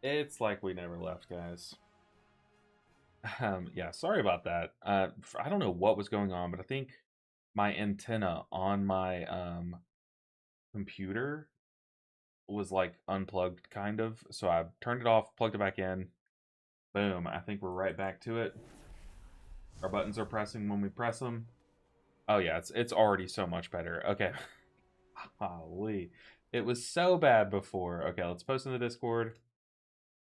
It's like we never left, guys. Yeah, sorry about that. I don't know what was going on, but I think my antenna on my computer was like unplugged, kind of. So I turned it off, plugged it back in. Boom. I think we're right back to it. Our buttons are pressing when we press them. Oh yeah, it's already so much better. Okay. Holy. It was so bad before. Okay, let's post in the Discord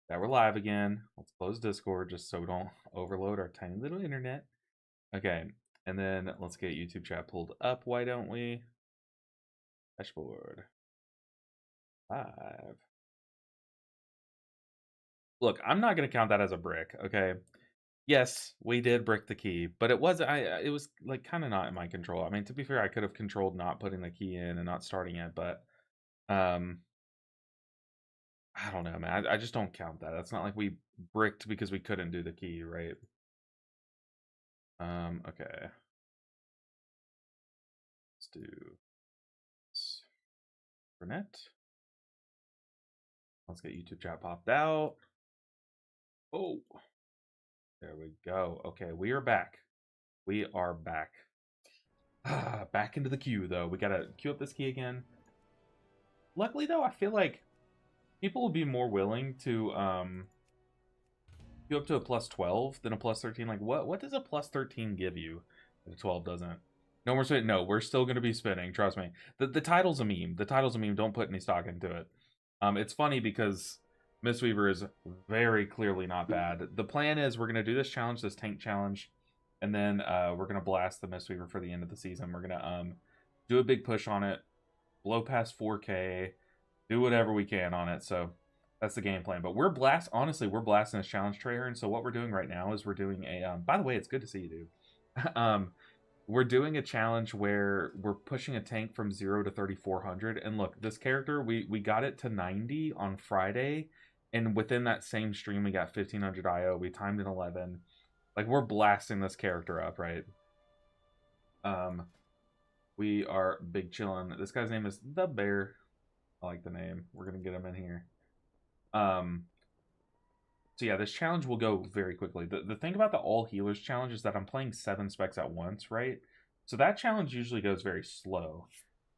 that we're live again. Let's close Discord just so we don't overload our tiny little internet. Okay, and then let's get YouTube chat pulled up. Why don't we? Dashboard. Live. Look, I'm not going to count that as a brick, okay? Yes, we did brick the key, but it was like kind of not in my control. I mean, to be fair, I could have controlled not putting the key in and not starting it, but um I don't know, man. I just don't count that. That's not like we bricked because we couldn't do the key, right? Okay. Let's do this. Net. Let's get YouTube chat popped out. Oh, there we go. Okay, we are back. We are back. Back into the queue, though. We gotta queue up this key again. Luckily, though, I feel like people will be more willing to queue up to a plus 12 than a plus 13. Like, what does a plus 13 give you that a 12 doesn't? No more spinning. No, we're still gonna be spinning. Trust me. The title's a meme. The title's a meme. Don't put any stock into it. It's funny because Mistweaver is very clearly not bad. The plan is we're gonna do this challenge, this tank challenge, and then we're gonna blast the Mistweaver for the end of the season. We're gonna do a big push on it, blow past 4K, do whatever we can on it. So that's the game plan. But honestly, we're blasting this challenge trailer, and so what we're doing right now is we're doing a by the way, it's good to see you, dude. We're doing a challenge where we're pushing a tank from 0 to 3,400. And look, this character, we got it to 90 on Friday. And within that same stream, we got 1,500 IO. We timed in 11. Like, we're blasting this character up, right? We are big chillin'. This guy's name is The Bear. I like the name. We're going to get him in here. So yeah, this challenge will go very quickly. The thing about the all healers challenge is that I'm playing 7 specs at once, right? So that challenge usually goes very slow.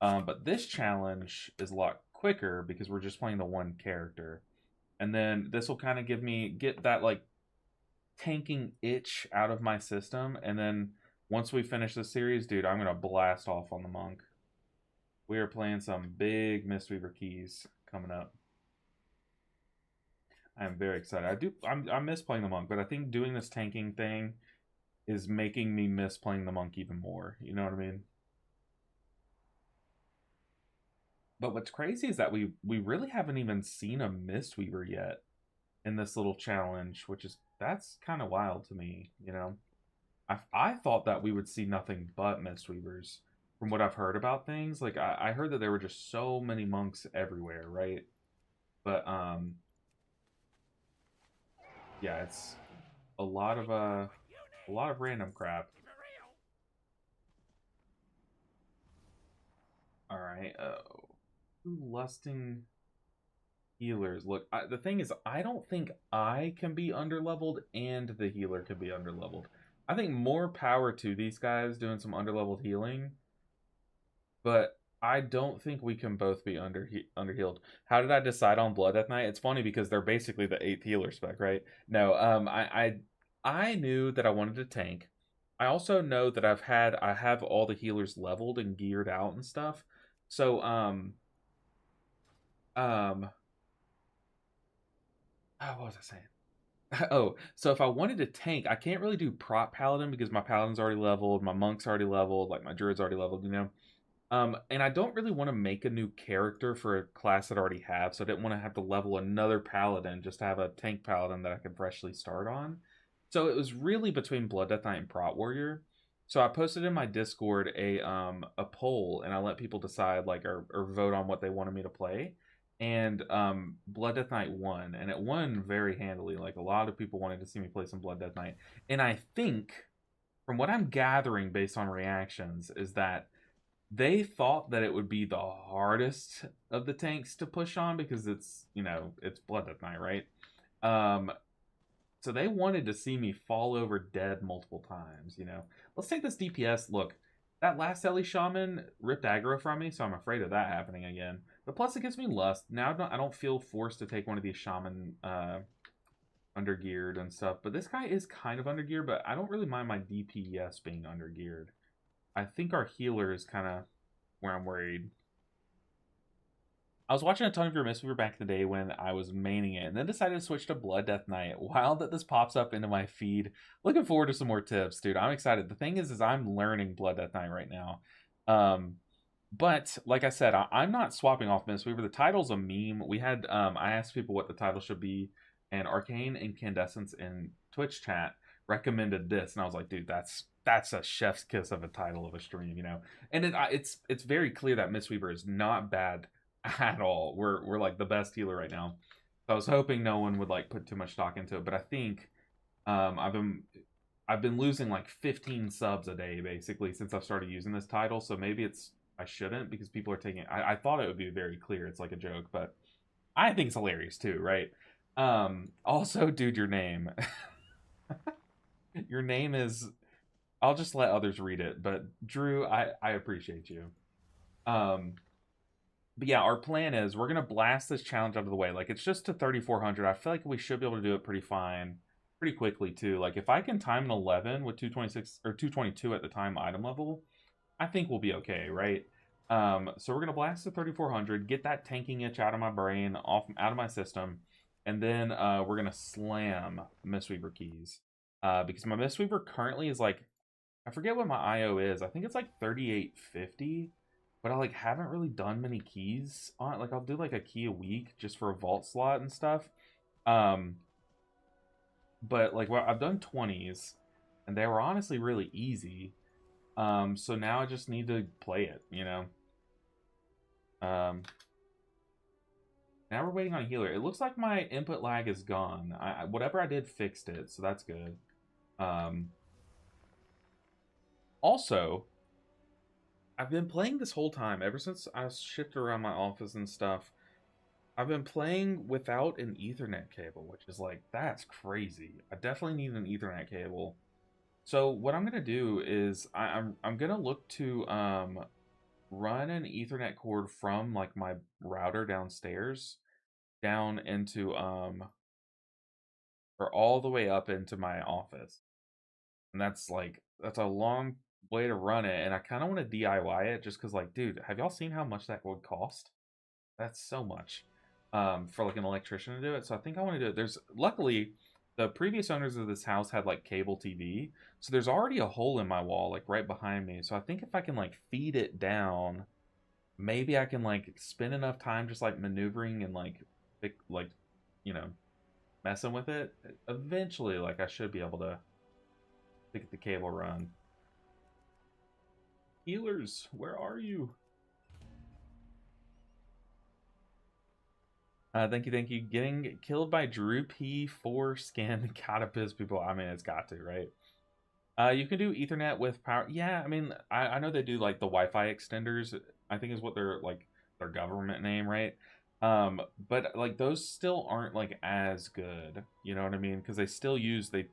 But this challenge is a lot quicker because we're just playing the one character. And then this will kind of get that like tanking itch out of my system. And then once we finish the series, dude, I'm gonna blast off on the monk. We are playing some big Mistweaver keys coming up. I'm very excited. I miss playing the monk, but I think doing this tanking thing is making me miss playing the monk even more. You know what I mean? But what's crazy is that we really haven't even seen a Mistweaver yet in this little challenge, that's kind of wild to me, you know? I thought that we would see nothing but Mistweavers from what I've heard about things. Like I heard that there were just so many monks everywhere, right? But yeah, it's a lot of random crap. All right. Lusting healers. Look, the thing is, I don't think I can be underleveled and the healer can be underleveled. I think more power to these guys doing some underleveled healing, but I don't think we can both be underhealed. How did I decide on Blood Death Knight? It's funny because they're basically the 8th healer spec, right? No, I knew that I wanted to tank. I also know that I have all the healers leveled and geared out and stuff. So um what was I saying? Oh, so if I wanted to tank, I can't really do prop paladin because my paladin's already leveled, my monk's already leveled, like my druid's already leveled, you know. And I don't really want to make a new character for a class that I already have, so I didn't want to have to level another paladin just to have a tank paladin that I could freshly start on. So it was really between Blood Death Knight and Prot Warrior. So I posted in my Discord a poll, and I let people decide or vote on what they wanted me to play. And Blood Death Knight won, and it won very handily. Like a lot of people wanted to see me play some Blood Death Knight, and I think from what I'm gathering based on reactions is that they thought that it would be the hardest of the tanks to push on because it's, you know, it's Blood Death Knight, right? Um, so they wanted to see me fall over dead multiple times, you know. Let's take this DPS. Look, that last Ellie Shaman ripped aggro from me, so I'm afraid of that happening again. But plus, it gives me lust. Now I don't feel forced to take one of these Shaman undergeared and stuff. But this guy is kind of undergeared, but I don't really mind my DPS being undergeared. I think our healer is kind of where I'm worried. I was watching a ton of your Mistweaver back in the day when I was maining it, and then decided to switch to Blood Death Knight. Wild that this pops up into my feed. Looking forward to some more tips, dude. I'm excited. The thing is I'm learning Blood Death Knight right now. But like I said, I'm not swapping off Mistweaver. The title's a meme. We had I asked people what the title should be, and Arcane Incandescence in Twitch chat recommended this, and I was like, dude, that's a chef's kiss of a title of a stream, you know. And it's very clear that Mistweaver is not bad at all. We're like the best healer right now. So I was hoping no one would like put too much stock into it, but I think I've been losing like 15 subs a day basically since I've started using this title. So maybe I shouldn't because people are taking. I thought it would be very clear. It's like a joke, but I think it's hilarious too, right? Also, dude, your name. Your name is. I'll just let others read it, but Drew, I appreciate you. But yeah, our plan is we're gonna blast this challenge out of the way. Like it's just to 3,400. I feel like we should be able to do it pretty quickly too. Like if I can time an 11 with 226 or 222 at the time item level, I think we'll be okay, right? So we're gonna blast to 3,400, get that tanking itch out of my brain, out of my system, and then we're gonna slam Mistweaver keys. Because my Mistweaver currently is like, I forget what my IO is. I think it's like 3,850. But I like haven't really done many keys on it. Like I'll do like a key a week just for a vault slot and stuff. But like well, I've done 20s and they were honestly really easy. So now I just need to play it, you know. Now we're waiting on a healer. It looks like my input lag is gone. Whatever I did fixed it, so that's good. Also, I've been playing this whole time, ever since I shifted around my office and stuff. I've been playing without an Ethernet cable, which is like, that's crazy. I definitely need an Ethernet cable. So what I'm gonna do is I'm gonna look to run an Ethernet cord from like my router downstairs down into or all the way up into my office. And that's a long way to run it, and I kind of want to DIY it just because, like, dude, have y'all seen how much that would cost? That's so much for like an electrician to do it. So I think I want to do it. There's luckily the previous owners of this house had like cable TV, so there's already a hole in my wall like right behind me. So I think if I can like feed it down, maybe I can like spend enough time just like maneuvering and like you know messing with it. Eventually, like I should be able to get the cable run. Healers, where are you? Thank you, thank you. Getting killed by Drew P4 scan gotta piss people. I mean, it's got to, right? You can do Ethernet with power. Yeah, I mean, I know they do like the Wi-Fi extenders. I think is what their like their government name, right? But like those still aren't like as good. You know what I mean? Because they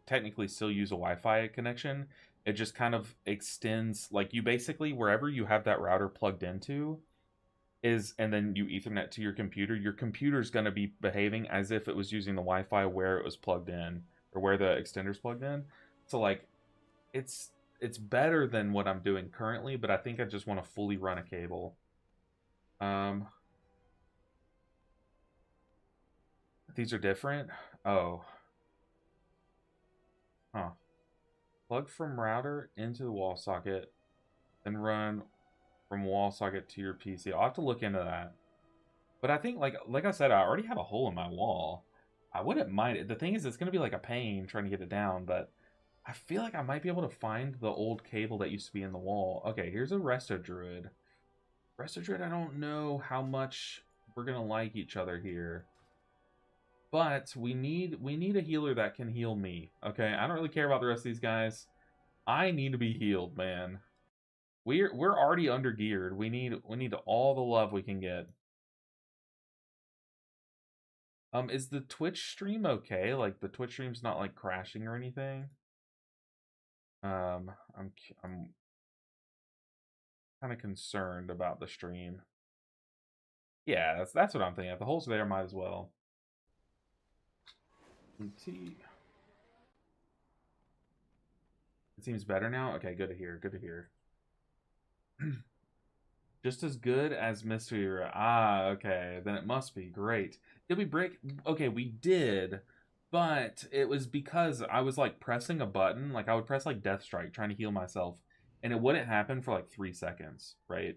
technically still use a Wi-Fi connection. It just kind of extends like you basically wherever you have that router plugged into and then you Ethernet to your computer's going to be behaving as if it was using the Wi-Fi where it was plugged in or where the extender's plugged in. So like it's better than what I'm doing currently, but I think I just want to fully run a cable. These are different. Oh. Huh. Plug from router into the wall socket and run from wall socket to your PC. I'll have to look into that. But I think, like I said, I already have a hole in my wall. I wouldn't mind it. The thing is, it's going to be like a pain trying to get it down, but I feel like I might be able to find the old cable that used to be in the wall. Okay, here's a Resto Druid. Resto Druid, I don't know how much we're going to like each other here. But we need a healer that can heal me. Okay, I don't really care about the rest of these guys. I need to be healed, man. We're already under geared. We need all the love we can get. Is the Twitch stream okay? Like the Twitch stream's not like crashing or anything? I'm kind of concerned about the stream. Yeah, that's what I'm thinking. If the hole's there, might as well. It seems better now. Okay, good to hear. Good to hear. Just as good as Mistweaver. Ah, okay. Then it must be great. Did we break? Okay, we did, but it was because I was like pressing a button. Like I would press like Death Strike trying to heal myself, and it wouldn't happen for like 3 seconds, right?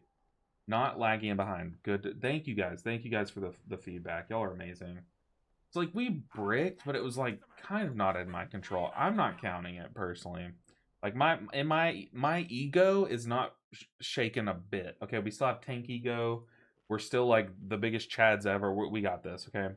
Not lagging and behind. Good. Thank you guys. Thank you guys for the feedback. Y'all are amazing. It's like we bricked, but it was like kind of not in my control. I'm not counting it personally. Like my ego is not shaken a bit. Okay, we still have tank ego. We're still like the biggest chads ever. We got this. Okay.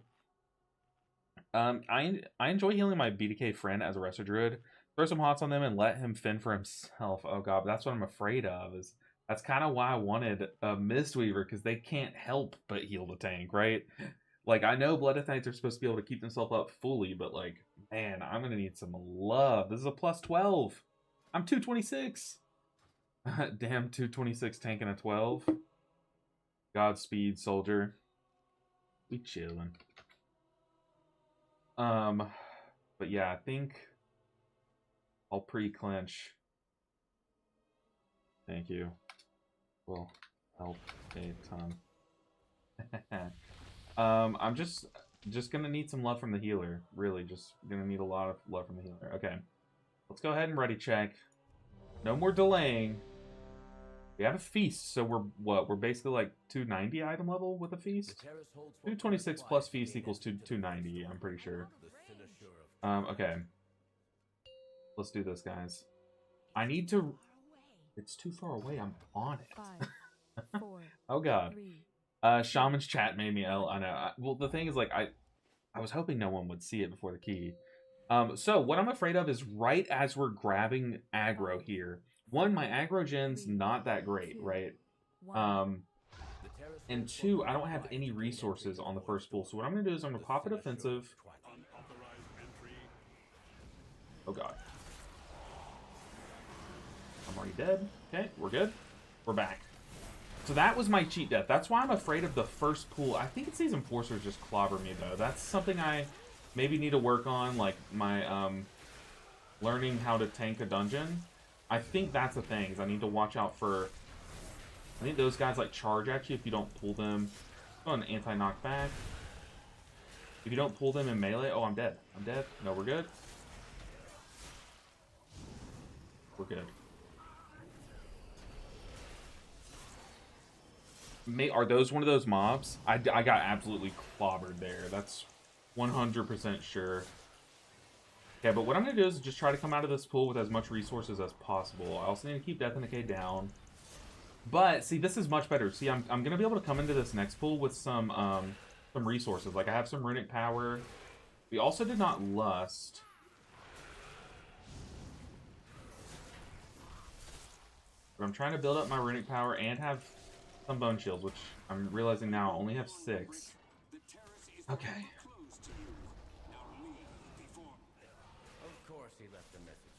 I enjoy healing my BDK friend as a Resto Druid. Throw some hots on them and let him fend for himself. Oh god, that's what I'm afraid of. Is that's kind of why I wanted a Mistweaver, because they can't help but heal the tank, right? Like I know Blooddeath Knights are supposed to be able to keep themselves up fully, but like, man, I'm gonna need some love. This is a plus 12. I'm 226. Damn, 226 tanking a 12. Godspeed, soldier. We chilling. But yeah, I think I'll pre-clinch. Thank you. Will help a ton. I'm just gonna need some love from the healer. Really, just gonna need a lot of love from the healer. Okay, let's go ahead and ready check. No more delaying. We have a feast, so we're what? We're basically like 290 item level with a feast. 226 plus feast equals 290. I'm pretty sure. Okay. Let's do this, guys. I need to. It's too far away. I'm on it. 5, 4, oh god. 3. Shaman's chat made me ill. I know. Well, the thing is, like, I was hoping no one would see it before the key. So what I'm afraid of is right as we're grabbing aggro here. One, my aggro gen's not that great, right? And two, I don't have any resources on the first pool. So what I'm gonna do is I'm gonna pop a defensive. Oh god. I'm already dead. Okay, we're good. We're back. So that was my cheat death. That's why I'm afraid of the first pool. I think it's these enforcers just clobber me though. That's something I maybe need to work on, like my learning how to tank a dungeon. I think that's the thing, is I need to watch out for. I think those guys like charge at you if you don't pull them. Oh, an anti-knockback. If you don't pull them in melee, oh, I'm dead. I'm dead. No, we're good. We're good. Are those one of those mobs? I got absolutely clobbered there. That's 100% sure. Okay, but what I'm going to do is just try to come out of this pool with as much resources as possible. I also need to keep Death and Decay down. But, see, this is much better. See, I'm going to be able to come into this next pool with some resources. Like, I have some Runic Power. We also did not Lust. But I'm trying to build up my Runic Power and have some Bone Shields, which I'm realizing now I only have 6. Okay.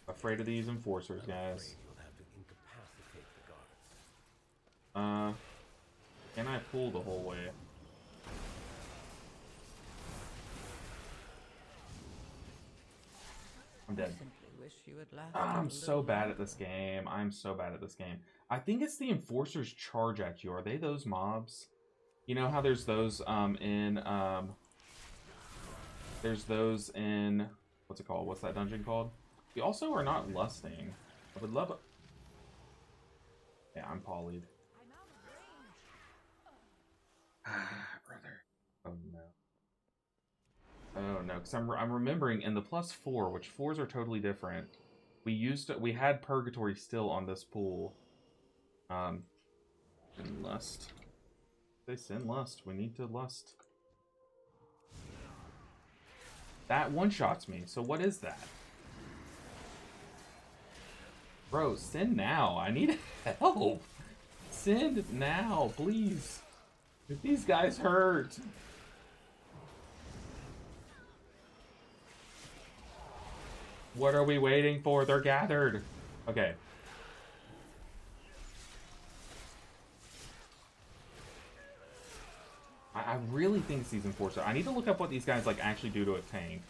Afraid of these enforcers, guys. Can I pull the whole way? I'm dead. I'm so bad at this game. I'm so bad at this game. I think it's the enforcers charge at you. Are they those mobs? You know how there's those there's those in what's it called? What's that dungeon called? We also are not lusting. I would love it. Yeah, I'm polyed. Brother. Oh no. Oh no, because I'm remembering in the +4, which 4s are totally different. We had Purgatory still on this pool. Sin Lust. They sin Lust. We need to Lust. That one-shots me. So what is that? Bro, send now. I need help. Send now, please. If these guys hurt. What are we waiting for? They're gathered. Okay. I really think it's these enforcer. I need to look up what these guys like actually do to a tank.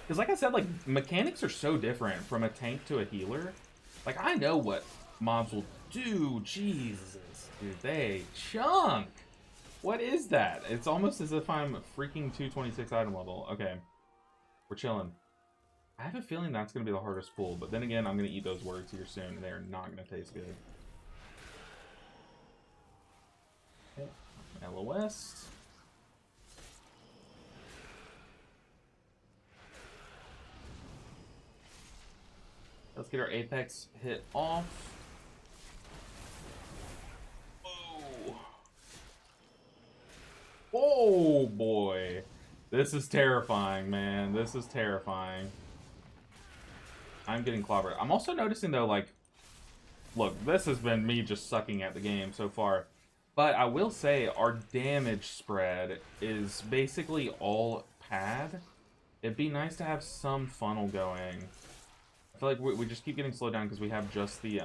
Because like I said, like mechanics are so different from a tank to a healer. Like I know what mobs will do. Jesus, dude, they chunk. What is that? It's almost as if I'm freaking 226 item level. Okay, we're chilling. I have a feeling that's going to be the hardest pull, but then again, I'm going to eat those words here soon, and they are not going to taste good. Okay. LOS. Let's get our Apex hit off. Oh. Oh, boy. This is terrifying, man. This is terrifying. I'm getting clobbered. I'm also noticing, though, like... Look, this has been me just sucking at the game so far. But I will say, our damage spread is basically all pad. It'd be nice to have some funnel going. I feel like we just keep getting slowed down because we have just the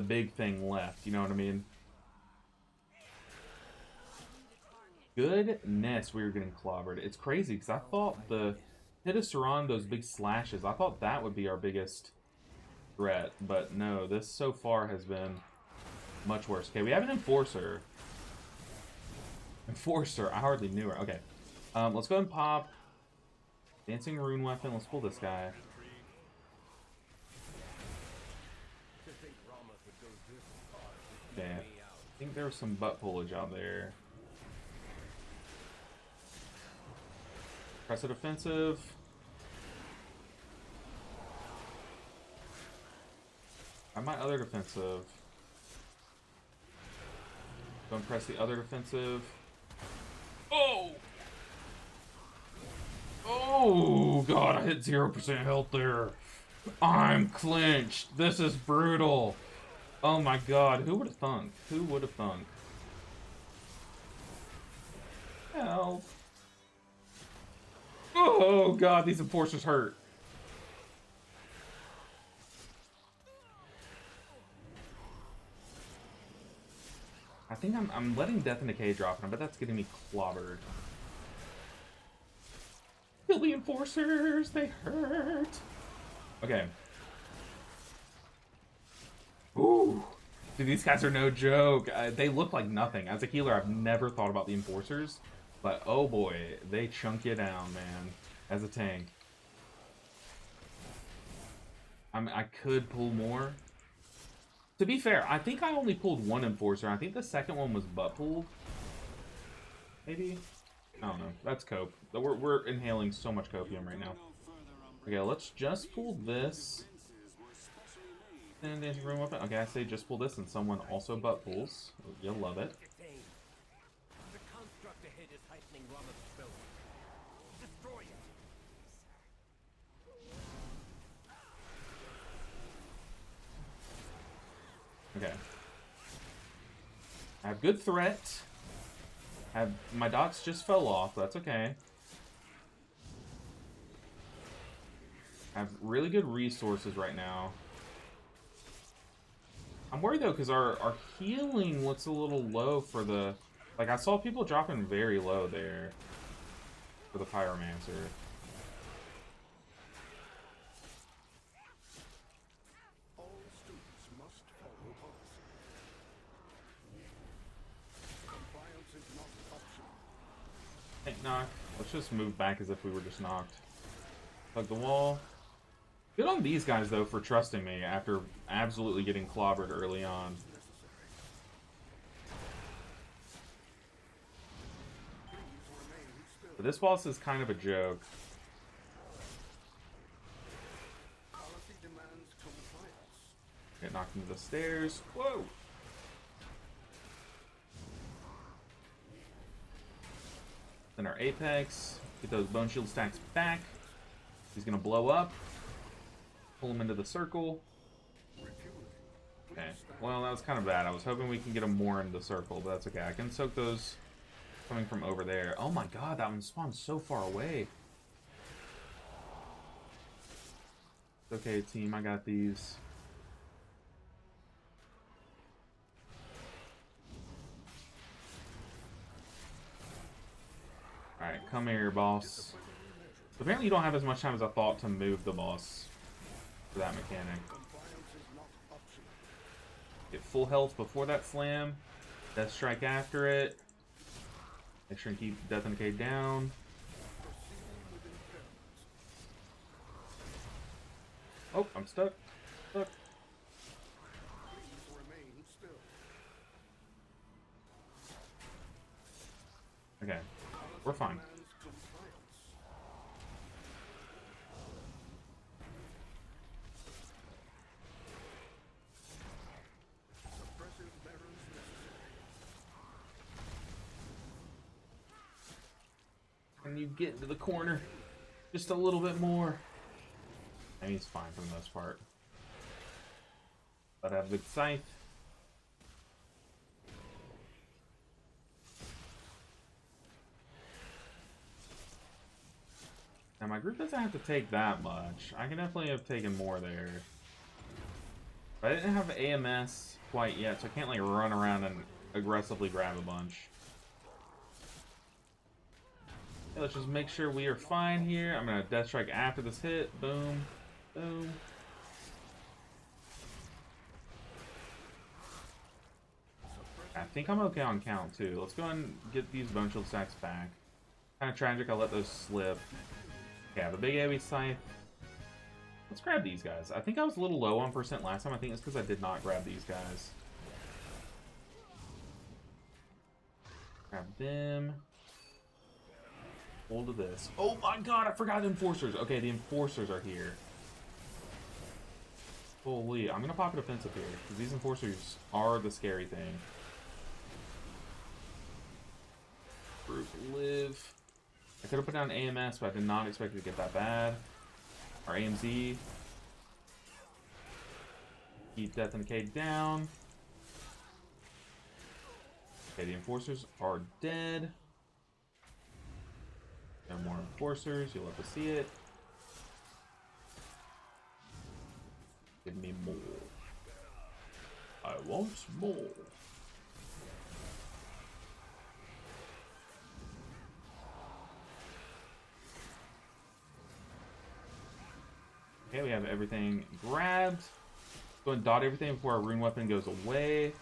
big thing left. You know what I mean? Goodness, we were getting clobbered. It's crazy because I thought the hit us around those big slashes. I thought that would be our biggest threat, but no. This so far has been much worse. Okay, we have an enforcer. Enforcer. I hardly knew her. Okay, let's go ahead and pop dancing rune weapon. Let's pull this guy. Okay, I think there was some butt pullage out there. Press it offensive. Try my other defensive. Don't press the other defensive. Oh! Oh, God, I hit 0% health there. I'm clinched. This is brutal. Oh my God, who would have thunk? Who would have thunk? Help. Oh God, these enforcers hurt. I think I'm letting Death in Decay drop, and I bet that's getting me clobbered. Kill the enforcers, they hurt. Okay. Ooh. Dude, these guys are no joke. They look like nothing. As a healer, I've never thought about the enforcers. But, oh boy, they chunk you down, man. As a tank. I could pull more. To be fair, I think I only pulled one enforcer. I think the second one was butt pulled. Maybe? I don't know. That's cope. We're inhaling so much copium right now. Okay, let's just pull this. And dancing room weapon. Okay, I say just pull this and someone also butt pulls. You'll love it. Okay. I have good threat. My dots just fell off. That's okay. I have really good resources right now. I'm worried though because our healing looks a little low for the... Like I saw people dropping very low there for the Pyromancer. Tank knock. Let's just move back as if we were just knocked. Hug the wall. Good on these guys, though, for trusting me after absolutely getting clobbered early on. But this boss is kind of a joke. Get knocked into the stairs. Whoa! Then our Apex. Get those Bone Shield stacks back. He's gonna blow up. Pull him into the circle. Okay. Well, that was kind of bad. I was hoping we can get him more into the circle, but that's okay. I can soak those coming from over there. Oh my god, that one spawned so far away. It's okay, team. I got these. Alright, come here, boss. Apparently you don't have as much time as I thought to move the boss for that mechanic. Get full health before that slam. Death strike after it. Make sure and keep Death and Decay down. Oh, I'm stuck. Stuck. Okay, we're fine. Can you get into the corner just a little bit more? I mean, he's fine for the most part. But I have the scythe. Now my group doesn't have to take that much. I can definitely have taken more there. But I didn't have AMS quite yet, so I can't like run around and aggressively grab a bunch. Okay, let's just make sure we are fine here. I'm gonna Death Strike after this hit. Boom. Boom. I think I'm okay on count too. Let's go ahead and get these Bone Shield stacks back. Kind of tragic, I'll let those slip. Yeah, the big AoE scythe. Let's grab these guys. I think I was a little low on percent last time. I think it's because I did not grab these guys. Grab them. Hold of this. Oh my god, I forgot the enforcers. Okay, the enforcers are here. Holy, I'm gonna pop a defensive here, because these enforcers are the scary thing. Group live. I could have put down AMS, but I did not expect it to get that bad. Our AMZ. Keep Death and Decay down. Okay, the enforcers are dead. No more enforcers, you'll have to see it. Give me more. I want more. Okay, we have everything grabbed. Go and dot everything before our rune weapon goes away.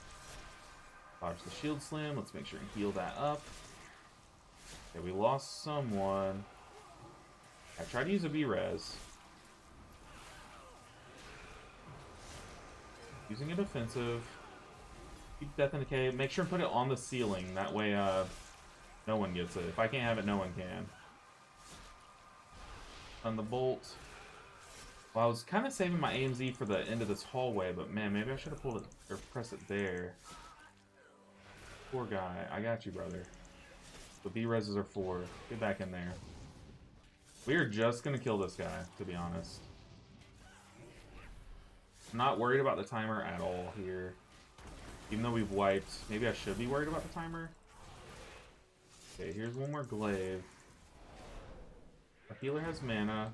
Dodge the shield slam. Let's make sure and heal that up. Okay, we lost someone. I tried to use a B-res. Using a defensive. Keep Death and Decay. Make sure and put it on the ceiling. That way, no one gets it. If I can't have it, no one can. On the bolt. Well, I was kind of saving my AMZ for the end of this hallway, but man, maybe I should have pulled it or pressed it there. Poor guy. I got you, brother. The B-reses are 4. Get back in there. We are just going to kill this guy, to be honest. I'm not worried about the timer at all here. Even though we've wiped. Maybe I should be worried about the timer. Okay, here's one more glaive. Our healer has mana.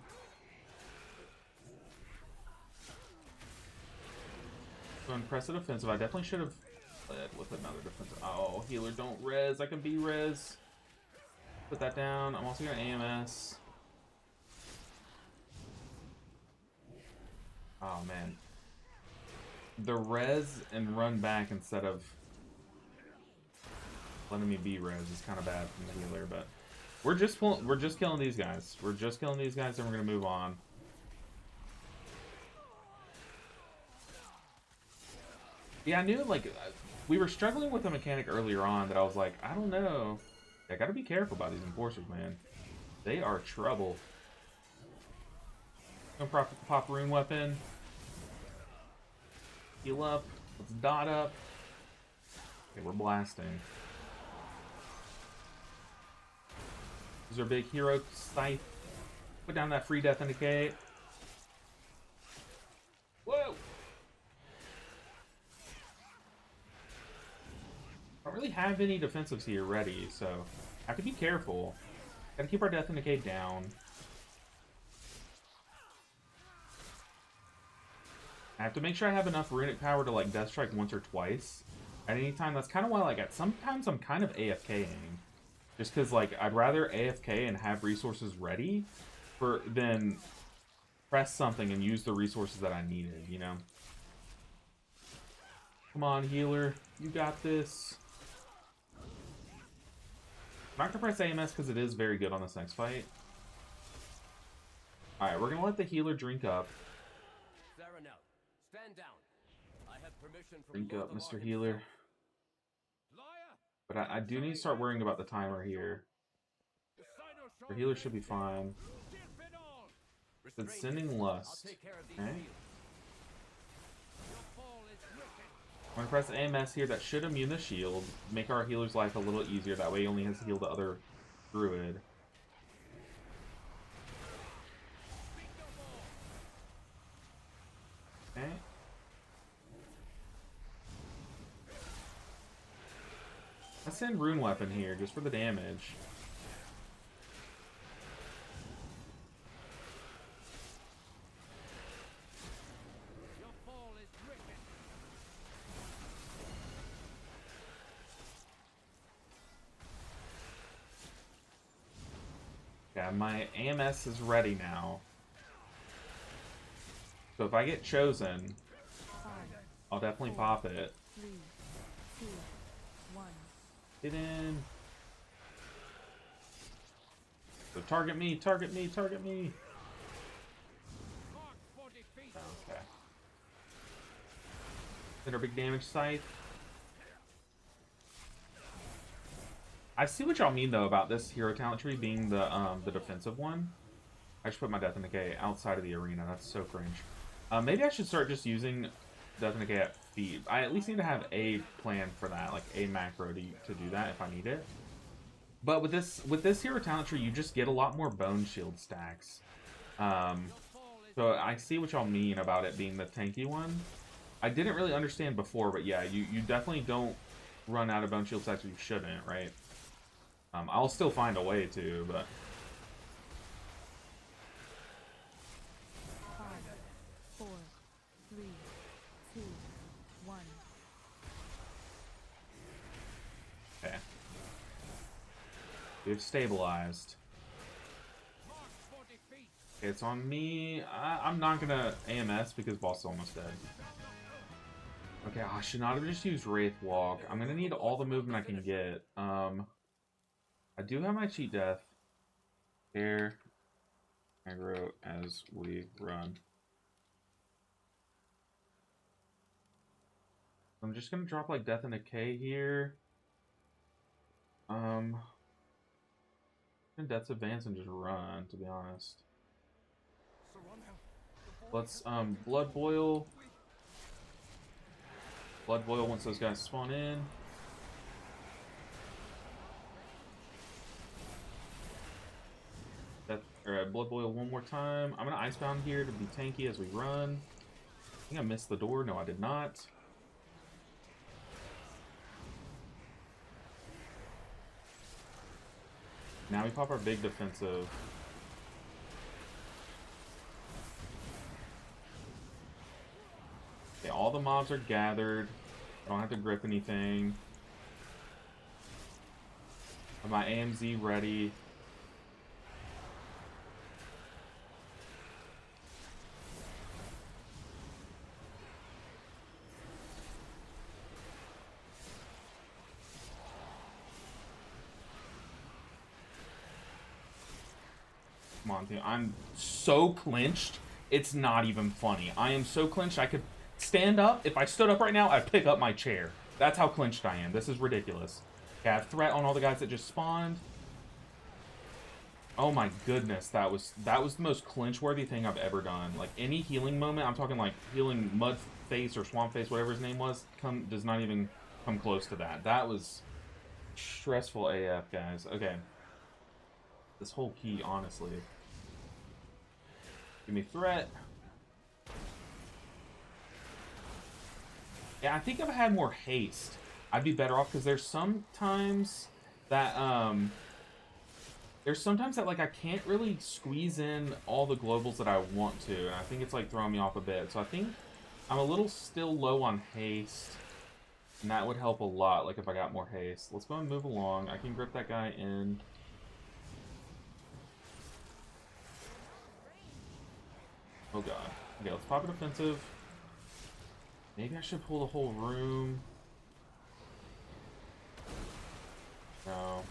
So and press a defensive. I definitely should have led with another defensive. Oh, healer, don't res. I can be res. Put that down. I'm also going to AMS. Oh, man. The res and run back instead of letting me be res is kind of bad from the healer, but we're just killing these guys. We're just killing these guys, and we're going to move on. Yeah, I knew, like, we were struggling with a mechanic earlier on that I was like, I don't know. I gotta be careful about these enforcers, man. They are trouble. Gonna pop rune weapon. Heal up. Let's dot up. Okay, we're blasting. This is our big hero scythe. Put down that free Death and Decay. have any defensives here ready, so I have to be careful. Gotta keep our Death and Decay down. I have to make sure I have enough runic power to like Death Strike once or twice at any time. That's kind of why like sometimes I'm kind of AFKing. Just because like I'd rather AFK and have resources ready than press something and use the resources that I needed, you know? Come on, healer. You got this. I'm not going to press AMS because it is very good on this next fight. Alright, we're going to let the healer drink up. Stand down. I have permission from Drink up, Mr. Healer. But I do need to start worrying about the timer here. The healer should be fine. It's sending Lust. Okay. I'm going to press AMS here. That should immune the shield. Make our healer's life a little easier. That way he only has to heal the other druid. Okay. Let's send Rune Weapon here just for the damage. Yeah, my AMS is ready now. So if I get chosen, I'll definitely pop it. 3, 2, 1. Get in. So target me, target me, target me. Okay. Hit our big damage scythe. I see what y'all mean though about this hero talent tree being the defensive one. I should put my Death and Decay outside of the arena. That's so cringe. Maybe I should start just using Death and Decay at feet. I at least need to have a plan for that, like a macro to do that if I need it. But with this hero talent tree, you just get a lot more bone shield stacks. So I see what y'all mean about it being the tanky one. I didn't really understand before, but yeah, you definitely don't run out of bone shield stacks. You shouldn't, right? I'll still find a way to, but 5, 4, 3, 2, 1. okay. We've stabilized. Okay, it's on me. I'm not gonna AMS because boss is almost dead. Okay, I should not have just used Wraith Walk. I'm gonna need all the movement I can get. I do have my cheat death. Here, aggro as we run. I'm just gonna drop like Death and Decay here. Death's Advance and just run, to be honest. Let's Blood Boil. Blood Boil once those guys spawn in. Blood Boil one more time. I'm gonna Icebound here to be tanky as we run. I think I missed the door. No, I did not. Now we pop our big defensive. Okay, all the mobs are gathered. I don't have to grip anything. Have my AMZ ready. Come on, team. I'm so clinched. It's not even funny. I am so clinched. I could stand up. If I stood up right now, I'd pick up my chair. That's how clinched I am. This is ridiculous. Okay, I have threat on all the guys that just spawned. Oh my goodness, that was the most clinch-worthy thing I've ever done. Like any healing moment, I'm talking like healing Mud Face or Swamp Face, whatever his name was, does not even come close to that. That was stressful AF, guys. Okay. This whole key, honestly. Give me threat. Yeah, I think if I had more haste, I'd be better off because there's sometimes that like I can't really squeeze in all the globals that I want to, and I think it's like throwing me off a bit. So I think I'm a little still low on haste, and that would help a lot, like if I got more haste. Let's go and move along. I can grip that guy in. Oh god. Okay, let's pop an offensive. Maybe I should pull the whole room. No.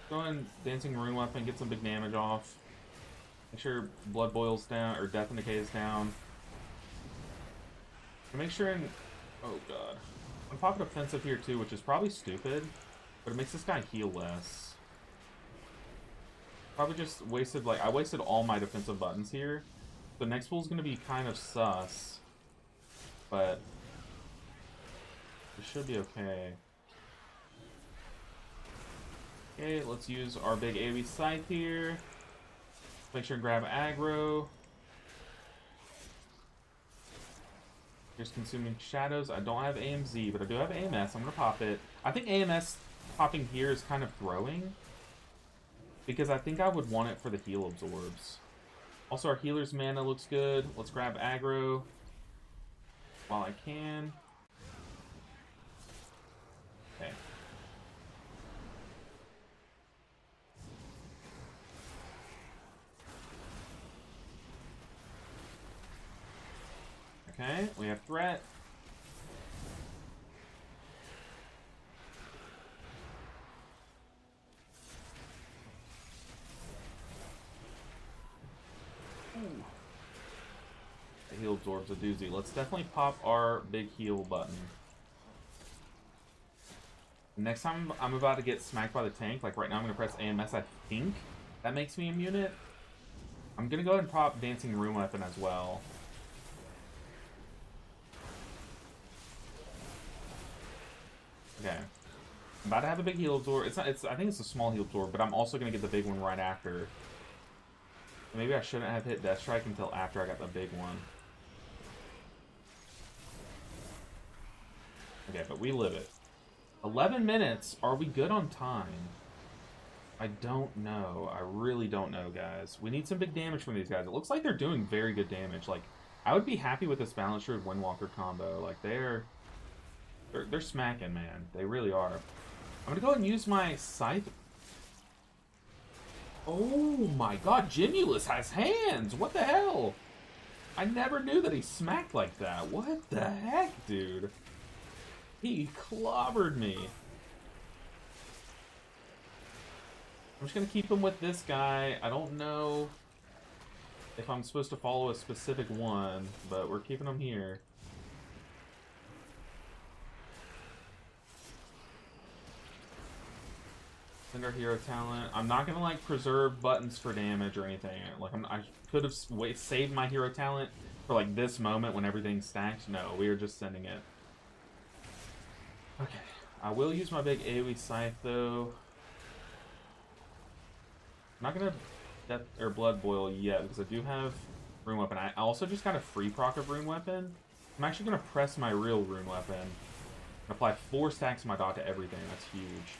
Go and Dancing Rune Weapon, get some big damage off. Make sure Blood Boils down, or Death and Decay is down. And make sure and... Oh god. I'm popping offensive here too, which is probably stupid, but it makes this guy heal less. Probably just wasted, like, I wasted all my defensive buttons here. The next pull is going to be kind of sus, but it should be okay. Okay, let's use our big AoE scythe here. Make sure and grab aggro. Here's Consuming Shadows. I don't have AMZ, but I do have AMS. I'm going to pop it. I think AMS popping here is kind of throwing, because I think I would want it for the heal absorbs. Also, our healer's mana looks good. Let's grab aggro while I can. Okay. Okay, we have threat. Ooh. The heal absorbs a doozy. Let's definitely pop our big heal button. Next time I'm about to get smacked by the tank, like right now I'm going to press AMS, I think that makes me immune it. I'm going to go ahead and pop Dancing Rune Weapon as well. Okay. I'm about to have a big heal absorb. I think it's a small heal absorb, but I'm also going to get the big one right after. Maybe I shouldn't have hit Death Strike until after I got the big one. Okay, but we live it. 11 minutes. Are we good on time? I don't know. I really don't know, guys. We need some big damage from these guys. It looks like they're doing very good damage. Like, I would be happy with this Balance Shroud Windwalker combo. Like, they're smacking, man. They really are. I'm gonna go ahead and use my Scythe. Oh my god, Gimulus has hands! What the hell? I never knew that he smacked like that. What the heck, dude? He clobbered me. I'm just gonna keep him with this guy. I don't know if I'm supposed to follow a specific one, but we're keeping him here. Send our hero talent. I'm not gonna like preserve buttons for damage or anything. Like I could have saved my hero talent for like this moment when everything's stacked. No, we are just sending it. Okay, I will use my big AoE scythe though. I'm not gonna Death or Blood Boil yet because I do have Rune Weapon. I also just got a free proc of Rune Weapon. I'm actually gonna press my real Rune Weapon and apply 4 stacks of my dot to everything. That's huge.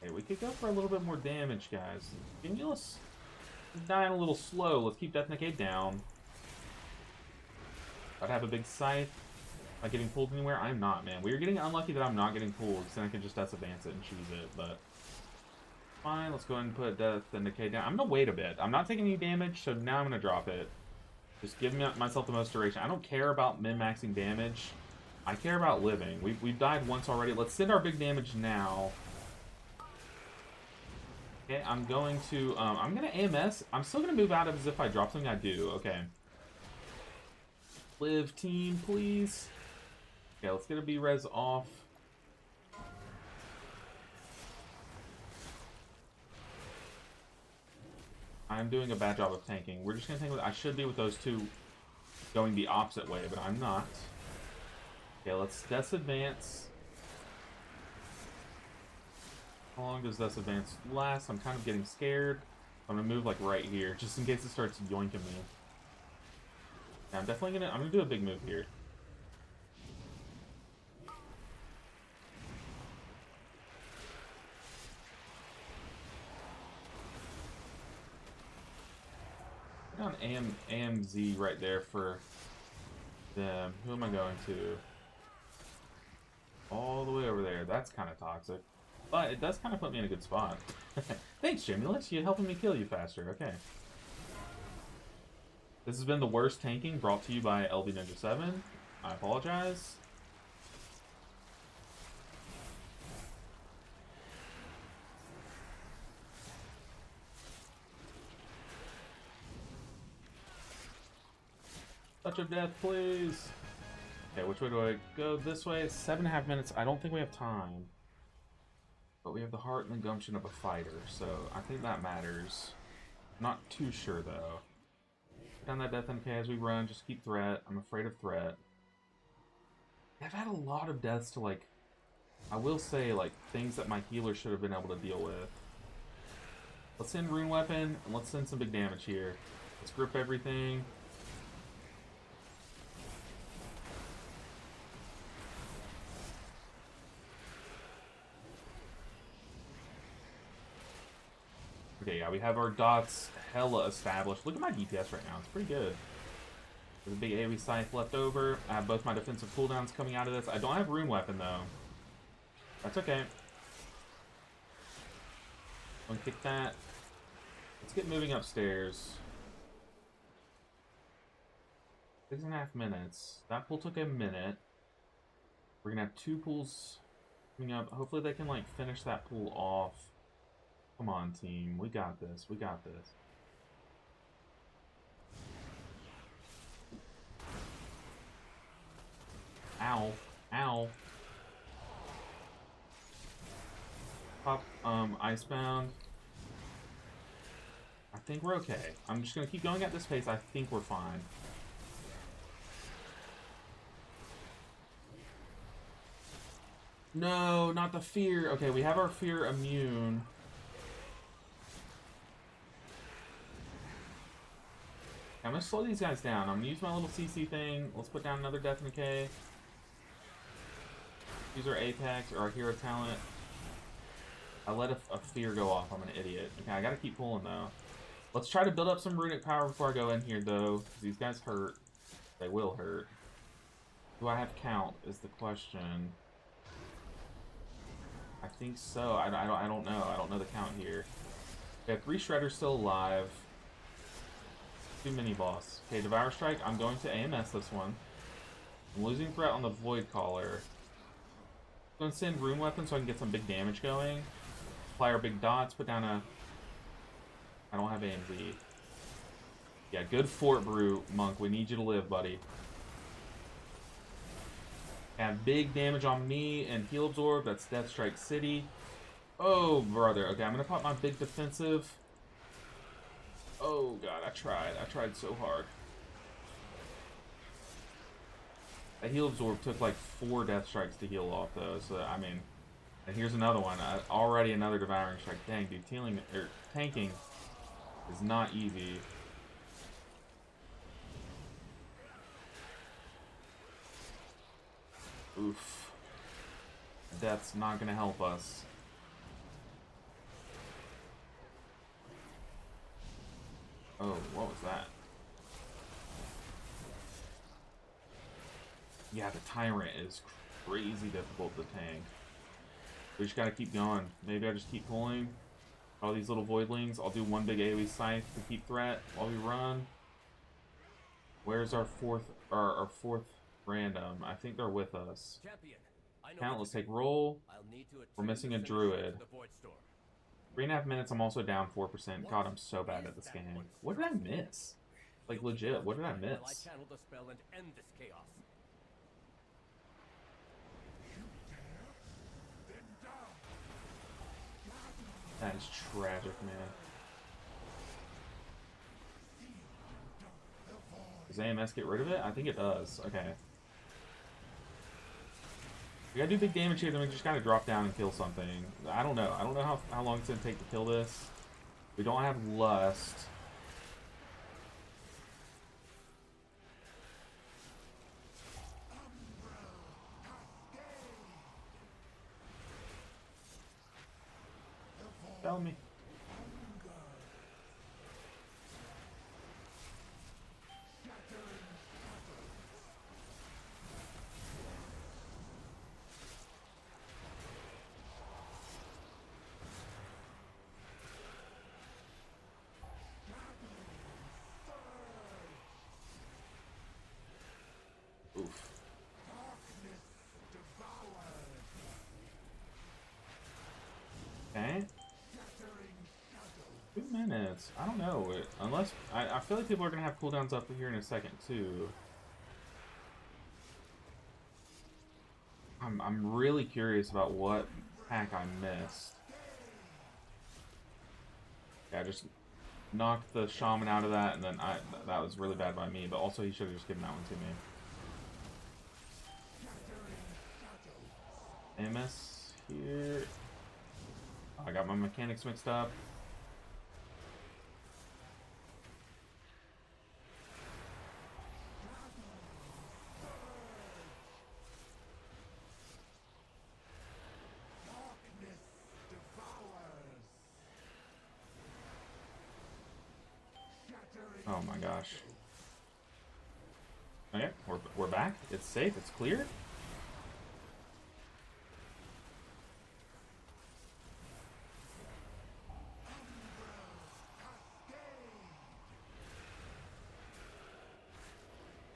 Okay, we could go for a little bit more damage, guys. Gimulus is dying a little slow. Let's keep Death and Decay down. I'd have a big scythe. Am I getting pulled anywhere? I'm not, man. We are getting unlucky that I'm not getting pulled, because then I can just advance it and choose it, but fine. Let's go ahead and put Death and Decay down. I'm going to wait a bit. I'm not taking any damage, so now I'm going to drop it. Just giving myself the most duration. I don't care about min-maxing damage. I care about living. We've died once already. Let's send our big damage now. Okay, I'm going to AMS. I'm still going to move out of as if I drop something I do. Okay. Live, team, please. Okay, let's get a B-res off. I'm doing a bad job of tanking. We're just going to tank with... I should be with those two going the opposite way, but I'm not. Okay, let's advance. How long does this advance last? I'm kind of getting scared. I'm gonna move like right here, just in case it starts yoinking me. Yeah, I'm gonna do a big move here. Put on AMZ right there for them. Who am I going to? All the way over there. That's kind of toxic. But it does kind of put me in a good spot. Thanks, Jamulus. You're helping me kill you faster. Okay. This has been the worst tanking brought to you by LB Ninja 7. I apologize. Touch of death, please. Okay, which way do I go? This way. 7.5 minutes. I don't think we have time. But we have the heart and the gumption of a fighter, so I think that matters. Not too sure, though. Put down that death MK as we run. Just keep threat. I'm afraid of threat. I've had a lot of deaths to, like... I will say, like, things that my healer should have been able to deal with. Let's send Rune Weapon, and let's send some big damage here. Let's grip everything. Okay, yeah, we have our dots hella established. Look at my DPS right now. It's pretty good. There's a big AoE scythe left over. I have both my defensive cooldowns coming out of this. I don't have Rune Weapon, though. That's okay. I'm gonna kick that. Let's get moving upstairs. 6.5 minutes. That pool took a minute. We're gonna have 2 pools coming up. Hopefully they can, like, finish that pool off. Come on, team. We got this. We got this. Ow. Ow. Pop, Icebound. I think we're okay. I'm just gonna keep going at this pace. I think we're fine. No, not the fear. Okay, we have our fear immune. I'm gonna slow these guys down. I'm gonna use my little CC thing. Let's put down another Death MK. Use our Apex or our hero talent. I let a fear go off. I'm an idiot. Okay, I gotta keep pulling though. Let's try to build up some runic power before I go in here though. These guys hurt. They will hurt. Do I have count is the question. I think so. I don't know. I don't know the count here. We have 3 shredders still alive. 2 mini boss. Okay, Devour Strike. I'm going to AMS this one. I'm losing threat on the Void Caller. I'm going to send Rune Weapon so I can get some big damage going. Apply our big dots. Put down a... I don't have AMZ. Yeah, good Fort Brew, Monk. We need you to live, buddy. Have big damage on me and Heal Absorb. That's Death Strike City. Oh, brother. Okay, I'm going to pop my big defensive. Oh, God. I tried so hard. That Heal Absorb took like 4 Death Strikes to heal off, though. So, I mean... And here's another one. Already another Devouring Strike. Dang, dude. Tanking is not easy. Oof. Death's not gonna help us. Oh, what was that? Yeah, the Tyrant is crazy difficult to tank. We just gotta keep going. Maybe I just keep pulling all these little voidlings. I'll do one big AoE scythe to keep threat while we run. Where's our fourth random? I think they're with us. Count, let's take roll. We're missing a druid. 3.5 minutes, I'm also down 4%. God, I'm so bad at this game. What did I miss? Like, legit, what did I miss? That is tragic, man. Does AMS get rid of it? I think it does. Okay. We gotta do big damage here, then we just gotta drop down and kill something. I don't know. I don't know how long it's gonna take to kill this. We don't have Lust. Tell me. Oof. Okay. 2 minutes. I don't know. Unless I feel like people are gonna have cooldowns up here in a second too. I'm really curious about what pack I missed. Yeah, just knocked the shaman out of that, and then that was really bad by me. But also, he should have just given that one to me. MS here. Oh, I got my mechanics mixed up. Oh my gosh. Okay, we're back. It's safe. It's clear.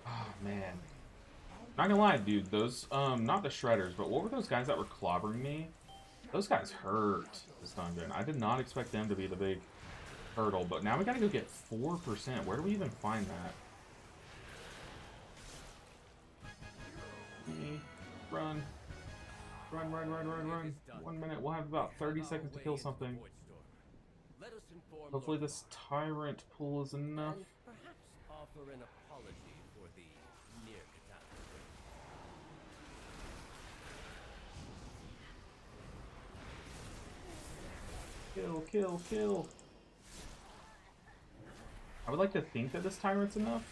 Oh man. Not gonna lie, dude. Those not the shredders, but what were those guys that were clobbering me? Those guys hurt this dungeon. I did not expect them to be the big hurdle, but now we gotta go get 4%. Where do we even find that? Run. Run, run, run, run, run. 1 minute. We'll have about 30 seconds to kill something. Hopefully this tyrant pool is enough. And perhaps offer an apology for the near catastrophe. Kill, kill, kill. I would like to think that this tyrant's enough.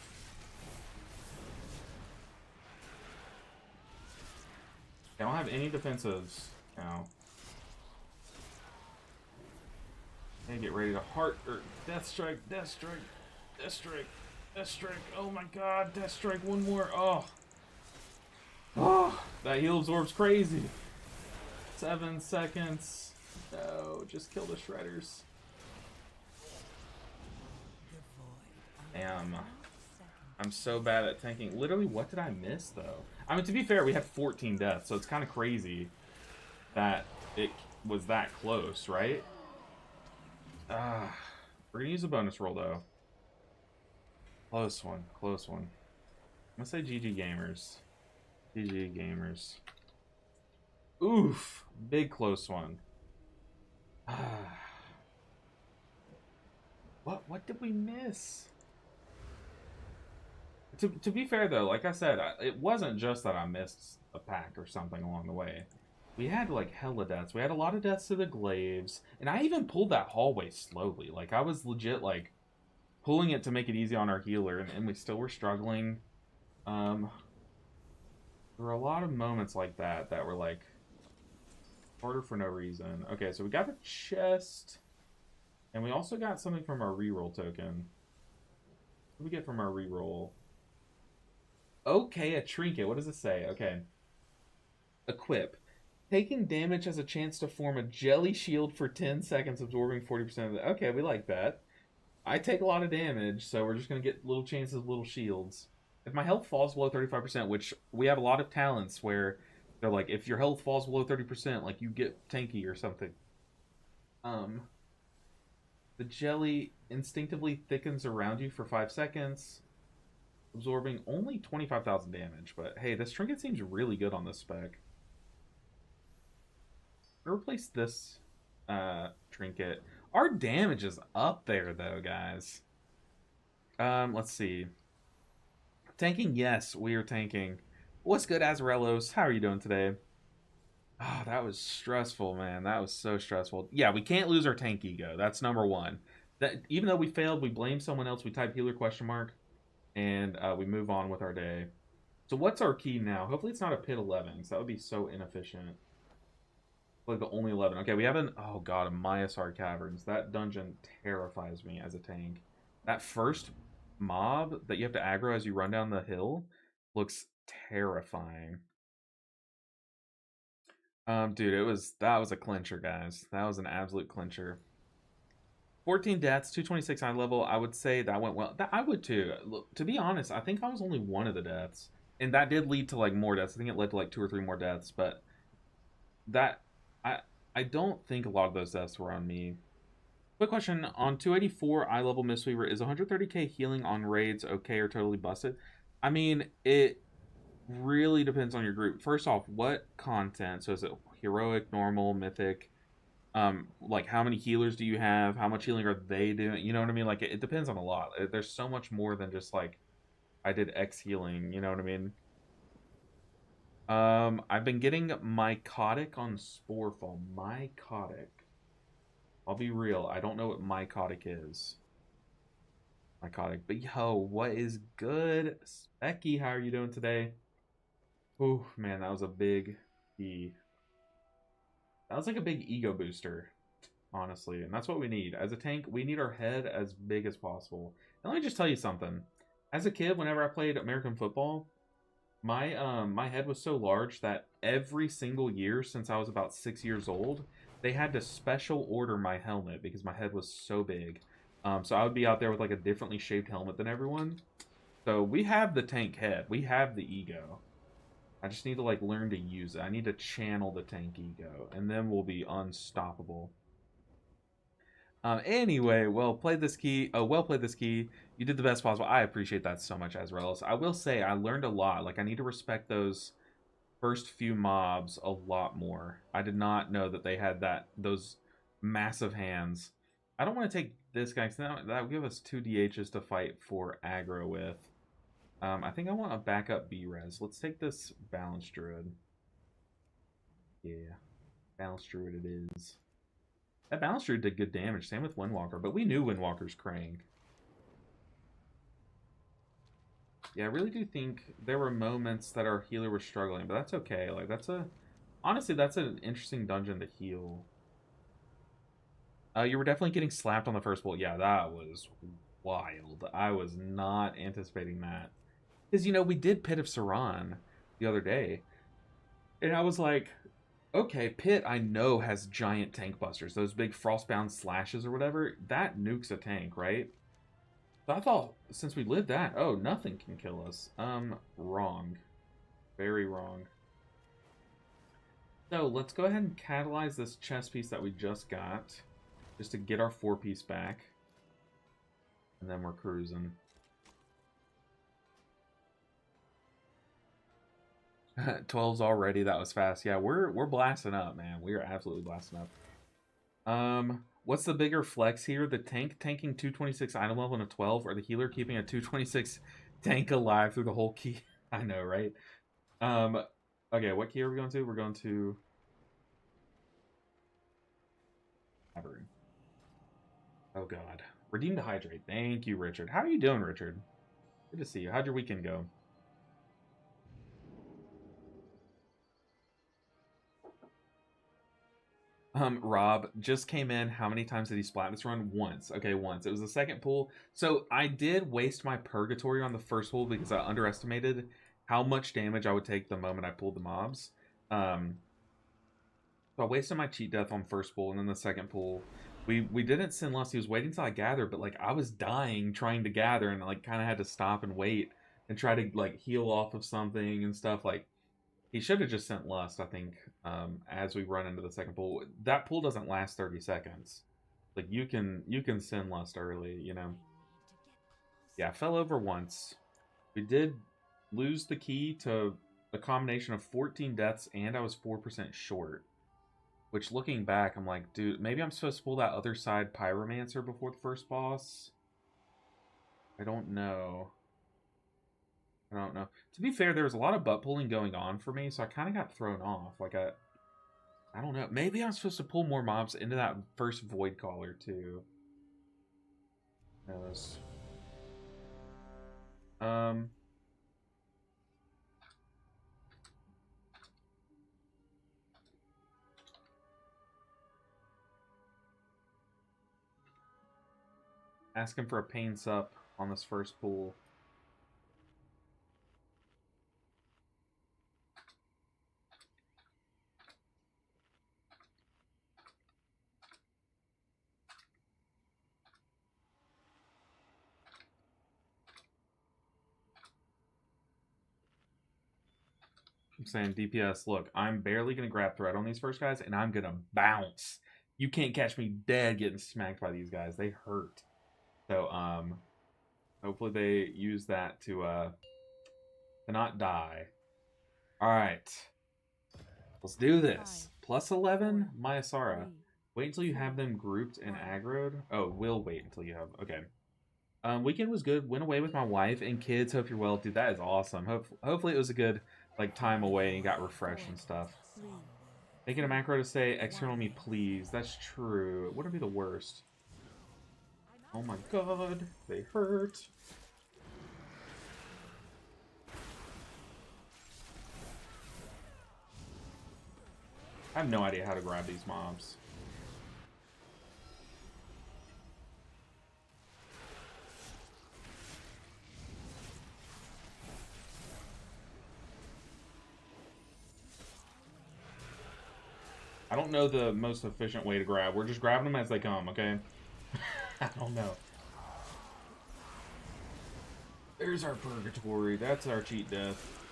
I don't have any defensives now. And get ready to heart or death strike, death strike, death strike, death strike. Oh my god, death strike, one more. Oh. Oh, that heal absorbs crazy. 7 seconds. No, just kill the shredders. Damn. I'm so bad at tanking. Literally, what did I miss, though? I mean, to be fair, we had 14 deaths, so it's kind of crazy that it was that close, right? We're gonna use a bonus roll, though. Close one, close one. I'm gonna say GG Gamers. GG Gamers. Oof! Big close one. What did we miss? To be fair, though, like I said, it wasn't just that I missed a pack or something along the way. We had, like, hella deaths. We had a lot of deaths to the glaives. And I even pulled that hallway slowly. Like, I was legit, like, pulling it to make it easy on our healer. And we still were struggling. There were a lot of moments like that that were, like, harder for no reason. Okay, so we got a chest. And we also got something from our reroll token. What do we get from our reroll? Okay, a trinket. What does it say? Okay. Equip. Taking damage has a chance to form a jelly shield for 10 seconds, absorbing 40% of it. Okay, we like that. I take a lot of damage, so we're just going to get little chances of little shields. If my health falls below 35%, which we have a lot of talents where they're like, if your health falls below 30%, like, you get tanky or something. The jelly instinctively thickens around you for 5 seconds, absorbing only 25,000 damage. But hey, this trinket seems really good on this spec. Replace this trinket. Our damage is up there, though, guys. Let's see. Tanking, yes, we are tanking. What's good, Azarellos? How are you doing today? Ah, that was stressful, man. That was so stressful. Yeah, we can't lose our tank ego. That's number one. That even though we failed, we blame someone else. We type healer question mark, and we move on with our day. So what's our key now? Hopefully it's not a pit 11, because that would be so inefficient. Like the only 11. Okay, we have an... Oh, God, a Myasar Caverns. That dungeon terrifies me as a tank. That first mob that you have to aggro as you run down the hill looks terrifying. Dude, that was a clincher, guys. That was an absolute clincher. 14 deaths, 226 high level. I would say that went well. I would too. Look, to be honest, I think I was only one of the deaths. And that did lead to like more deaths. I think it led to like 2 or 3 more deaths, but that I I don't think a lot of those deaths were on me. Quick question on 284 eye level Mistweaver, is 130k healing on raids okay or totally busted? I mean, it really depends on your group. First off, what content? So is it heroic, normal, mythic? Like how many healers do you have? How much healing are they doing? You know what I mean? Like it depends on a lot. There's so much more than just like I did X healing. You know what I mean? I've been getting mycotic on Sporefall. Mycotic. I'll be real. I don't know what mycotic is. Mycotic, but yo, what is good, Specky? How are you doing today? Oh man, that was a big E. That was like a big ego booster, honestly, and that's what we need as a tank. We need our head as big as possible. And let me just tell you something. As a kid, whenever I played American football, my head was so large that every single year since I was about 6 years old, they had to special order my helmet because my head was so big. So I would be out there with like a differently shaped helmet than everyone. So we have the tank head. We have the ego. I just need to like learn to use it. I need to channel the tank ego, and then we'll be unstoppable. Anyway, well played this key. Oh, well played this key. You did the best possible. I appreciate that so much, Azraelis. I will say I learned a lot. Like I need to respect those first few mobs a lot more. I did not know that they had those massive hands. I don't want to take this guy because that would give us 2 DHs to fight for aggro with. I think I want a backup B-res. Let's take this Balanced Druid. Yeah, Balanced Druid it is. That Balanced Druid did good damage. Same with Windwalker, but we knew Windwalker's crank. Yeah, I really do think there were moments that our healer was struggling, but that's okay. Like, honestly, that's an interesting dungeon to heal. You were definitely getting slapped on the first bolt. Yeah, that was wild. I was not anticipating that. Because, we did Pit of Saran the other day. And I was like, okay, Pit I know has giant tank busters. Those big frostbound slashes or whatever. That nukes a tank, right? So I thought, since we lived that, oh, nothing can kill us. Wrong. Very wrong. So, let's go ahead and catalyze this chess piece that we just got. Just to get our 4-piece back. And then we're cruising. 12's already. That was fast. Yeah, we're blasting up, man. We are absolutely blasting up. What's the bigger flex here? The tank tanking 226 item level in a 12, or the healer keeping a 226 tank alive through the whole key? I know, right? Okay, what key are we going to? We're going to Cavern. Oh god. Redeem to hydrate. Thank you, Richard. How are you doing, Richard? Good to see you. How'd your weekend go? Rob just came in. How many times did he splat this run? Once. Okay, once. It was the second pull. So I did waste my purgatory on the first pull because I underestimated how much damage I would take the moment I pulled the mobs. So I wasted my cheat death on first pull, and then the second pull, we didn't sin lust. He was waiting till I gathered, but like I was dying trying to gather, and like kind of had to stop and wait and try to like heal off of something and stuff. Like he should have just sent lust, I think, as we run into the second pull. That pull doesn't last 30 seconds. Like you can send lust early, Yeah, I fell over once. We did lose the key to a combination of 14 deaths, and I was 4% short. Which, looking back, I'm like, dude, maybe I'm supposed to pull that other side Pyromancer before the first boss? I don't know. I don't know. To be fair, there was a lot of butt pulling going on for me, so I kind of got thrown off. Like, I don't know. Maybe I'm supposed to pull more mobs into that first Void Caller, too. Yes. Asking for a pain sup on this first pool. I'm saying DPS, look, I'm barely going to grab threat on these first guys, and I'm going to bounce. You can't catch me dead getting smacked by these guys. They hurt. So, hopefully they use that to not die. Alright. Let's do this. Plus 11, Mayasara. Wait until you have them grouped and aggroed. Oh, we'll wait until you have... Okay. Weekend was good. Went away with my wife and kids. Hope you're well. Dude, that is awesome. Hopefully it was a good time away and got refreshed and stuff. Making a macro to say external me, please. That's true. It wouldn't be the worst. Oh my god. They hurt. I have no idea how to grab these mobs. I don't know the most efficient way to grab. We're just grabbing them as they come, okay? I don't know. There's our purgatory. That's our cheat death.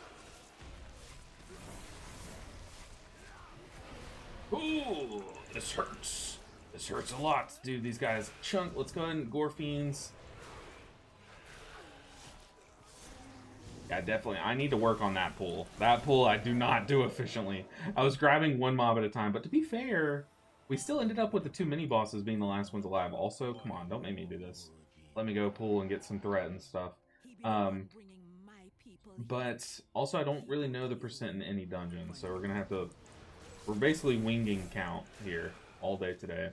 Ooh, this hurts. This hurts a lot, dude. These guys chunk. Let's go ahead and gore fiends. Yeah, definitely. I need to work on that pull. That pull I do not do efficiently. I was grabbing one mob at a time, but to be fair, we still ended up with the 2 mini bosses being the last ones alive. Also, come on, don't make me do this. Let me go pull and get some threat and stuff. But also, I don't really know the percent in any dungeon, so we're gonna have to. We're basically winging count here all day today.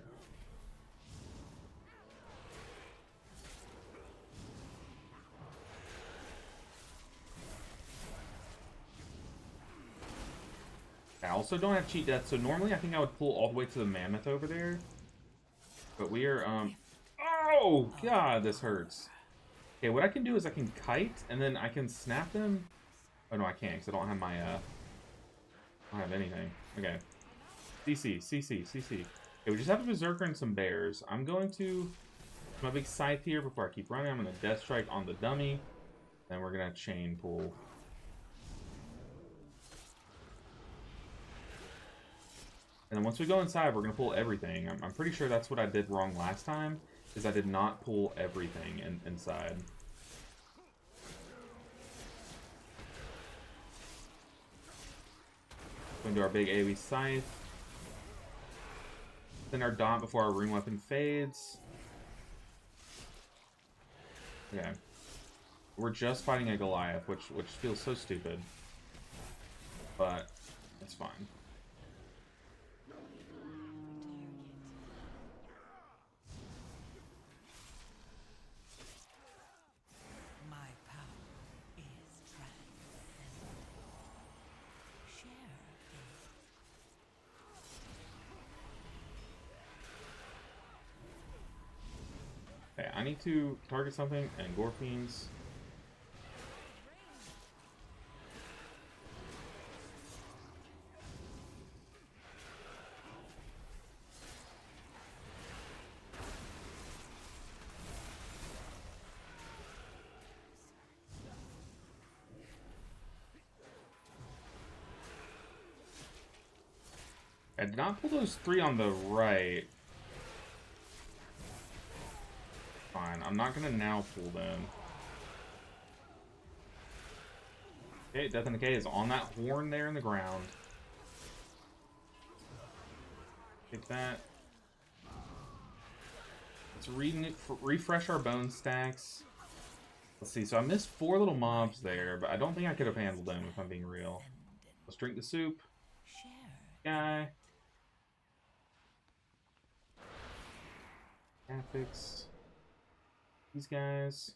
I also don't have cheat death, so normally I think I would pull all the way to the mammoth over there. But we are, oh, God, this hurts. Okay, what I can do is I can kite, and then I can snap them. Oh, no, I can't, because I don't have my, I don't have anything. Okay. CC, CC, CC. Okay, we just have a Berserker and some bears. I'm going to my big scythe here before I keep running. I'm going to Death Strike on the dummy. Then we're going to chain pull. And then once we go inside, we're going to pull everything. I'm pretty sure that's what I did wrong last time, is I did not pull everything inside. Going to do our big AoE scythe. Then our dot before our rune weapon fades. Okay. We're just fighting a Goliath, which feels so stupid. But it's fine. Okay, I need to target something and gore fiends. I did not pull those 3 on the right. Fine, I'm not gonna now pull them. Okay, Death and Decay is on that horn there in the ground. Take that. Let's refresh our bone stacks. Let's see, so I missed 4 little mobs there, but I don't think I could have handled them if I'm being real. Let's drink the soup. Guy. Graphics. These guys.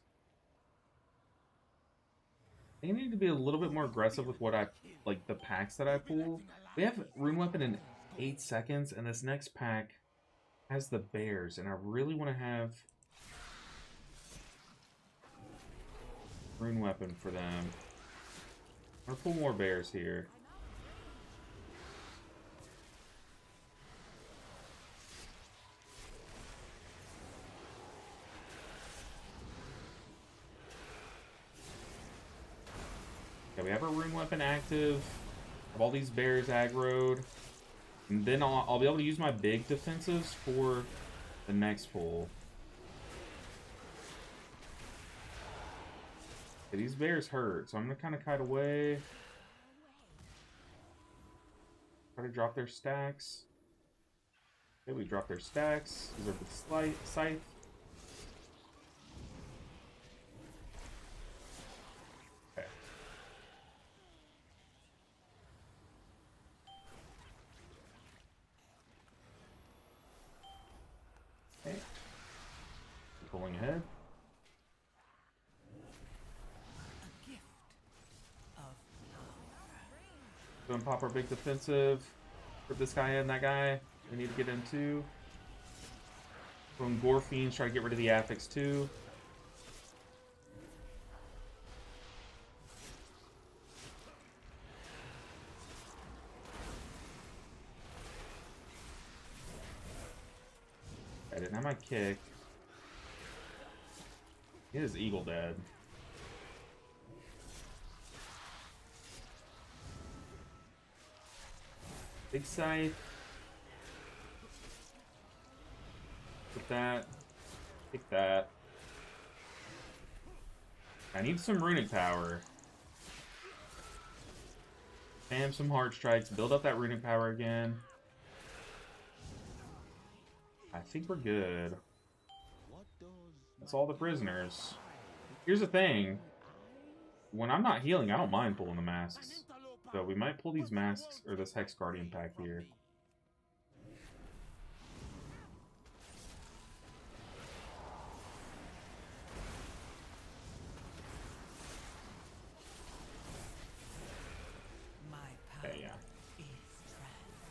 I need to be a little bit more aggressive with what I like the packs that I pull. We have Rune Weapon in 8 seconds, and this next pack has the bears, and I really want to have Rune Weapon for them. I'm gonna pull more bears here. Okay, we have our Rune Weapon active. Have all these bears aggroed. And then I'll be able to use my big defensives for the next pull. Okay, these bears hurt, so I'm gonna kind of kite away. Try to drop their stacks. Okay, we drop their stacks. These are the scythe. Okay. Okay. Pulling ahead. Go and pop our big defensive. Put this guy in, that guy. We need to get in too. From Gore Fiends, try to get rid of the affix too. I didn't have my kick. He is Eagle dead. Big scythe. Put that. Take that. I need some runic power. Spam some hard strikes. Build up that runic power again. I think we're good. That's all the prisoners. Here's the thing. When I'm not healing, I don't mind pulling the masks. So we might pull these masks, or this Hex Guardian pack here. Okay,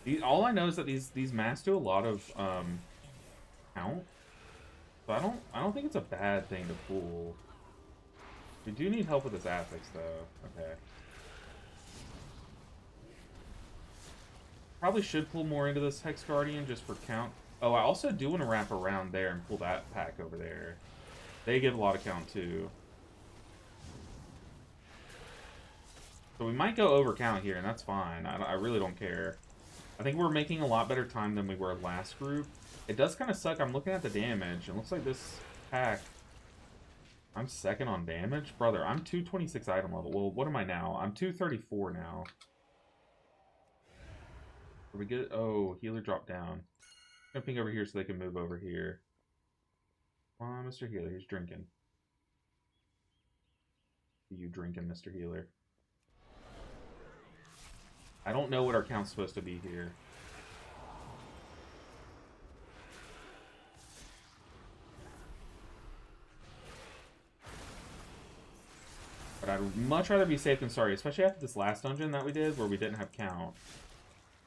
yeah. All I know is that these masks do a lot of count. So I don't think it's a bad thing to pull. We do need help with this affix though. Okay. Probably should pull more into this Hex Guardian just for count. Oh, I also do want to wrap around there and pull that pack over there. They give a lot of count too. So we might go over count here, and that's fine. I really don't care. I think we're making a lot better time than we were last group. It does kind of suck. I'm looking at the damage. It looks like this pack... I'm second on damage? Brother, I'm 226 item level. Well, what am I now? I'm 234 now. Are we good? Oh, healer dropped down. I'm gonna ping over here so they can move over here. Come on, Mr. Healer. He's drinking. You drinking, Mr. Healer. I don't know what our count's supposed to be here. But I'd much rather be safe than sorry, especially after this last dungeon that we did where we didn't have count.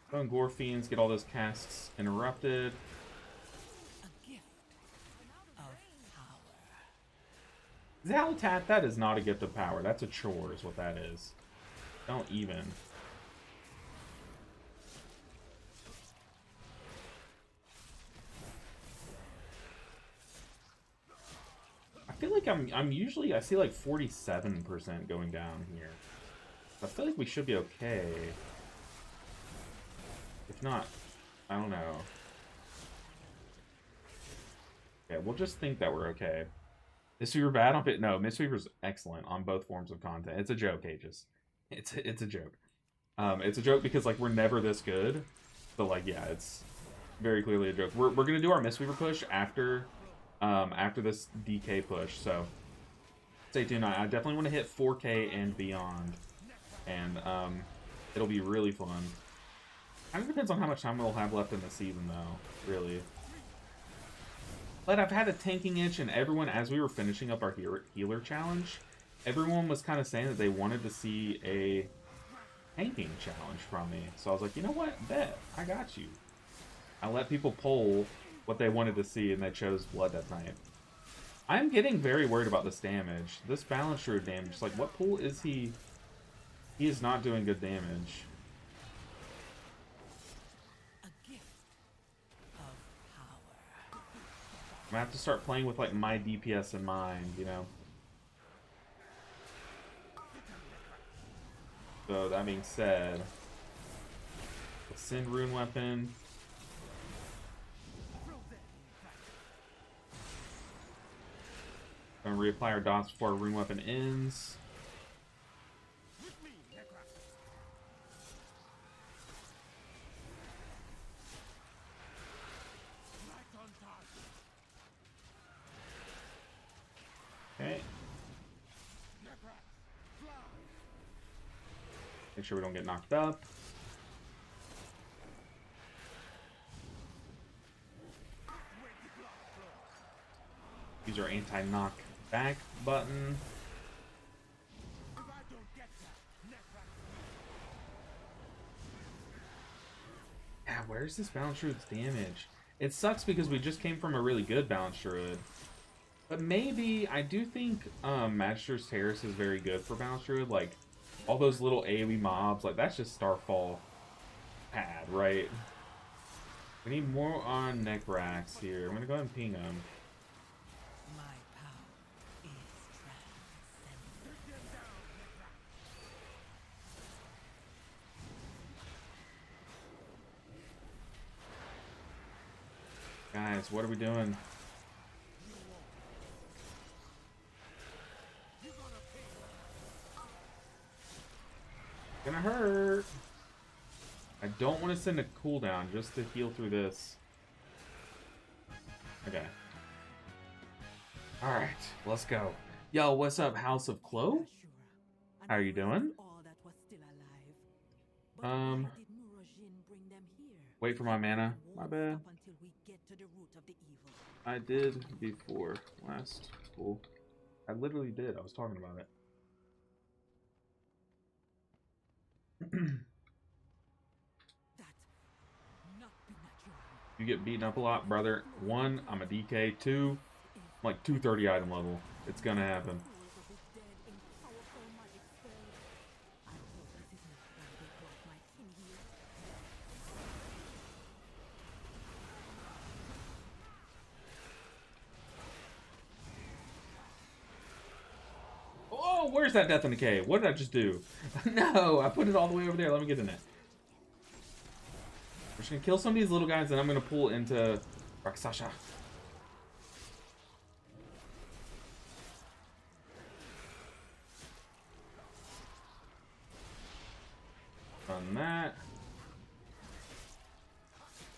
Go and Gore Fiends, get all those casks interrupted. Zalatat, that is not a gift of power. That's a chore is what that is. Don't even. I feel like I'm usually, I see like 47% going down here. I feel like we should be okay. If not, I don't know. Yeah, we'll just think that we're okay. Mistweaver bad on it? No, Mistweaver's excellent on both forms of content. It's a joke, Aegis. It's a joke. It's a joke because like we're never this good. But like yeah, it's very clearly a joke. We're gonna do our Mistweaver push after after this DK push, so stay tuned. I definitely want to hit 4K and beyond. And it'll be really fun. Kind of depends on how much time we'll have left in the season though, really. But I've had a tanking itch, and everyone, as we were finishing up our healer challenge, everyone was kind of saying that they wanted to see a tanking challenge from me. So I was like, you know what? Bet. I got you. I let people poll what they wanted to see, and they chose Blood Death Knight. I'm getting very worried about this damage. This Balance Druid damage. Like, what pool is he? He is not doing good damage. A gift of power. I'm gonna have to start playing with, like, my DPS in mind, you know? So, that being said, let's send Rune Weapon. I'm gonna reapply our dots before our Rune Weapon ends. Okay. Make sure we don't get knocked up. Use our anti-knock back button. Yeah, where's this Balance Druid's damage? It sucks because we just came from a really good Balance Druid. But maybe, I do think Magister's Terrace is very good for Balance Druid. Like, all those little AoE mobs, like, that's just Starfall pad, right? We need more on Necrax here. I'm gonna go ahead and ping him. My power is transcendent. Guys, what are we doing? Gonna hurt. I don't want to send a cooldown just to heal through this. Okay. Alright, let's go. Yo, what's up, House of Clo? How are you doing? Wait for my mana. My bad. I did before last. Cool. I literally did. I was talking about it. You get beaten up a lot, brother. 1, I'm a DK. 2, I'm like 230 item level. It's gonna happen. Oh, where's that Death and Decay? What did I just do? No, I put it all the way over there. Let me get in it. We're just gonna kill some of these little guys, and I'm gonna pull into Rakshasa. On that.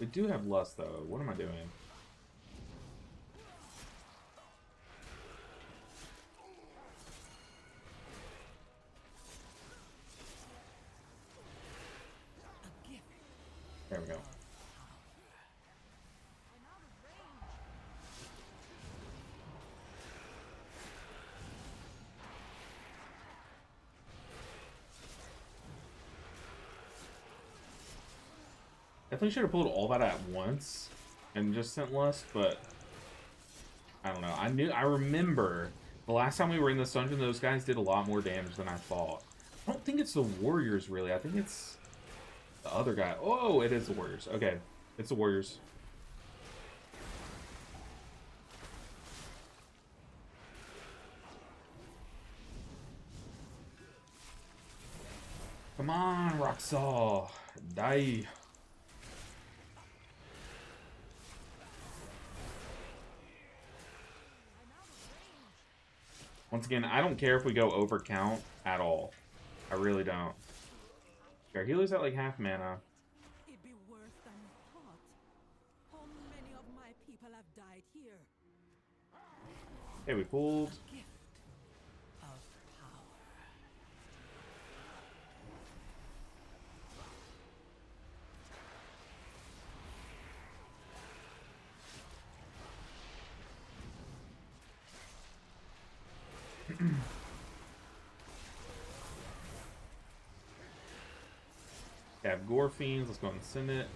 We do have Lust, though. What am I doing? There we go. Definitely should have pulled all that at once and just sent Lust, but I don't know. I remember the last time we were in this dungeon, those guys did a lot more damage than I thought. I don't think it's the Warriors, really. I think it's the other guy. Oh, it is the Warriors. Okay, it's the Warriors. Come on, Roxal. Die. Once again, I don't care if we go over count at all. I really don't. Our healer's at like half mana. It'd be worse than you thought. How many of my people have died here? Okay, we pulled. A gift of power. Have Gore Fiends. Let's go ahead and send it.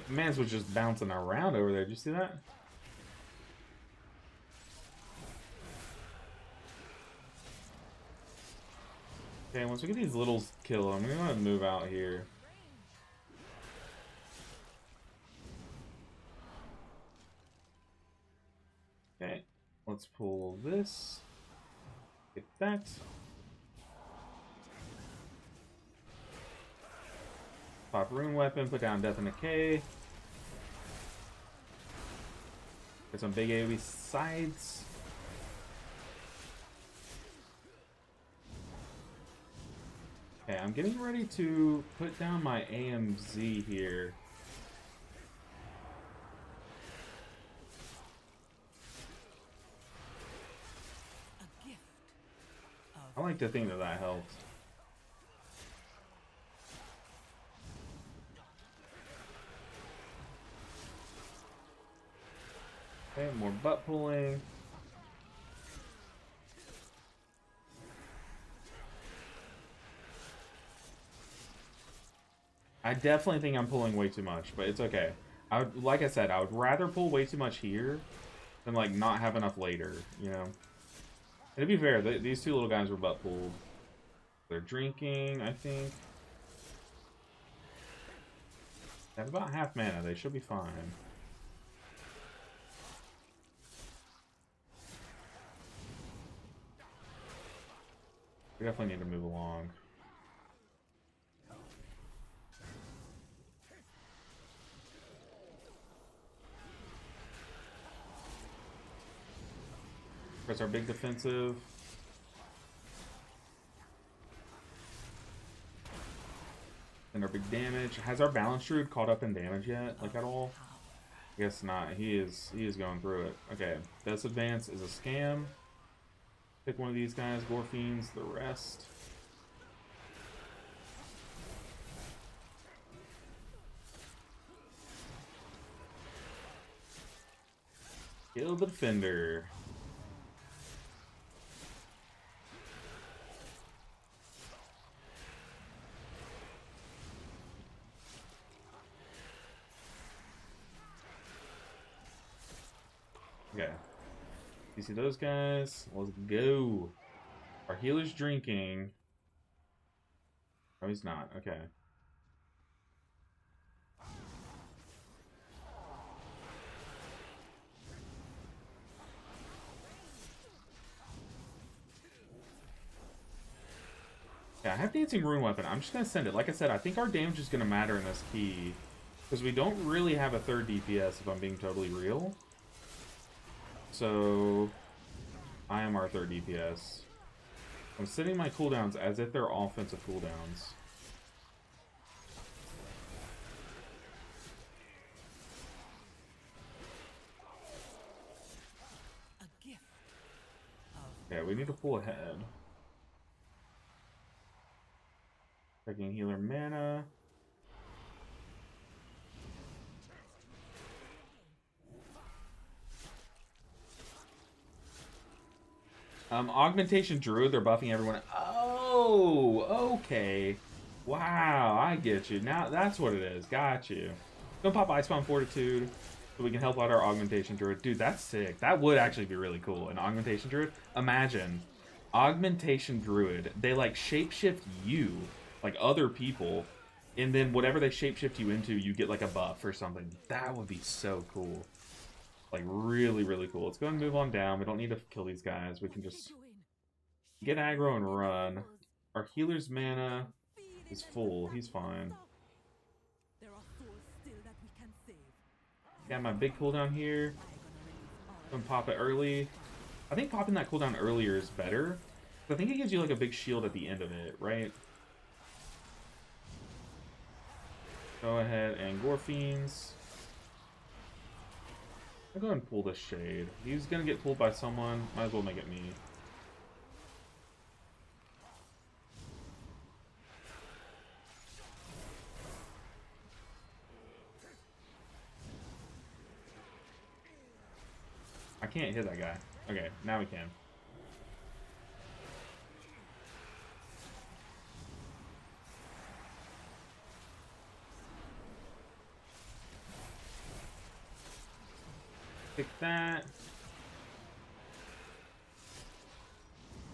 Mans was just bouncing around over there. Did you see that? Okay, once we get these littles killed, I'm gonna move out here. Okay, let's pull this. Get that. Pop rune weapon, put down death and decay. Get some big AoE sides. Okay, I'm getting ready to put down my AMZ here. A gift I like to think that that helped. Okay, more butt pulling. I definitely think I'm pulling way too much, but it's okay. I would, like I said, I would rather pull way too much here than like not have enough later, you know? And to be fair, these two little guys were butt pulled. They're drinking, I think. They have about half mana. They should be fine. We definitely need to move along. Press our big defensive. And our big damage. Has our balance druid caught up in damage yet? Like at all? I guess not. He is going through it. Okay. This advance is a scam. Pick one of these guys, Gore Fiends, the rest. Kill the defender. Okay. You see those guys? Let's go. Our healer's drinking. Oh, he's not. Okay. Yeah, I have Dancing Rune Weapon. I'm just going to send it. Like I said, I think our damage is going to matter in this key. Because we don't really have a third DPS, if I'm being totally real. So, I am our third DPS. I'm setting my cooldowns as if they're offensive cooldowns. A gift Yeah, we need to pull ahead. Checking healer mana. Augmentation Druid, they're buffing everyone. Oh, okay. Wow, I get you. Now that's what it is. Got you. Don't pop Icebound Fortitude so we can help out our Augmentation Druid. Dude, that's sick. That would actually be really cool. An Augmentation Druid. Imagine. Augmentation Druid. They like shapeshift you, like other people, and then whatever they shapeshift you into, you get like a buff or something. That would be so cool. Like, really, really cool. Let's go and move on down. We don't need to kill these guys. We can just get aggro and run. Our healer's mana is full. He's fine. There are souls still that we can save. Got my big cooldown here. Go and pop it early. I think popping that cooldown earlier is better. I think it gives you like a big shield at the end of it, right? Go ahead and Gore Fiends. I'll go ahead and pull this Shade. He's gonna get pulled by someone. Might as well make it me. I can't hit that guy. Okay, now we can. Pick that.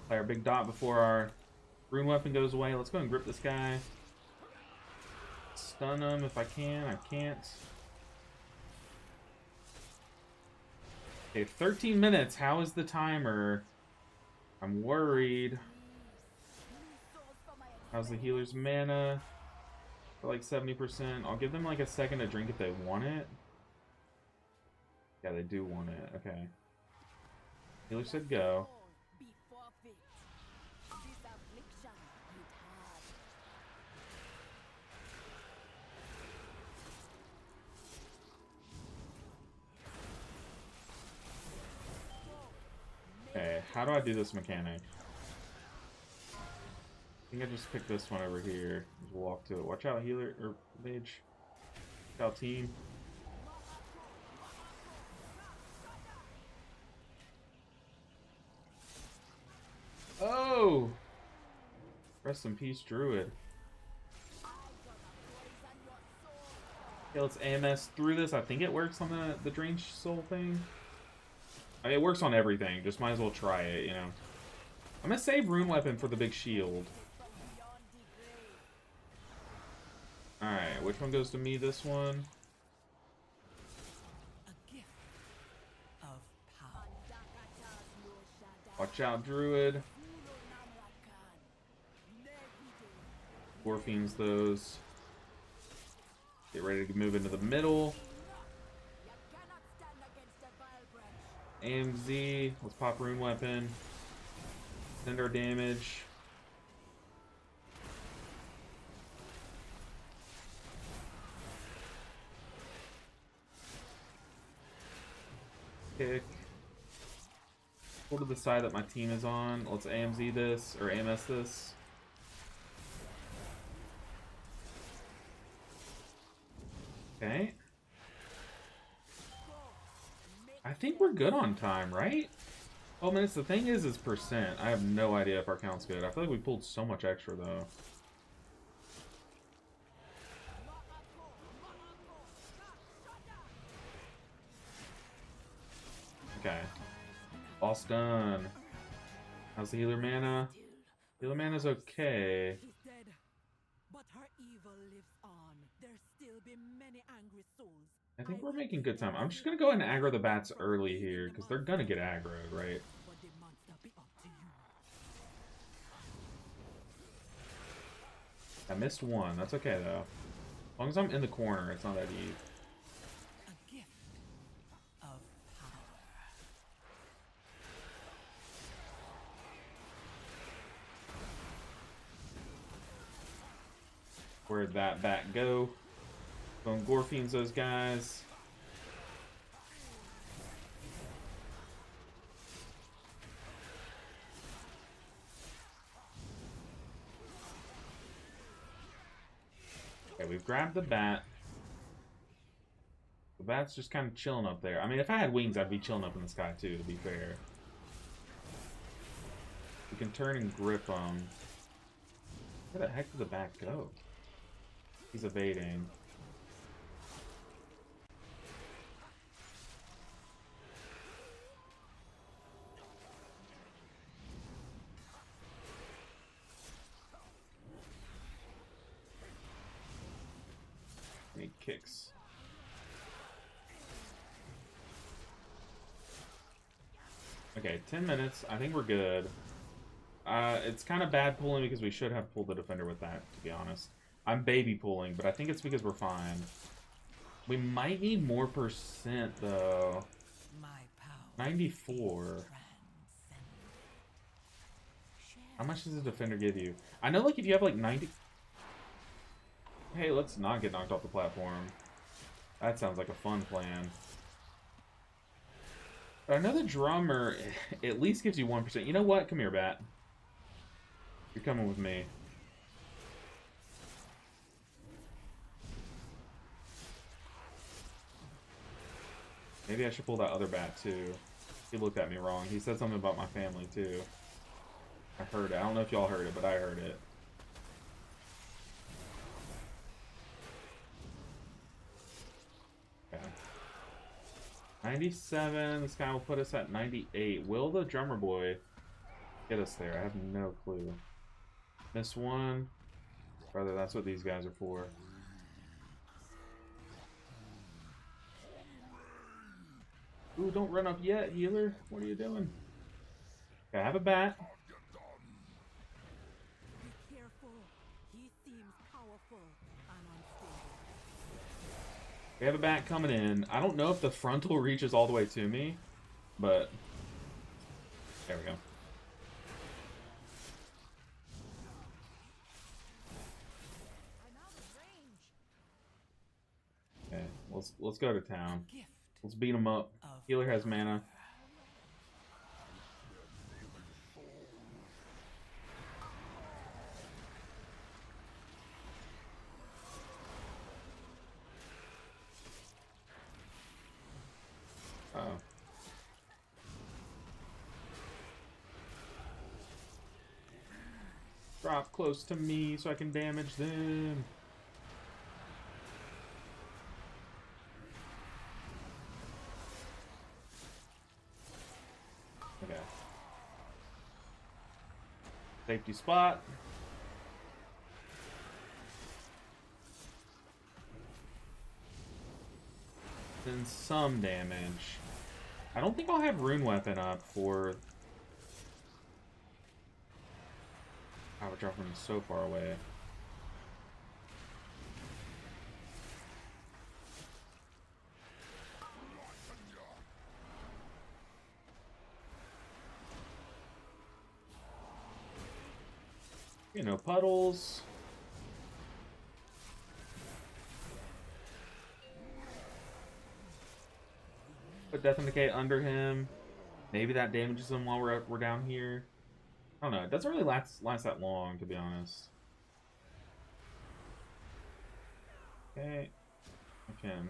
Play our big dot before our rune weapon goes away. Let's go and grip this guy. Stun him if I can. I can't. Okay, 13 minutes. How is the timer? I'm worried. How's the healer's mana? For like 70%. I'll give them like a second to drink if they want it. Yeah, they do want it. Okay. Healer said go. Okay, how do I do this mechanic? I think I just pick this one over here. Just walk to it. Watch out, healer or mage. Watch out, team. Oh! Rest in peace, Druid. Okay, let's AMS through this. I think it works on the Drained Soul thing. I mean, it works on everything. Just might as well try it, you know. I'm gonna save Rune Weapon for the big shield. Alright, which one goes to me? This one? Watch out, Druid. Morphines those. Get ready to move into the middle. AMZ. Let's pop Rune Weapon. Send our damage. Kick. Pull to the side that my team is on. Let's AMZ this, or AMS this. Okay. I think we're good on time, right? 12 minutes. The thing is percent. I have no idea if our count's good. I feel like we pulled so much extra, though. Okay. Boss done. How's the healer mana? Healer mana's okay. He's dead, but her evil lives on. There still be many angry souls. I think we're making good time. I'm just gonna go ahead and aggro the bats early here, because they're gonna get aggroed, right? But the monster be up to you. I missed one. That's okay, though. As long as I'm in the corner, it's not that easy. A gift of power. Where'd that bat go? Going Gorfiends those guys. Okay, we've grabbed the bat. The bat's just kind of chilling up there. I mean, if I had wings, I'd be chilling up in the sky too, to be fair. We can turn and grip him. Where the heck did the bat go? He's evading. He kicks. Okay, 10 minutes. I think we're good. It's kind of bad pulling because we should have pulled the defender with that, to be honest. I'm baby pulling, but I think it's because we're fine. We might need more percent, though. My power 94. How much does the defender give you? I know, like, if you have, like, 90... Hey, let's not get knocked off the platform. That sounds like a fun plan. But I know the drummer at least gives you 1%. You know what? Come here, bat. You're coming with me. Maybe I should pull that other bat, too. He looked at me wrong. He said something about my family, too. I heard it. I don't know if y'all heard it, but I heard it. Okay. 97. This guy will put us at 98. Will the drummer boy get us there? I have no clue. Miss one. Brother, that's what these guys are for. Ooh, don't run up yet, healer. What are you doing? Okay, I have a bat. Be careful. He seems powerful and unstable. We have a bat coming in. I don't know if the frontal reaches all the way to me, but there we go. Okay, let's go to town. Let's beat him up. Healer has mana. Oh. Drop close to me so I can damage them. Okay. Safety spot. Then some damage. I don't think I'll have Rune Weapon up for... I would drop him so far away. You know, puddles. Put Death and Decay under him. Maybe that damages him while we're down here. I don't know. It doesn't really last that long, to be honest. Okay. I can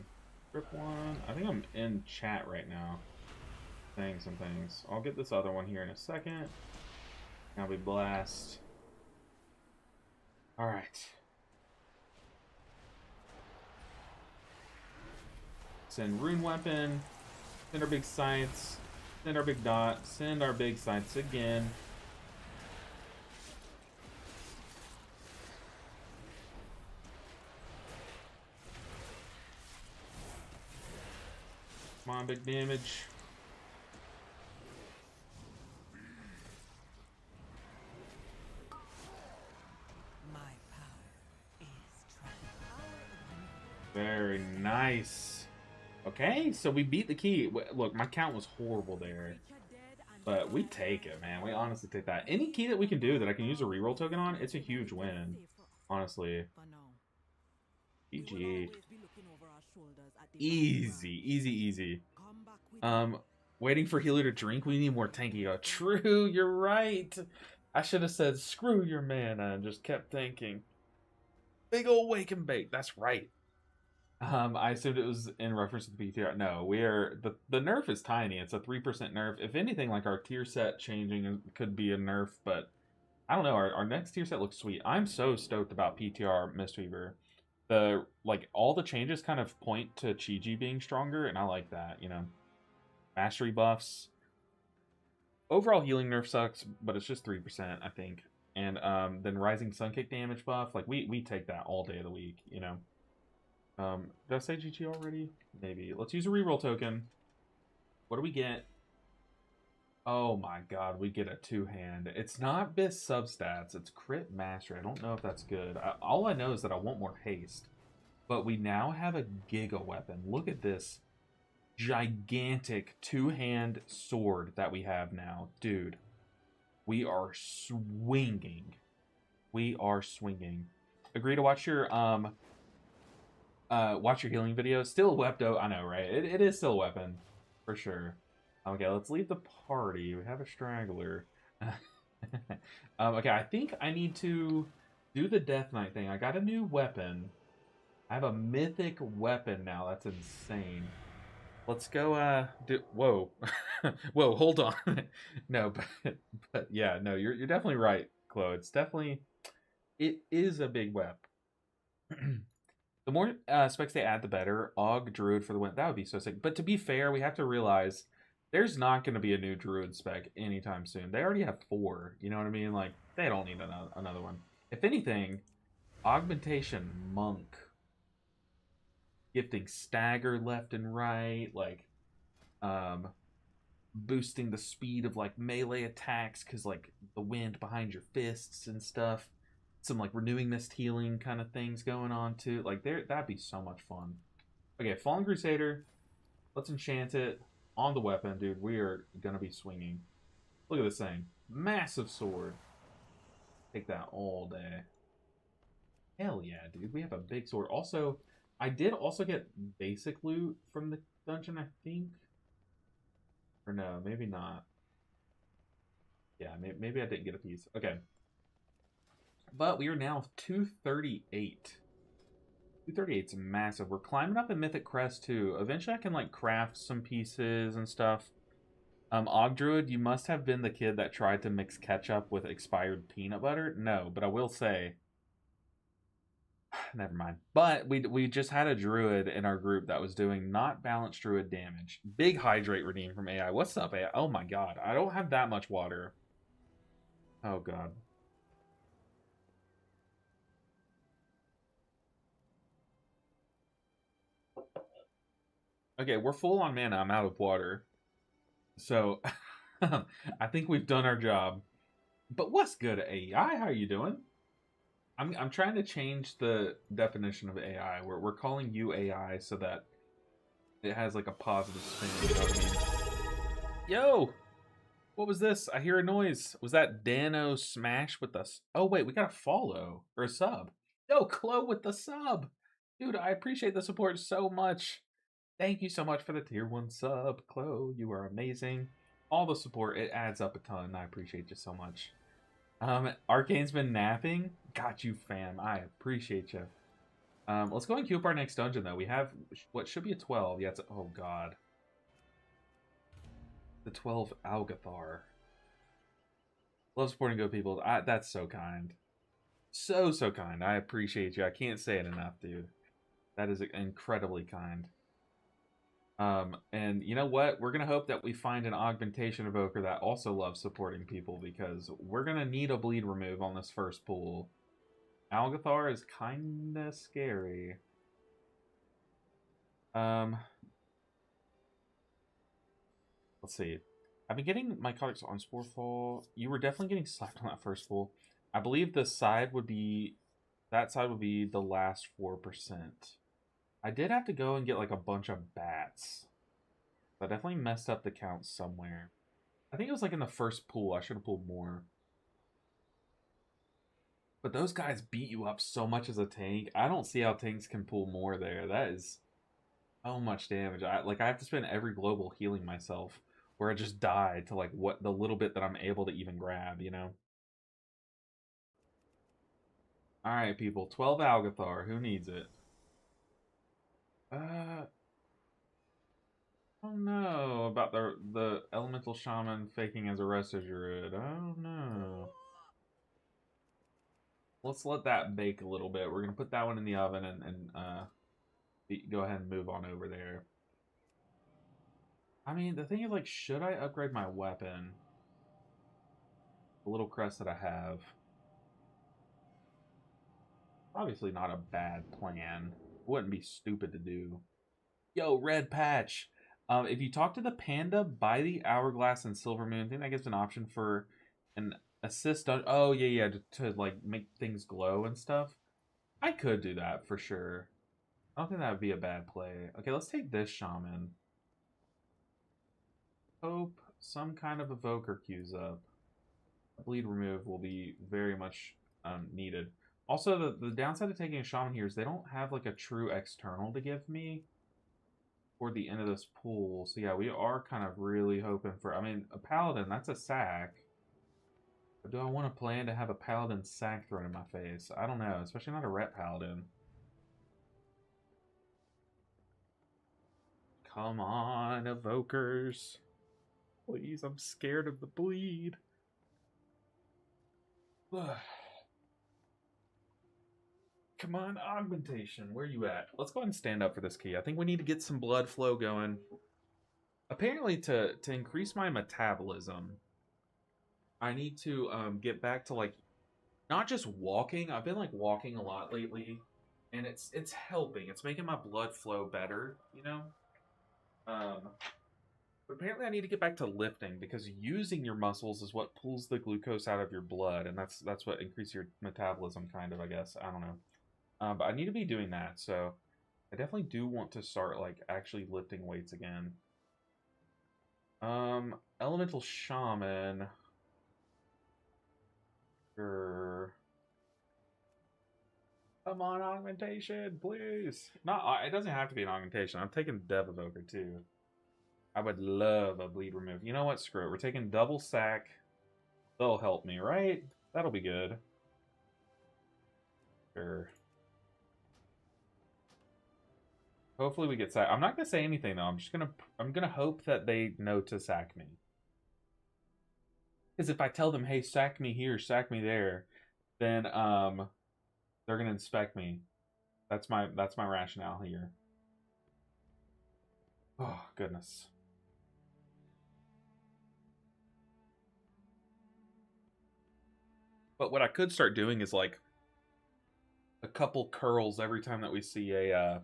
grip one. I think I'm in chat right now, saying some things. I'll get this other one here in a second. Now we blast. All right. Send Rune Weapon. Send our big sights. Send our big dot. Send our big sights again. Come on, big damage. My power is Very nice. Okay, so we beat the key. Look, my count was horrible there. But we take it, man. We honestly take that. Any key that we can do that I can use a reroll token on, it's a huge win. Honestly. GG. Easy, easy, easy. Waiting for healer to drink. We need more tanky. Oh, true, you're right. I should have said, screw your mana, and just kept thinking. Big ol' wake and bake. That's right. I assumed it was in reference to the PTR. No, the nerf is tiny. It's a 3% nerf. If anything, like our tier set changing could be a nerf, but I don't know. Our next tier set looks sweet. I'm so stoked about PTR Mistweaver. All the changes kind of point to Chi-Ji being stronger, and I like that, you know. Mastery buffs. Overall healing nerf sucks, but it's just 3%, I think. And then Rising Sunkick damage buff, like we take that all day of the week, you know. Did I say GG already? Maybe. Let's use a reroll token. What do we get? Oh my god, we get a two-hand. It's not BIS substats, it's crit mastery. I don't know if that's good. All I know is that I want more haste. But we now have a Giga Weapon. Look at this gigantic two-hand sword that we have now. Dude, we are swinging. We are swinging. Agree to watch your healing videos. Still a Wepto, I know, right? It is still a weapon, for sure. Okay, let's leave the party. We have a straggler. Okay, I think I need to do the Death Knight thing. I got a new weapon. I have a mythic weapon now. That's insane. Let's go, whoa. Whoa, hold on. No, but yeah, no, you're definitely right, Chloe. It is a big wep. The more specs they add, the better. Og Druid for the win. That would be so sick. But to be fair, we have to realize there's not going to be a new Druid spec anytime soon. They already have 4. You know what I mean? Like, they don't need another one. If anything, Augmentation Monk. Gifting Stagger left and right. Like, boosting the speed of, like, melee attacks because, like, the wind behind your fists and stuff. Some like renewing mist healing kind of things going on too. Like that'd be so much fun. Okay, Fallen Crusader. Let's enchant it on the weapon, dude. We are gonna be swinging. Look at this thing, massive sword. Take that all day. Hell yeah, dude. We have a big sword. Also, I did also get basic loot from the dungeon, I think. Or no, maybe not. Yeah, maybe I didn't get a piece. Okay. But we are now 238. 238's massive. We're climbing up in Mythic Crest too. Eventually I can like craft some pieces and stuff. Ogdruid, you must have been the kid that tried to mix ketchup with expired peanut butter. No, but I will say, never mind. But we just had a druid in our group that was doing not balanced druid damage. Big hydrate redeem from AI. What's up, AI? Oh my god, I don't have that much water. Oh god. Okay, we're full on mana. I'm out of water. So, I think we've done our job. But what's good, AI? How are you doing? I'm trying to change the definition of AI. We're calling you AI so that it has like a positive spin. You know what I mean? Yo! What was this? I hear a noise. Was that Dano Smash with us? Oh wait, we got a follow or a sub. Yo, Chloe with the sub. Dude, I appreciate the support so much. Thank you so much for the tier 1 sub, Chloe. You are amazing. All the support, it adds up a ton. I appreciate you so much. Arcane's been napping. Got you, fam. I appreciate you. Let's go and queue up our next dungeon, though. We have what should be a 12. Yeah, it's oh god. The 12 Algathar. Love supporting good people. That's so kind. So kind. I appreciate you. I can't say it enough, dude. That is incredibly kind. And you know what? We're gonna hope that we find an augmentation evoker that also loves supporting people because we're gonna need a bleed remove on this first pool. Algathar is kinda scary. Let's see. I've been getting my cards on Sporefall. You were definitely getting slapped on that first pool. I believe the side would be that side would be the last 4%. I did have to go and get like a bunch of bats. I definitely messed up the count somewhere. I think it was like in the first pool. I should have pulled more. But those guys beat you up so much as a tank. I don't see how tanks can pull more there. That is so much damage. I have to spend every global healing myself, where I just die to like what the little bit that I'm able to even grab, you know? Alright, people. 12 Algathar. Who needs it? I don't know about the elemental shaman faking as a resto druid. I don't know. Let's let that bake a little bit. We're gonna put that one in the oven and go ahead and move on over there. I mean, the thing is, like, should I upgrade my weapon? The little crest that I have. Obviously not a bad plan. Wouldn't be stupid to do. Yo, Red Patch. If you talk to the panda, buy the hourglass and silver moon. I think that gives an option for an assist on. Oh yeah, to like make things glow and stuff. I could do that for sure. I don't think that would be a bad play. Okay, let's take this shaman. Hope some kind of evoker queues up. Bleed remove will be very much needed. Also, the downside of taking a shaman here is they don't have like a true external to give me toward the end of this pool. So yeah, we are kind of really hoping for, I mean, a paladin, that's a sack. But do I want to plan to have a paladin sack thrown in my face? I don't know, especially not a ret paladin. Come on, evokers. Please, I'm scared of the bleed. Come on, augmentation. Where you at? Let's go ahead and stand up for this key. I think we need to get some blood flow going. Apparently, to increase my metabolism, I need to get back to like not just walking. I've been like walking a lot lately, and it's helping. It's making my blood flow better, you know. But apparently, I need to get back to lifting because using your muscles is what pulls the glucose out of your blood, and that's what increases your metabolism, kind of. I guess I don't know, but I need to be doing that. So I definitely do want to start like actually lifting weights again. Elemental shaman. Sure. Come on, augmentation, please. Not. It doesn't have to be an augmentation. I'm taking Dev Evoker too. I would love a bleed remove. You know what? Screw it. We're taking double sack. They'll help me, right? That'll be good. Sure. Hopefully we get sack. I'm not gonna say anything though. I'm gonna hope that they know to sack me. Because if I tell them, hey, sack me here, sack me there, then they're gonna inspect me. That's my rationale here. Oh goodness. But what I could start doing is like a couple curls every time that we see a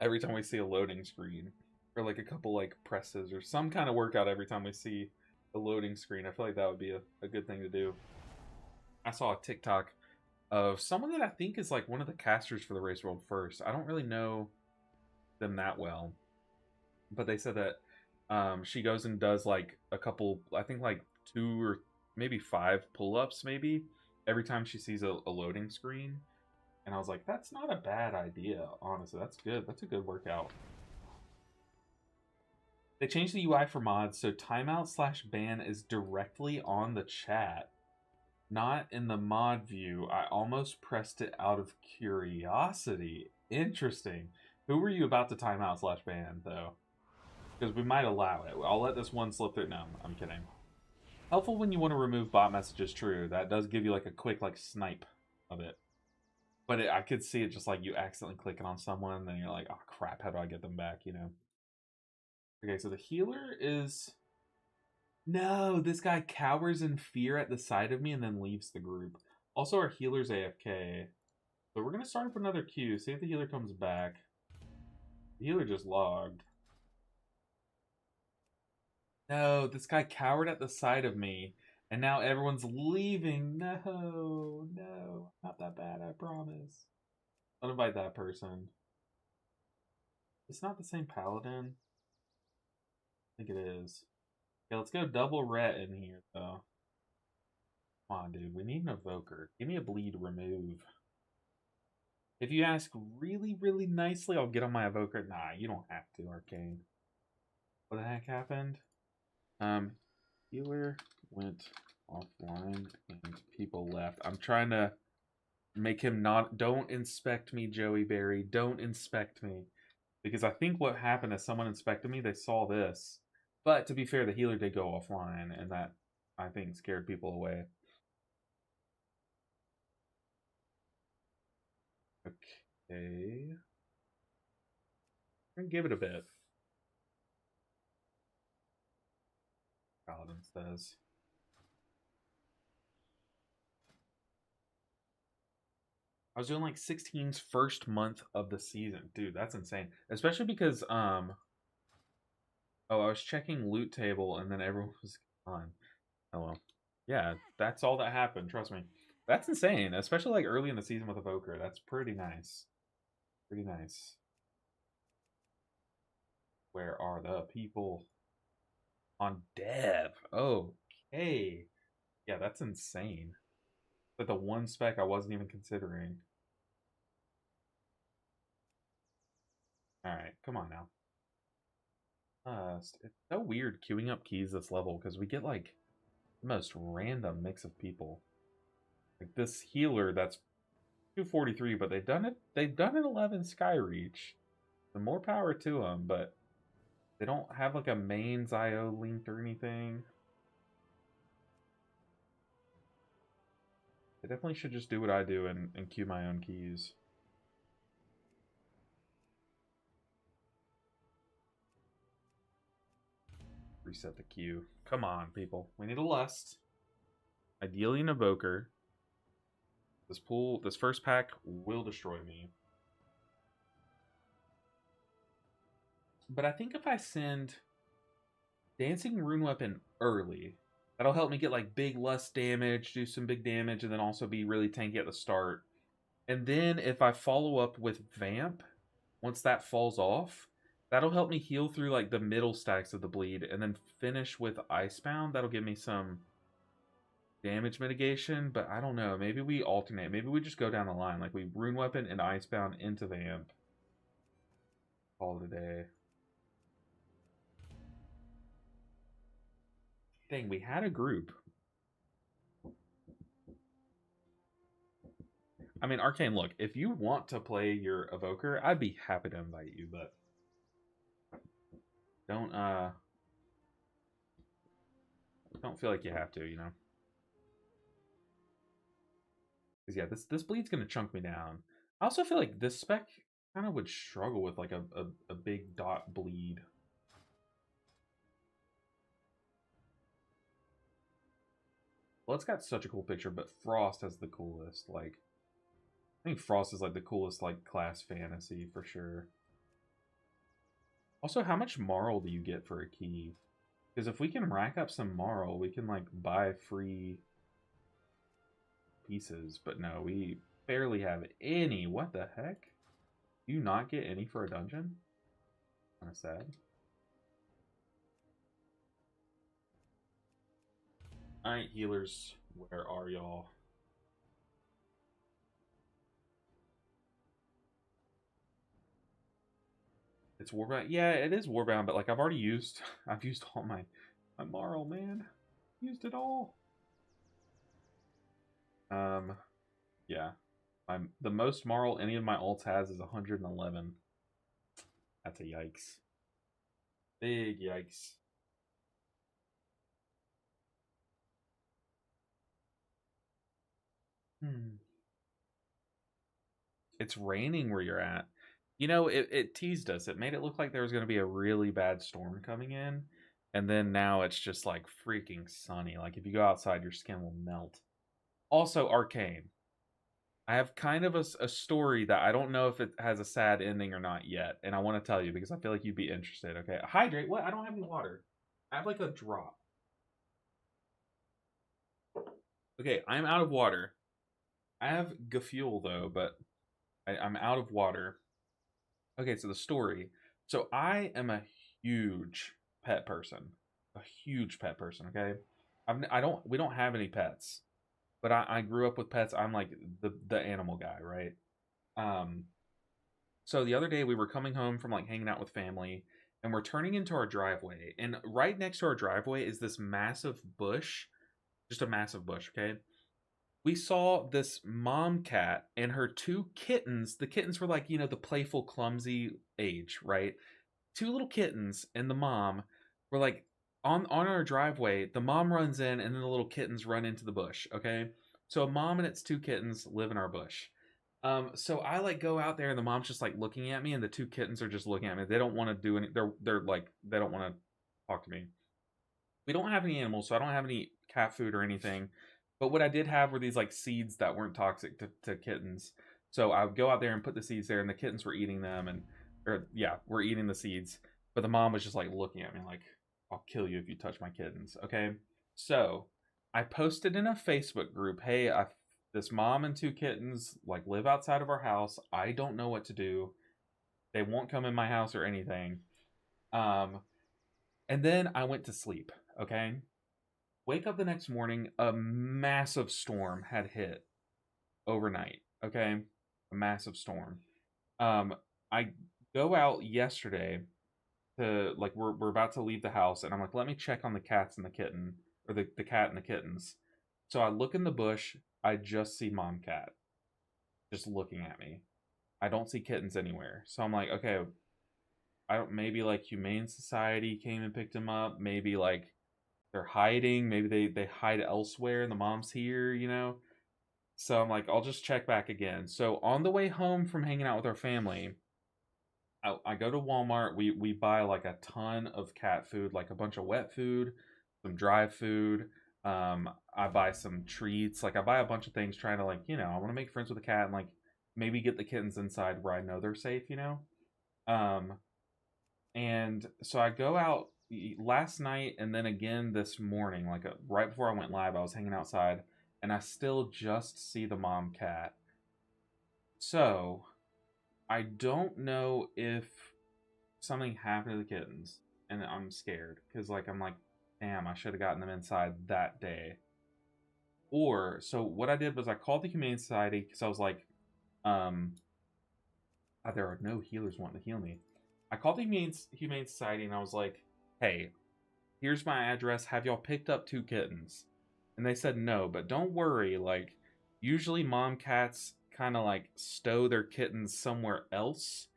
every time we see a loading screen, or like a couple like presses or some kind of workout every time we see a loading screen. I feel like that would be a good thing to do. I saw a TikTok of someone that I think is like one of the casters for the Race World First. I don't really know them that well, but they said that she goes and does like a couple, I think like 2 or maybe 5 pull-ups maybe every time she sees a loading screen. And I was like, that's not a bad idea, honestly. That's good. That's a good workout. They changed the UI for mods, so timeout/ban is directly on the chat, not in the mod view. I almost pressed it out of curiosity. Interesting. Who were you about to timeout/ban, though? Because we might allow it. I'll let this one slip through. No, I'm kidding. Helpful when you want to remove bot messages, true. That does give you like a quick like snipe of it. But I could see it just like you accidentally clicking on someone, and then you're like, oh crap, how do I get them back, you know? Okay, so the healer is... No, this guy cowers in fear at the sight of me and then leaves the group. Also, our healer's AFK. So we're going to start up another queue, see if the healer comes back. The healer just logged. No, this guy cowered at the sight of me, and now everyone's leaving. No, not that bad, I promise. I'll invite that person. It's not the same paladin. I think it is. Okay, let's go double ret in here, though. Come on, dude. We need an evoker. Give me a bleed remove. If you ask really, really nicely, I'll get on my evoker. Nah, you don't have to, Arcane. What the heck happened? Healer went offline and people left. I'm trying to make him not... Don't inspect me, Joey Berry. Don't inspect me. Because I think what happened is someone inspected me, they saw this. But to be fair, the healer did go offline, and that, I think, scared people away. Okay. I'm gonna give it a bit. Paladin says. I was doing like 16's first month of the season. Dude, that's insane. Especially because, oh, I was checking loot table and then everyone was gone. Oh well. Yeah, that's all that happened, trust me. That's insane, especially like early in the season with Evoker. That's pretty nice. Pretty nice. Where are the people? On dev. Okay. Yeah, that's insane. But the one spec I wasn't even considering. Alright, come on now. It's so weird queuing up keys this level because we get like the most random mix of people. Like this healer that's 243, but they've done it 11 Skyreach. The more power to them, but they don't have like a mains IO linked or anything. definitely should just do what I do and queue my own keys. Reset the queue. Come on, people. We need a lust. Ideally an evoker. This first pack will destroy me. But I think if I send Dancing Rune Weapon early, that'll help me get like big lust damage, do some big damage, and then also be really tanky at the start. And then if I follow up with Vamp, once that falls off, that'll help me heal through like the middle stacks of the bleed, and then finish with Icebound. That'll give me some damage mitigation, but I don't know. Maybe we alternate. Maybe we just go down the line. Like we Rune Weapon and Icebound into Vamp. Call it a day. Dang, we had a group. I mean, Arcane, look, if you want to play your Evoker, I'd be happy to invite you, but don't feel like you have to, you know? Because yeah, this bleed's gonna chunk me down. I also feel like this spec kind of would struggle with like a big dot bleed. Well, it's got such a cool picture, but Frost has the coolest. Like, I think Frost is like the coolest like class fantasy for sure. Also, how much Marl do you get for a key? Because if we can rack up some Marl, we can like buy free pieces. But no, we barely have any. What the heck? Do you not get any for a dungeon? Kind of sad. Alright, healers, where are y'all? It's Warbound. Yeah, it is Warbound, but like I've already used I've used all my Marl, man. Used it all. Yeah. The most Marl any of my alts has is 111. That's a yikes. Big yikes. It's raining where you're at. You know, it teased us. It made it look like there was going to be a really bad storm coming in. And then now it's just like freaking sunny. Like if you go outside, your skin will melt. Also, Arcane. I have kind of a story that I don't know if it has a sad ending or not yet. And I want to tell you because I feel like you'd be interested. Okay. Hydrate. What? I don't have any water. I have like a drop. Okay. I'm out of water. I have gfuel though, but I'm out of water. Okay, so the story. So I am a huge pet person. A huge pet person, okay? We don't have any pets. But I grew up with pets. I'm like the animal guy, right? So the other day we were coming home from like hanging out with family and we're turning into our driveway. And right next to our driveway is this massive bush. Just a massive bush, okay? We saw this mom cat and her two kittens. The kittens were like, you know, the playful, clumsy age, right? Two little kittens and the mom were like on our driveway. The mom runs in and then the little kittens run into the bush, okay? So a mom and its two kittens live in our bush. So I like go out there and the mom's just like looking at me and the two kittens are just looking at me. They don't want to do any, they're like, they don't want to talk to me. We don't have any animals, so I don't have any cat food or anything. But what I did have were these like seeds that weren't toxic to kittens. So I would go out there and put the seeds there, and the kittens were eating them, we're eating the seeds. But the mom was just like looking at me like, "I'll kill you if you touch my kittens." Okay, so I posted in a Facebook group, "Hey, this mom and two kittens like live outside of our house. I don't know what to do. They won't come in my house or anything." And then I went to sleep. Okay. Wake up the next morning, a massive storm had hit overnight. Okay, a massive storm. I go out yesterday to like we're about to leave the house, and I'm like, let me check on the cats and the kitten, or the cat and the kittens. So I look in the bush. I just see mom cat, just looking at me. I don't see kittens anywhere. So I'm like, okay, I don't. Maybe like Humane Society came and picked him up. Maybe like they're hiding. Maybe they hide elsewhere and the mom's here, you know? So I'm like, I'll just check back again. So on the way home from hanging out with our family, I go to Walmart. We buy like a ton of cat food, like a bunch of wet food, some dry food. I buy some treats. Like I buy a bunch of things, trying to like I want to make friends with the cat and like maybe get the kittens inside where I know they're safe. Um, and so I go out last night and then again this morning, like right before I went live, I was hanging outside and I still just see the mom cat. So I don't know if something happened to the kittens, and I'm scared because like I'm like, damn, I should have gotten them inside that day. Or so what I did was I called the Humane Society because I was like, um, there are no healers wanting to heal me. I called the Humane Society and I was like, hey, here's my address. Have y'all picked up 2 kittens? And they said no, but don't worry. Like, usually mom cats kind of like stow their kittens somewhere else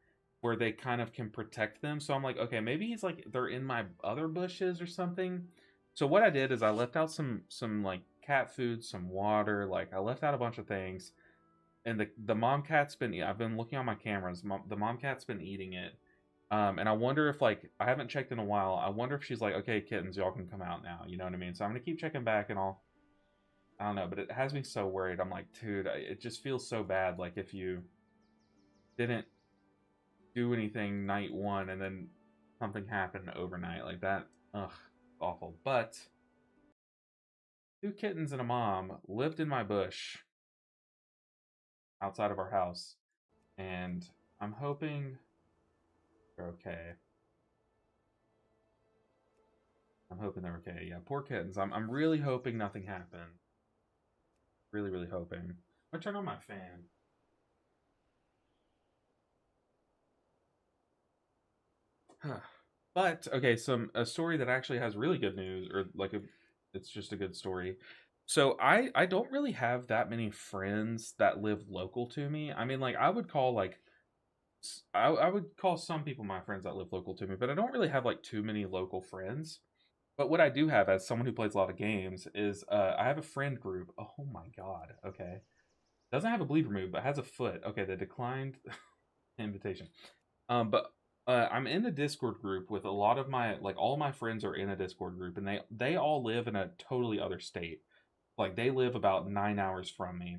where they kind of can protect them. So I'm like, okay, maybe he's like they're in my other bushes or something. So what I did is I left out some like cat food, some water. Like I left out a bunch of things, and the mom cat's been. I've been looking on my cameras. The mom cat's been eating it. And I wonder if like I haven't checked in a while. I wonder if she's like, okay, kittens, y'all can come out now. You know what I mean? So I'm gonna keep checking back, and I don't know, but it has me so worried. I'm like, dude, it just feels so bad. Like if you didn't do anything night one and then something happened overnight like that. Ugh, awful. But 2 kittens and a mom lived in my bush outside of our house, and I'm hoping they're okay. I'm hoping they're okay. Yeah, poor kittens. I'm really hoping nothing happened. Really, really hoping. I'm gonna turn on my fan. But okay, a story that actually has really good news, or like it's just a good story. So I don't really have that many friends that live local to me. I mean, like I would call like I would call some people my friends that live local to me, but I don't really have like too many local friends. But what I do have, as someone who plays a lot of games, is I have a friend group. Oh my god, okay, doesn't have a bleed removed, but has a foot. Okay, they declined invitation. But I'm in a Discord group with a lot of my like all my friends are in a Discord group, and they all live in a totally other state. Like they live about 9 hours from me.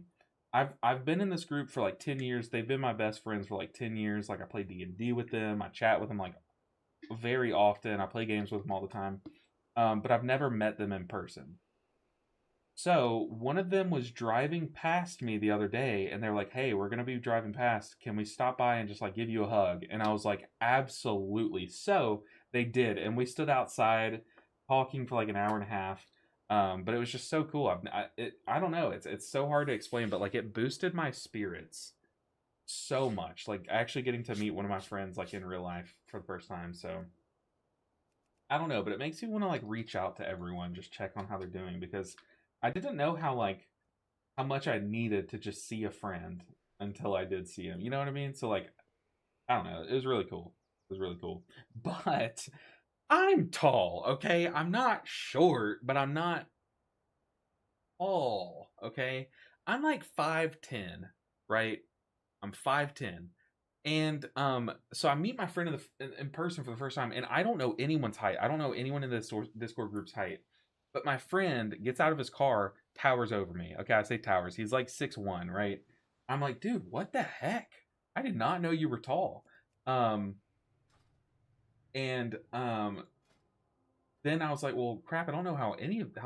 I've been in this group for like 10 years. They've been my best friends for like 10 years. Like I play D&D with them. I chat with them like very often. I play games with them all the time. But I've never met them in person. So one of them was driving past me the other day, and they're like, "Hey, we're gonna be driving past. Can we stop by and just like give you a hug?" And I was like, "Absolutely." So they did, and we stood outside talking for like an hour and a half. But it was just so cool. I don't know. It's so hard to explain, but like it boosted my spirits so much. Like actually getting to meet one of my friends like in real life for the first time. So I don't know, but it makes me want to like reach out to everyone, just check on how they're doing because I didn't know how much I needed to just see a friend until I did see him. You know what I mean? So like I don't know. It was really cool. It was really cool. But I'm tall, okay? I'm not short, but I'm not tall, okay? I'm like 5'10", right? I'm 5'10". And so I meet my friend in person for the first time, and I don't know anyone's height. I don't know anyone in this Discord group's height. But my friend gets out of his car, towers over me. Okay, I say towers. He's like 6'1", right? I'm like, dude, what the heck? I did not know you were tall. Um, and then I was like, well, crap, I don't know how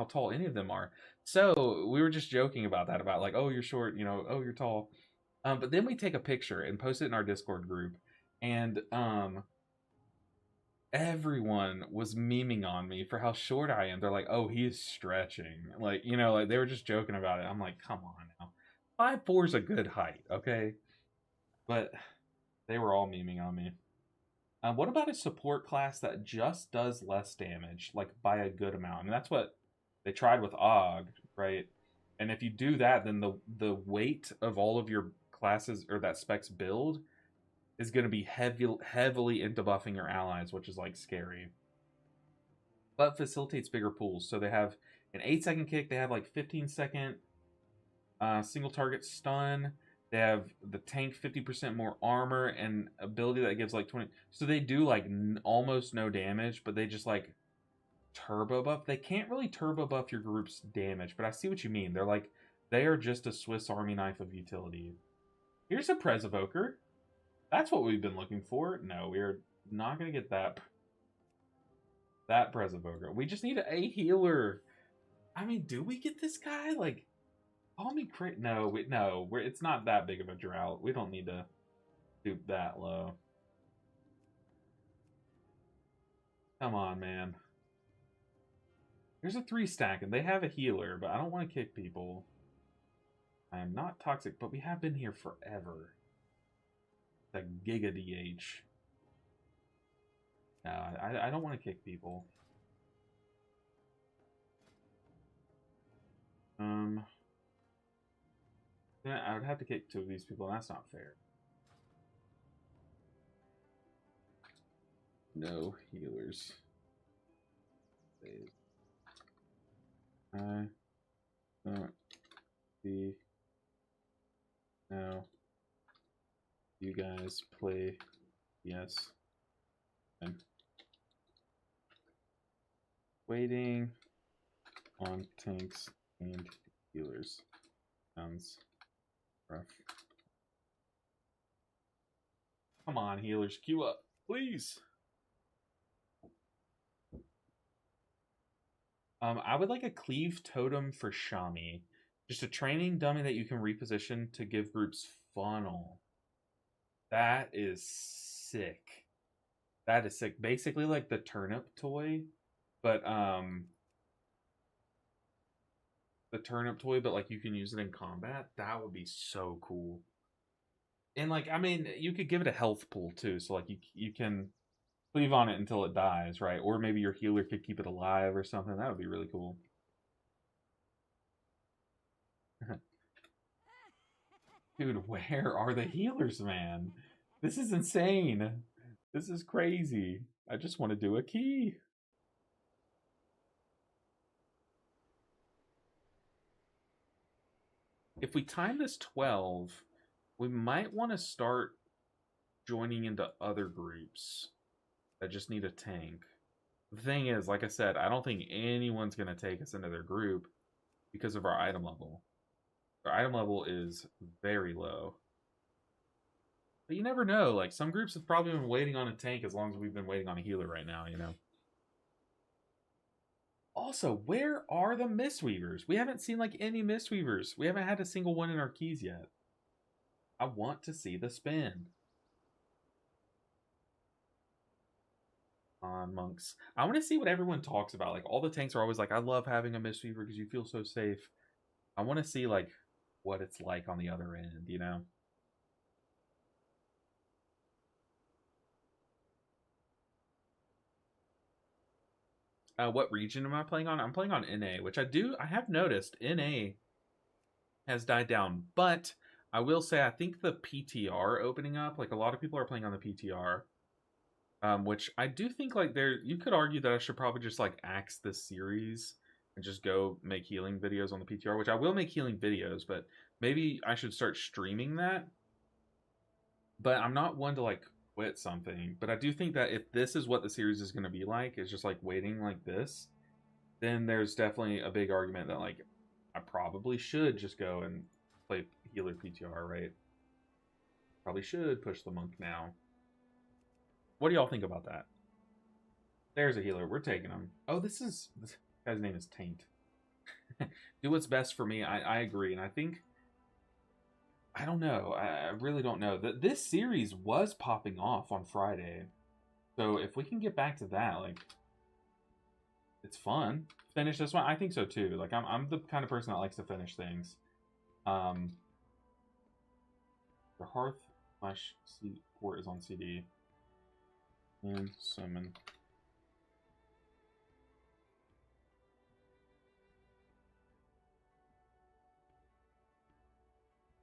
tall any of them are. So we were just joking about that, about like, oh, you're short, oh, you're tall. But then we take a picture and post it in our Discord group, and everyone was memeing on me for how short I am. They're like, "Oh, he's stretching," like like they were just joking about it. I'm like, come on now, 5'4" is a good height, okay? But they were all memeing on me. What about a support class that just does less damage, like by a good amount? I mean, that's what they tried with Og, right? And if you do that, then the weight of all of your classes or that specs build is going to be heavily into buffing your allies, which is like scary. But facilitates bigger pools. So they have an 8-second kick. They have like 15-second Single target stun. They have the tank 50% more armor and ability that gives like 20. So they do like almost no damage, but they just like turbo buff. They can't really turbo buff your group's damage, but I see what you mean. They're like, they are just a Swiss Army knife of utility. Here's a Prez Evoker. That's what we've been looking for. No, we're not going to get that Prez Evoker. We just need a healer. I mean, do we get this guy? Like, call me crazy. No, it's not that big of a drought. We don't need to stoop that low. Come on, man. There's a 3-stack, and they have a healer, but I don't want to kick people. I am not toxic, but we have been here forever. The Giga DH. No, I don't want to kick people. Yeah, I would have to kick 2 of these people, and that's not fair. No healers. I don't see now. You guys play. Yes. I'm waiting on tanks and healers. Sounds rough. Come on, healers, queue up, please. I would like a cleave totem for Shami. Just a training dummy that you can reposition to give groups funnel. That is sick. That is sick. Basically like the turnip toy, but like you can use it in combat. That would be so cool. And like, I mean, you could give it a health pool too. So like you can leave on it until it dies, right? Or maybe your healer could keep it alive or something. That would be really cool. Dude, where are the healers, man? This is insane. This is crazy. I just want to do a key. If we time this 12, we might want to start joining into other groups that just need a tank. The thing is, like I said, I don't think anyone's going to take us into their group because of our item level. Our item level is very low. But you never know. Like, some groups have probably been waiting on a tank as long as we've been waiting on a healer right now, you know? Also, where are the Mistweavers? We haven't seen, like, any Mistweavers. We haven't had a single one in our keys yet. I want to see the spin. On monks. I want to see what everyone talks about. Like, all the tanks are always like, I love having a Mistweaver because you feel so safe. I want to see, like, what it's like on the other end, you know? What region am I playing on? I'm playing on NA, which I have noticed NA has died down, but I will say I think the PTR opening up, like a lot of people are playing on the PTR, which I do think like you could argue that I should probably just like axe this series and just go make healing videos on the PTR, which I will make healing videos, but maybe I should start streaming that. But I'm not one to like quit something. But I do think that if this is what the series is going to be like, is just like waiting like this, then there's definitely a big argument that like I probably should just go and play healer PTR, right? Probably should push the monk now. What do y'all think about that? There's a healer. We're taking him. Oh, this guy's name is Taint. Do what's best for me. I agree, and I think I don't know. I really don't know. This series was popping off on Friday. So if we can get back to that, like, it's fun. Finish this one. I think so too. Like, I'm the kind of person that likes to finish things. The Hearth slash port is on CD. And summon.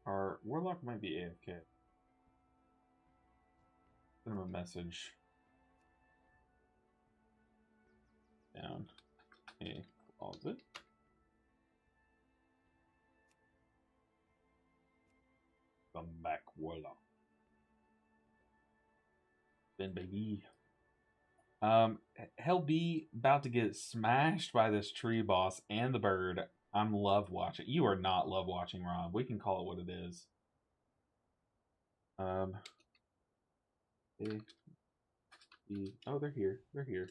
Our Warlock might be AFK. Send him a message. Down a closet. Come back, voila. Then, baby. Hell B about to get smashed by this tree boss and the bird. I'm love watching. You are not love watching, Rob. We can call it what it is. A, B. Oh, they're here. They're here.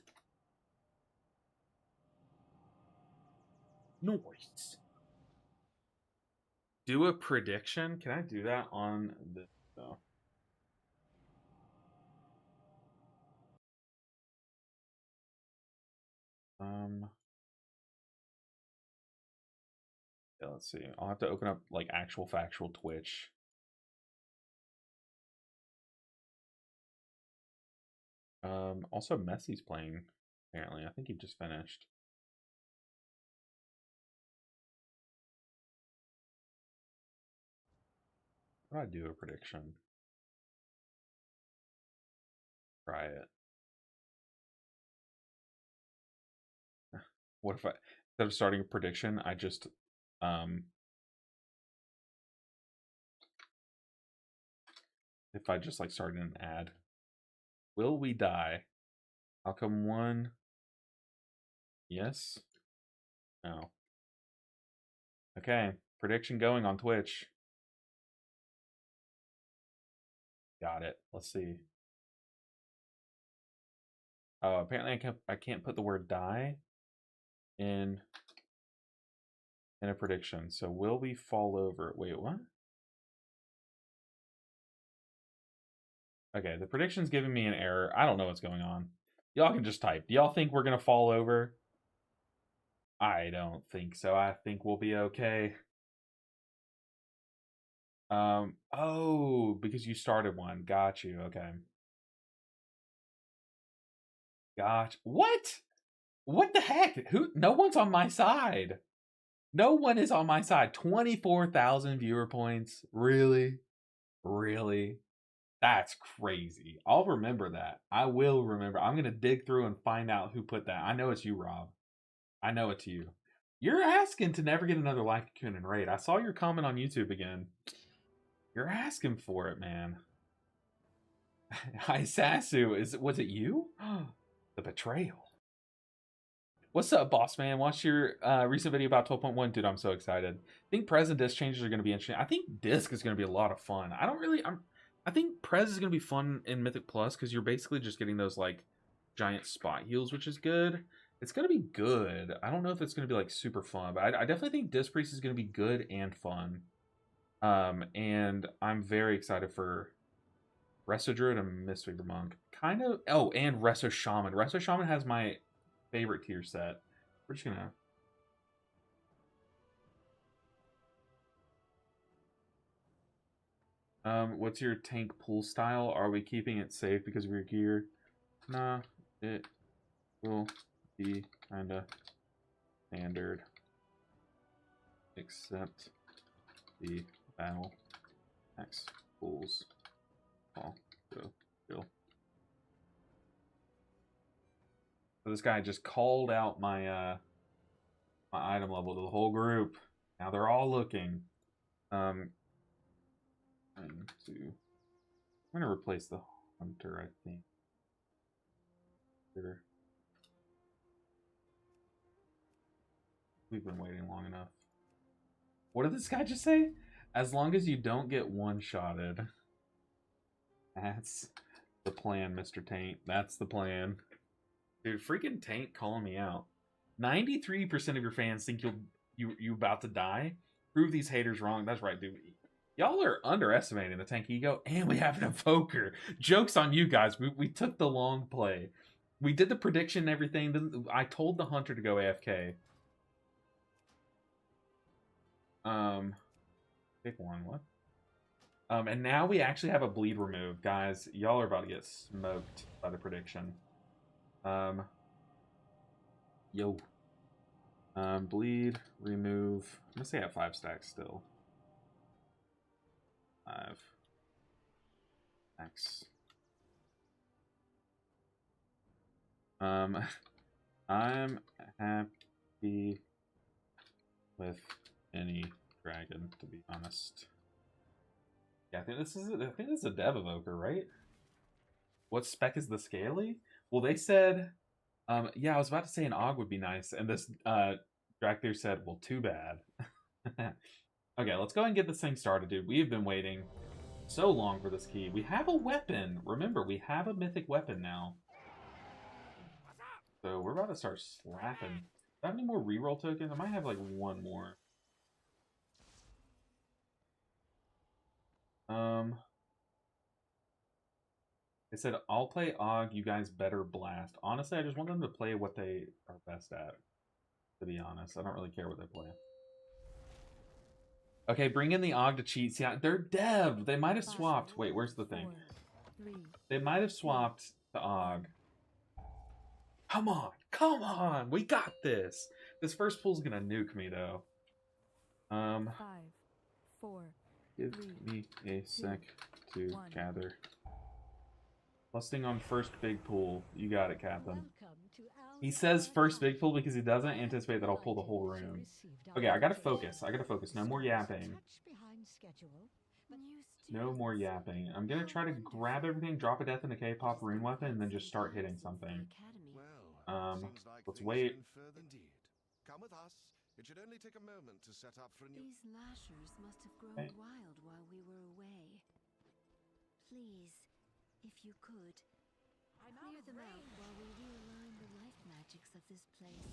Noise. Do a prediction. Can I do that on this? No. Yeah, let's see. I'll have to open up like actual factual Twitch. Also Messi's playing, apparently. I think he just finished. How do I do a prediction? Try it. What if I, instead of starting a prediction, I just, if I just like started an ad. Will we die? How come one? Yes? No. Okay, prediction going on Twitch. Got it. Let's see. Oh, apparently I can't put the word die in a prediction. So will we fall over? Wait, what? Okay, the prediction's giving me an error. I don't know what's going on. Y'all can just type. Do y'all think we're gonna fall over? I don't think so. I think we'll be okay. Oh, because you started one. Got you. Okay. Gotcha. What? What the heck? Who? No one's on my side. No one is on my side. 24,000 viewer points. Really? Really? That's crazy. I'll remember that. I will remember. I'm going to dig through and find out who put that. I know it's you, Rob. I know it's you. You're asking to never get another like, cocoon, and raid. I saw your comment on YouTube again. You're asking for it, man. Hi, Sasu. Was it you? The betrayal. What's up, boss man? Watch your recent video about 12.1. Dude, I'm so excited. I think Prez and Disc changes are going to be interesting. I think Disc is going to be a lot of fun. I think Prez is going to be fun in Mythic Plus because you're basically just getting those like giant spot heals, which is good. It's going to be good. I don't know if it's going to be like super fun, but I definitely think Disc Priest is going to be good and fun. And I'm very excited for Resto Druid and Mistweaver Monk. Kind of. Oh, and Resto Shaman. Resto Shaman has my favorite tier set. We're just gonna. What's your tank pool style? Are we keeping it safe because of your gear? Nah, it will be kinda standard, except the battle X pools. All go kill. So this guy just called out my my item level to the whole group. Now they're all looking. I'm gonna replace the hunter, I think. Sure. We've been waiting long enough. What did this guy just say? As long as you don't get one-shotted. That's the plan, Mr. Taint. That's the plan. Dude, freaking Taint calling me out. 93% of your fans think you about to die. Prove these haters wrong. That's right, dude. Y'all are underestimating the tank ego, and we have an evoker. Joke's on you guys. We took the long play. We did the prediction and everything. Then I told the hunter to go AFK. Pick one. What? And now we actually have a bleed remove, guys. Y'all are about to get smoked by the prediction. Yo. Bleed, remove. I'm gonna say I have 5 stacks still. 5. X. I'm happy with any dragon, to be honest. Yeah, I think this is a dev evoker, right? What spec is the scaly? Well, they said, yeah, I was about to say an Og would be nice, and this Dracthyr said, well, too bad. Okay, let's go ahead and get this thing started, dude. We've been waiting so long for this key. We have a weapon. Remember, we have a mythic weapon now. So we're about to start slapping. Do I have any more reroll tokens? I might have like one more. They said, I'll play Og, you guys better blast. Honestly, I just want them to play what they are best at, to be honest. I don't really care what they play. Okay, bring in the Og to cheat. See, they're dev. They might have swapped. Wait, where's the thing? 4, 3, They might have swapped to Og. Come on. Come on. We got this. This first pool's gonna nuke me, though. 5, 4, Give 3, me a sec to 1. gather. Lusting on first big pool. You got it, Captain. He says first big pool because he doesn't anticipate that I'll pull the whole room. Okay, I gotta focus. I gotta focus. No more yapping. No more yapping. I'm gonna try to grab everything, drop a death in a K-pop rune weapon, and then just start hitting something. Let's wait. Come with us. It should only take a moment to set up for a new. These lashers must have grown Okay. wild while we were away. Please, if you could, clear them out while we realign the life magics of this place.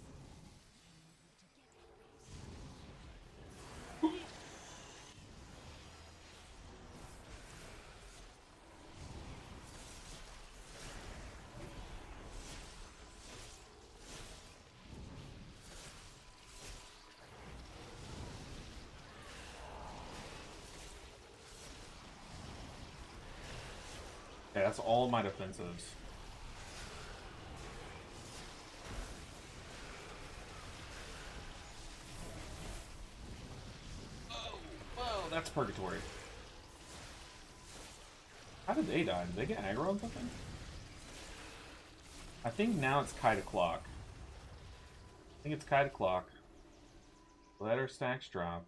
Okay, that's all my defensives. Whoa, that's purgatory. How did they die? Did they get aggro on something? I think now it's kite o'clock. I think it's kite o'clock. Let our stacks drop.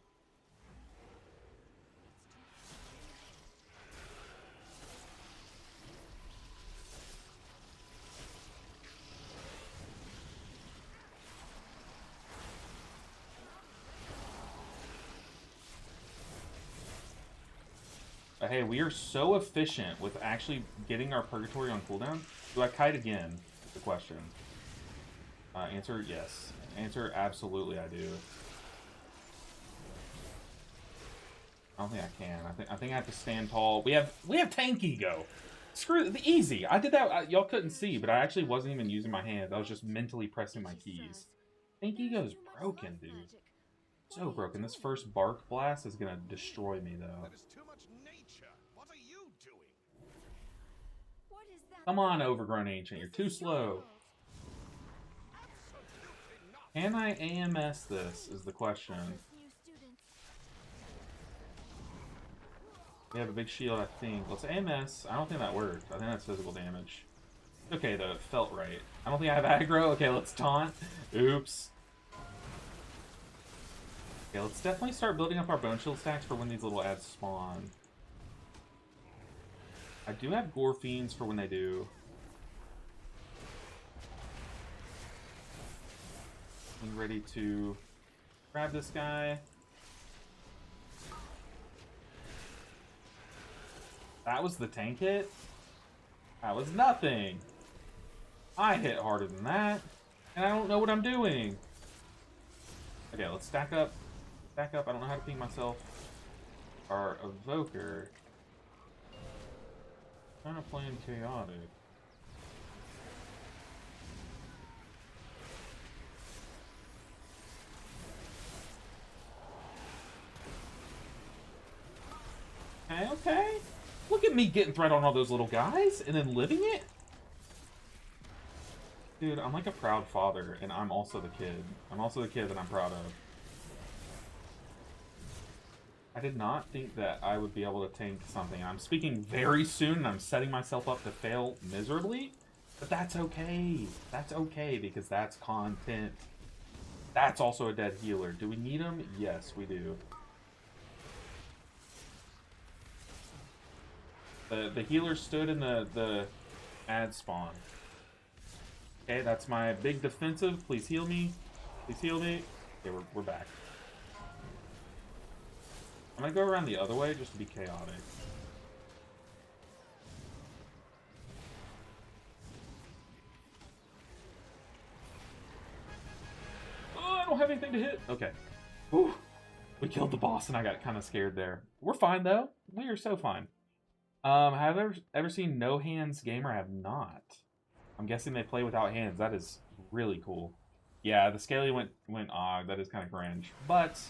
But hey, we are so efficient with actually getting our purgatory on cooldown. Do I kite again? Is the question. Answer yes. Answer absolutely I do. I don't think I can. I think I have to stand tall. We have tank ego. Screw the easy. I did that. Y'all couldn't see, but I actually wasn't even using my hands. I was just mentally pressing my keys. Tank ego is broken, dude. So broken. This first bark blast is gonna destroy me, though. That is too much nature. What are you doing? What is that? Come on, overgrown ancient. You're too slow. Can I AMS this? Is the question. New students. We have a big shield, I think. Let's AMS. I don't think that worked. I think that's physical damage. Okay, though. It felt right. I don't think I have aggro. Okay, let's taunt. Oops. Okay, let's definitely start building up our bone shield stacks for when these little ads spawn. I do have gore fiends for when they do. Being ready to grab this guy. That was the tank hit? That was nothing. I hit harder than that. And I don't know what I'm doing. Okay, let's stack up. Stack up. I don't know how to ping myself. Our evoker. Kind of playing chaotic. Okay, okay. Look at me getting threat on all those little guys and then living it. Dude, I'm like a proud father, and I'm also the kid. I'm also the kid that I'm proud of. I did not think that I would be able to tank something. I'm speaking very soon, and I'm setting myself up to fail miserably. But that's okay. That's okay, because that's content. That's also a dead healer. Do we need him? Yes, we do. The healer stood in the ad spawn. Okay, that's my big defensive. Please heal me. Please heal me. Okay, we're back. I'm gonna go around the other way just to be chaotic. Oh, I don't have anything to hit. Okay. Whew. We killed the boss and I got kind of scared there. We're fine though. We are so fine. Have I ever seen No Hands Gamer? I have not. I'm guessing they play without hands. That is really cool. Yeah, the Scaly went Og. That is kind of cringe. But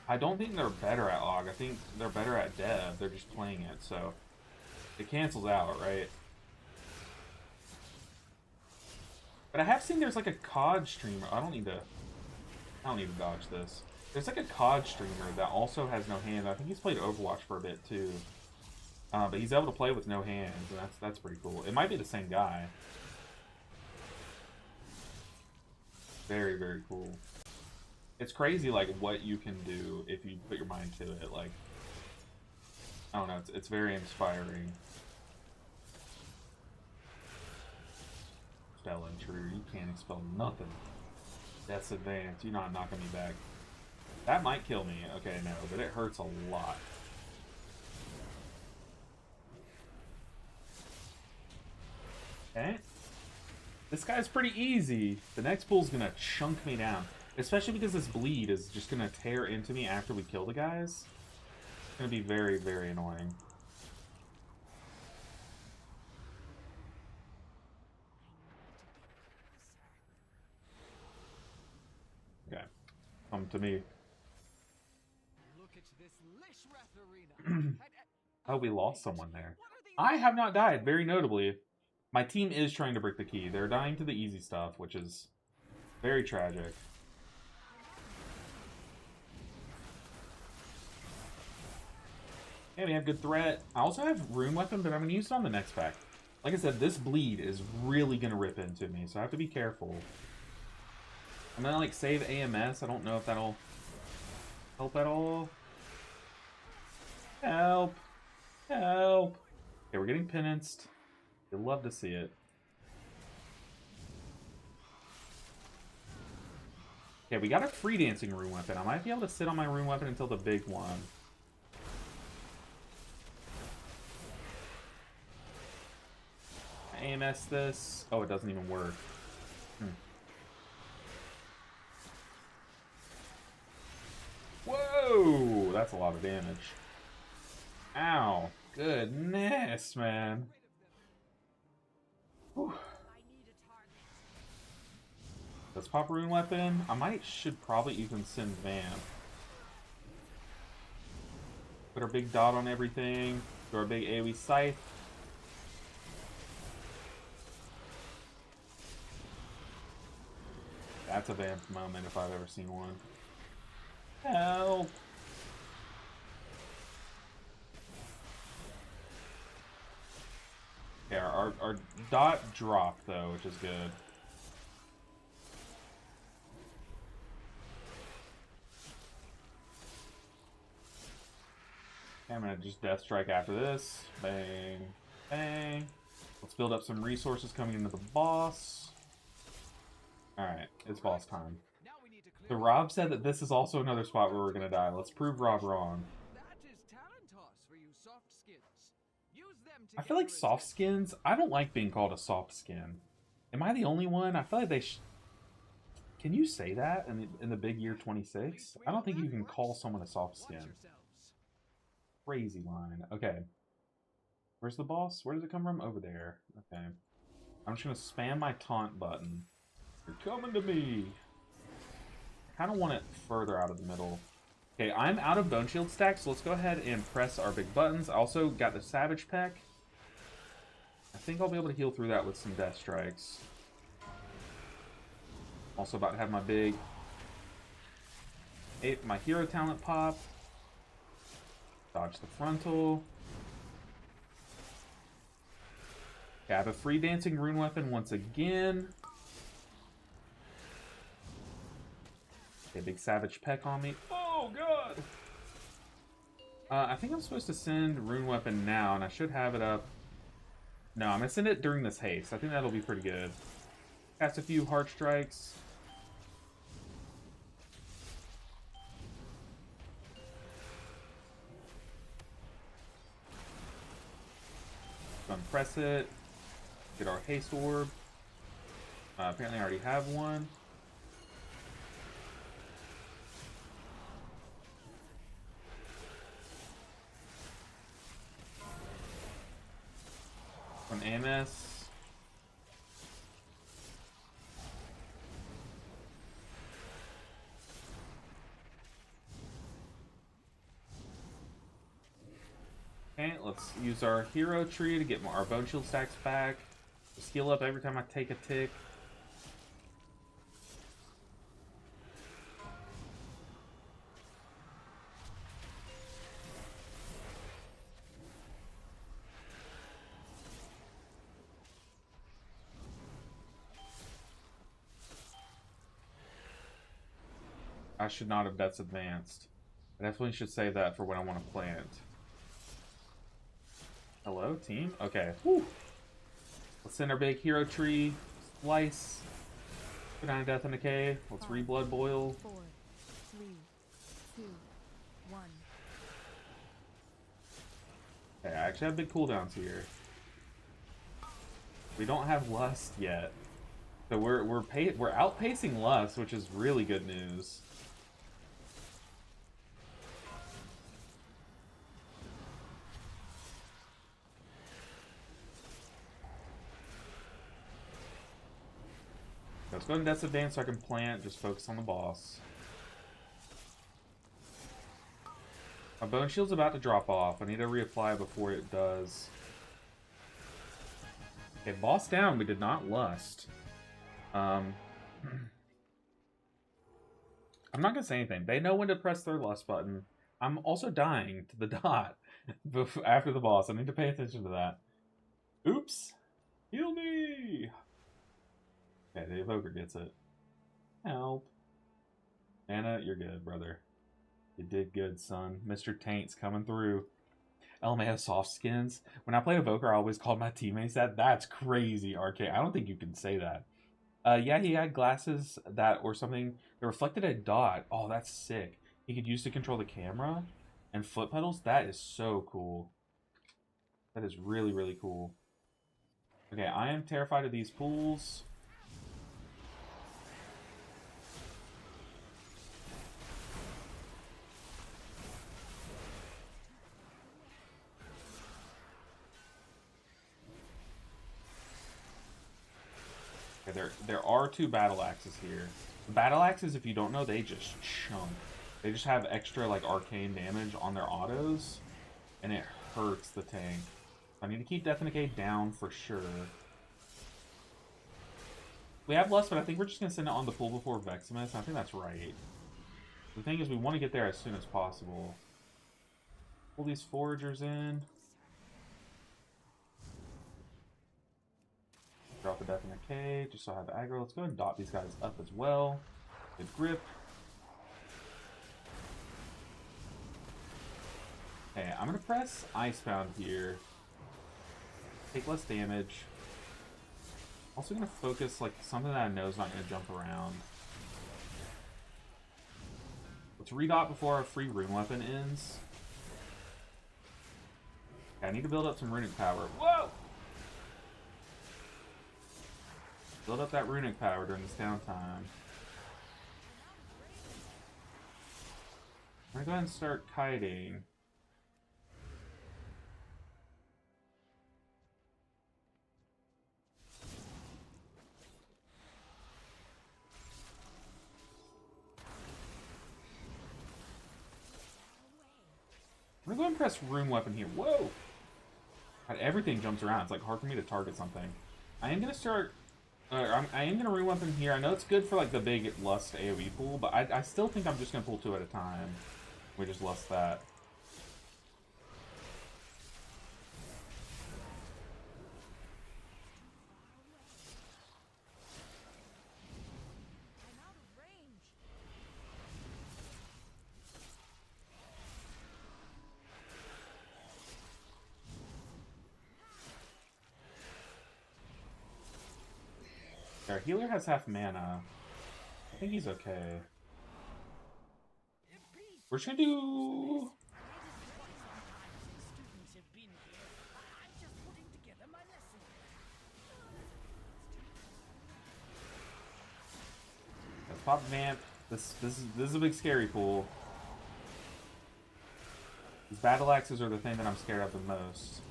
I don't think they're better at Og. I think they're better at Dev. They're just playing it, so it cancels out, right? But I have seen there's like a COD streamer. I don't need to dodge this. There's like a COD streamer that also has no hands. I think he's played Overwatch for a bit too. But he's able to play with no hands, and that's pretty cool. It might be the same guy. Very, very cool. It's crazy, like, what you can do if you put your mind to it. Like, I don't know, it's very inspiring. Spell intruder, you can't expel nothing. That's advanced, you're not knocking me back. That might kill me. Okay, no, but it hurts a lot. Okay. This guy's pretty easy. The next bull's gonna chunk me down. Especially because this bleed is just gonna tear into me after we kill the guys. It's gonna be very, very annoying. Okay. Come to me. Look at this Lishrath arena. Oh, we lost someone there. I have not died, very notably. My team is trying to break the key. They're dying to the easy stuff, which is very tragic. Okay, we have good threat. I also have rune weapon, but I'm going to use it on the next pack. Like I said, this bleed is really going to rip into me, so I have to be careful. I'm going to, like, save AMS. I don't know if that'll help at all. Help! Help! Okay, we're getting penanced. You'll love to see it. Okay, we got a free dancing rune weapon. I might be able to sit on my rune weapon until the big one. AMS this. Oh, it doesn't even work. Whoa! That's a lot of damage. Ow. Goodness, man. Whew. Let's pop rune weapon. Should probably even send Vamp. Put our big dot on everything. Do our big AoE scythe. That's a Vamp moment if I've ever seen one. Help! Yeah, our dot dropped though, which is good. Okay, I'm gonna just death strike after this. Bang, bang. Let's build up some resources coming into the boss. Alright, it's boss time. So Rob said that this is also another spot where we're gonna die. Let's prove Rob wrong. I feel like soft skins, I don't like being called a soft skin. Am I the only one? I feel like they Can you say that in the big year 26? I don't think you can call someone a soft skin. Crazy line. Okay. Where's the boss? Where does it come from? Over there. Okay. I'm just gonna spam my taunt button. You're coming to me! I kind of want it further out of the middle. Okay, I'm out of Bone Shield stack, so let's go ahead and press our big buttons. I also got the Savage Peck. I think I'll be able to heal through that with some Death Strikes. Also about to have my big... my hero talent pop. Dodge the frontal. Okay, I have a free dancing rune weapon once again. Okay, big Savage Peck on me. Oh, God! I think I'm supposed to send Rune Weapon now, and I should have it up. No, I'm going to send it during this haste. I think that'll be pretty good. Cast a few Heart Strikes. Unpress it. Get our haste orb. Apparently I already have one. From AMS. Okay, let's use our hero tree to get our bone shield stacks back. Just heal up every time I take a tick. I should not have Death's Advanced. I definitely should save that for when I want to plant. Hello, team? Okay. Whew. Let's send our big hero tree. Slice. Put down Death and Decay. Let's re-blood boil. 4, 3, 2, 1. Okay, I actually have big cooldowns here. We don't have Lust yet. So we're outpacing Lust, which is really good news. Let's go into Death's Advance so I can plant, just focus on the boss. My bone shield's about to drop off. I need to reapply before it does. Okay, boss down. We did not Lust. I'm not gonna say anything. They know when to press their Lust button. I'm also dying to the dot after the boss. I need to pay attention to that. Oops! Heal me! Okay, the Evoker gets it. Help. Anna, you're good, brother. You did good, son. Mr. Taint's coming through. LMAO soft skins. When I played Evoker, I always called my teammates that. That's crazy, RK. I don't think you can say that. Yeah, he had glasses that or something that reflected a dot. Oh, that's sick. He could use to control the camera and foot pedals. That is so cool. That is really, really cool. Okay, I am terrified of these pools. Okay, there are 2 battle axes here. The battle axes, if you don't know, they just chunk. They just have extra like arcane damage on their autos, and it hurts the tank. I need to keep Death and Decay down for sure. We have Lust, but I think we're just gonna send it on the pool before Veximus. I think that's right. The thing is, we want to get there as soon as possible. Pull these foragers in. Drop the Death and Decay, just so I have aggro. Let's go ahead and dot these guys up as well. Good grip. Okay, I'm gonna press Icebound here. Take less damage. Also gonna focus like something that I know is not gonna jump around. Let's redot before our free rune weapon ends. Okay, I need to build up some runic power. Whoa! Build up that runic power during this downtime. I'm gonna go ahead and start kiting. I'm gonna go ahead and press rune weapon here. Whoa! God, everything jumps around. It's like hard for me to target something. I am gonna start. I am gonna rune weapon here. I know it's good for like the big Lust AoE pool, but I still think I'm just gonna pull 2 at a time. We just Lust that. Our healer has half mana. I think he's okay. We're just gonna do... Let's pop Vamp. This is a big scary pool. These battle axes are the thing that I'm scared of the most.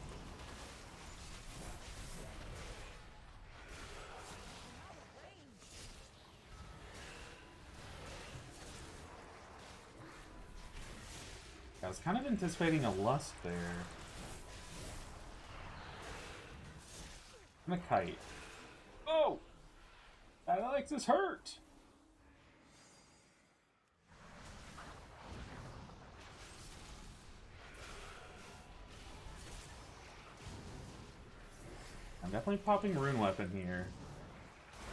I was kind of anticipating a lust there. I'm a kite. Oh! Battle axe is hurt! I'm definitely popping Rune Weapon here.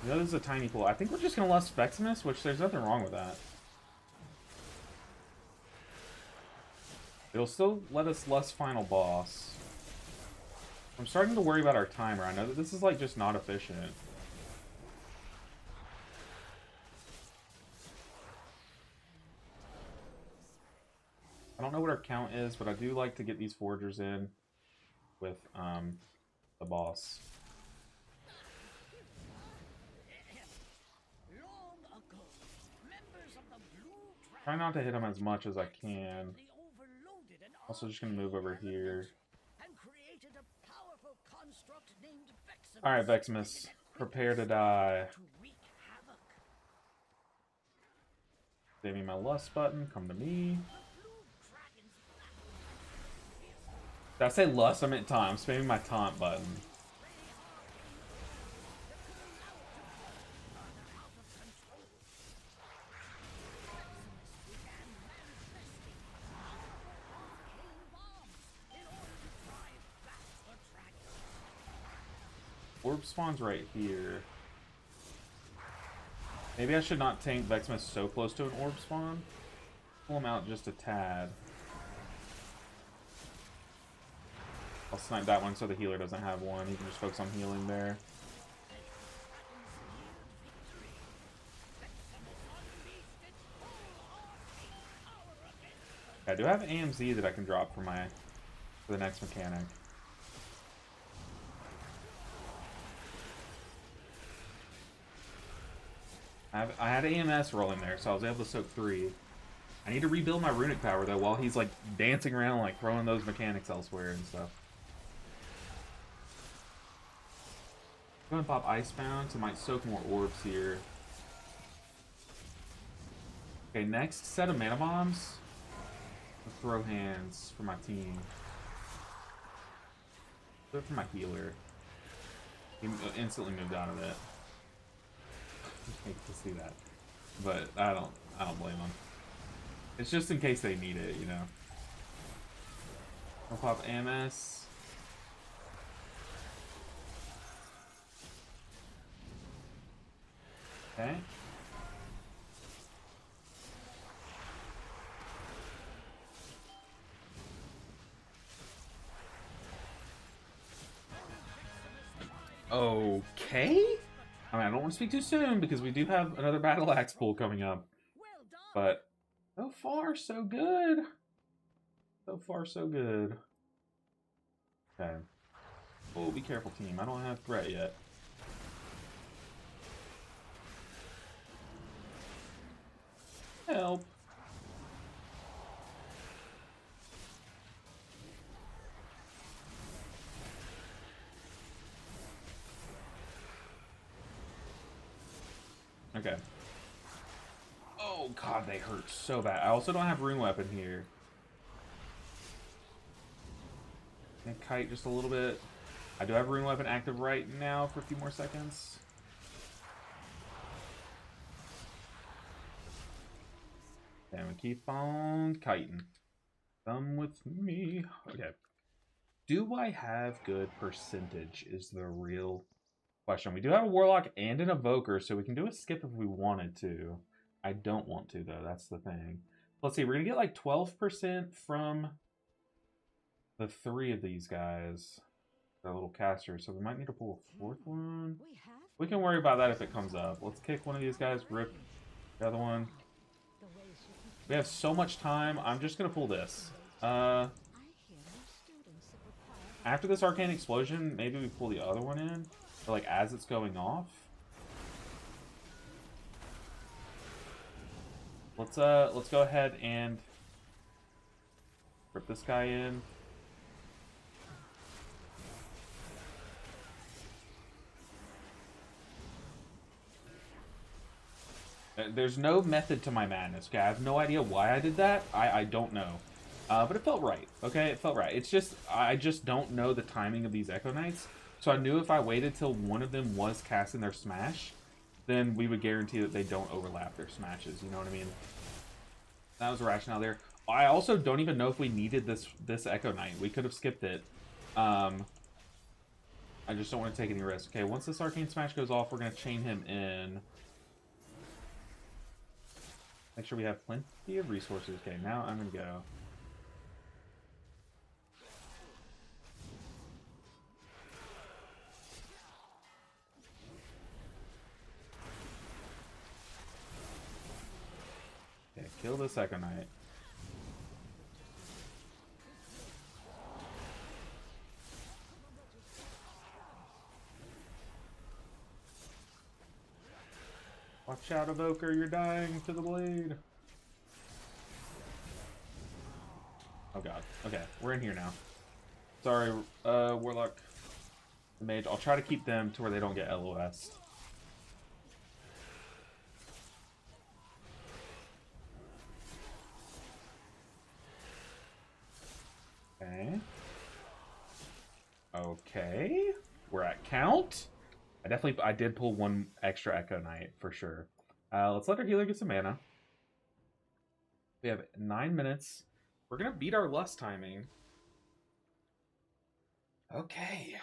I know this is a tiny pool. I think we're just gonna lust Veximus, which there's nothing wrong with that. It'll still let us lust Final Boss. I'm starting to worry about our timer. I know that this is like just not efficient. I don't know what our count is, but I do like to get these foragers in with the boss. Try not to hit him as much as I can. Also just gonna move over here. Alright, Veximus. Prepare to die. Save me my lust button. Come to me. Did I say lust? I meant taunt. I'm spamming my taunt button. Orb spawns right here. Maybe I should not tank Veximus so close to an orb spawn. Pull him out just a tad. I'll snipe that one so the healer doesn't have one. He can just focus on healing there. I do have AMZ that I can drop for the next mechanic. I had AMS rolling there, so I was able to soak 3. I need to rebuild my runic power though while he's like dancing around, like throwing those mechanics elsewhere and stuff. I'm gonna pop Icebound, so I might soak more orbs here. Okay, next set of mana bombs. I'll throw hands for my team. Do it for my healer. He instantly moved out of it. I hate to see that, but I don't blame them. It's just in case they need it, you know. I'll pop AMS. Okay. Okay. I mean, I don't want to speak too soon because we do have another battle axe pool coming up. But so far, so good. So far, so good. Okay. Oh, be careful, team. I don't have threat yet. Help. Okay. Oh god, they hurt so bad. I also don't have Rune Weapon here. And kite just a little bit. I do have Rune Weapon active right now for a few more seconds. And we keep on kiting. Come with me. Okay. Do I have good percentage is the real question. We do have a Warlock and an Evoker, so we can do a skip if we wanted to. I don't want to, though. That's the thing. Let's see. We're going to get like 12% from the 3 of these guys. They're little casters, so we might need to pull a 4th one. We have We can worry about that if it comes up. Let's kick one of these guys, rip the other one. We have so much time. I'm just gonna pull this. After this arcane explosion, maybe we pull the other one in, or like as it's going off. Let's go ahead and rip this guy in. There's no method to my madness, okay? I have no idea why I did that. I don't know. But it felt right, okay? It felt right. It's just, I just don't know the timing of these Echo Knights. So I knew if I waited till one of them was casting their smash, then we would guarantee that they don't overlap their smashes, you know what I mean? That was the rationale there. I also don't even know if we needed this Echo Knight. We could have skipped it. I just don't want to take any risks. Okay, once this Arcane Smash goes off, we're going to chain him in. Make sure we have plenty of resources. Okay, now I'm going to go. Okay, kill this Echo Knight. Watch out, Evoker, you're dying to the blade. Oh god. Okay, we're in here now. Sorry, Warlock, Mage. I'll try to keep them to where they don't get LOS. Okay. Okay. We're at count. I did pull one extra Echo Knight for sure. Let's let our healer get some mana. We have 9 minutes. We're gonna beat our lust timing. Okay.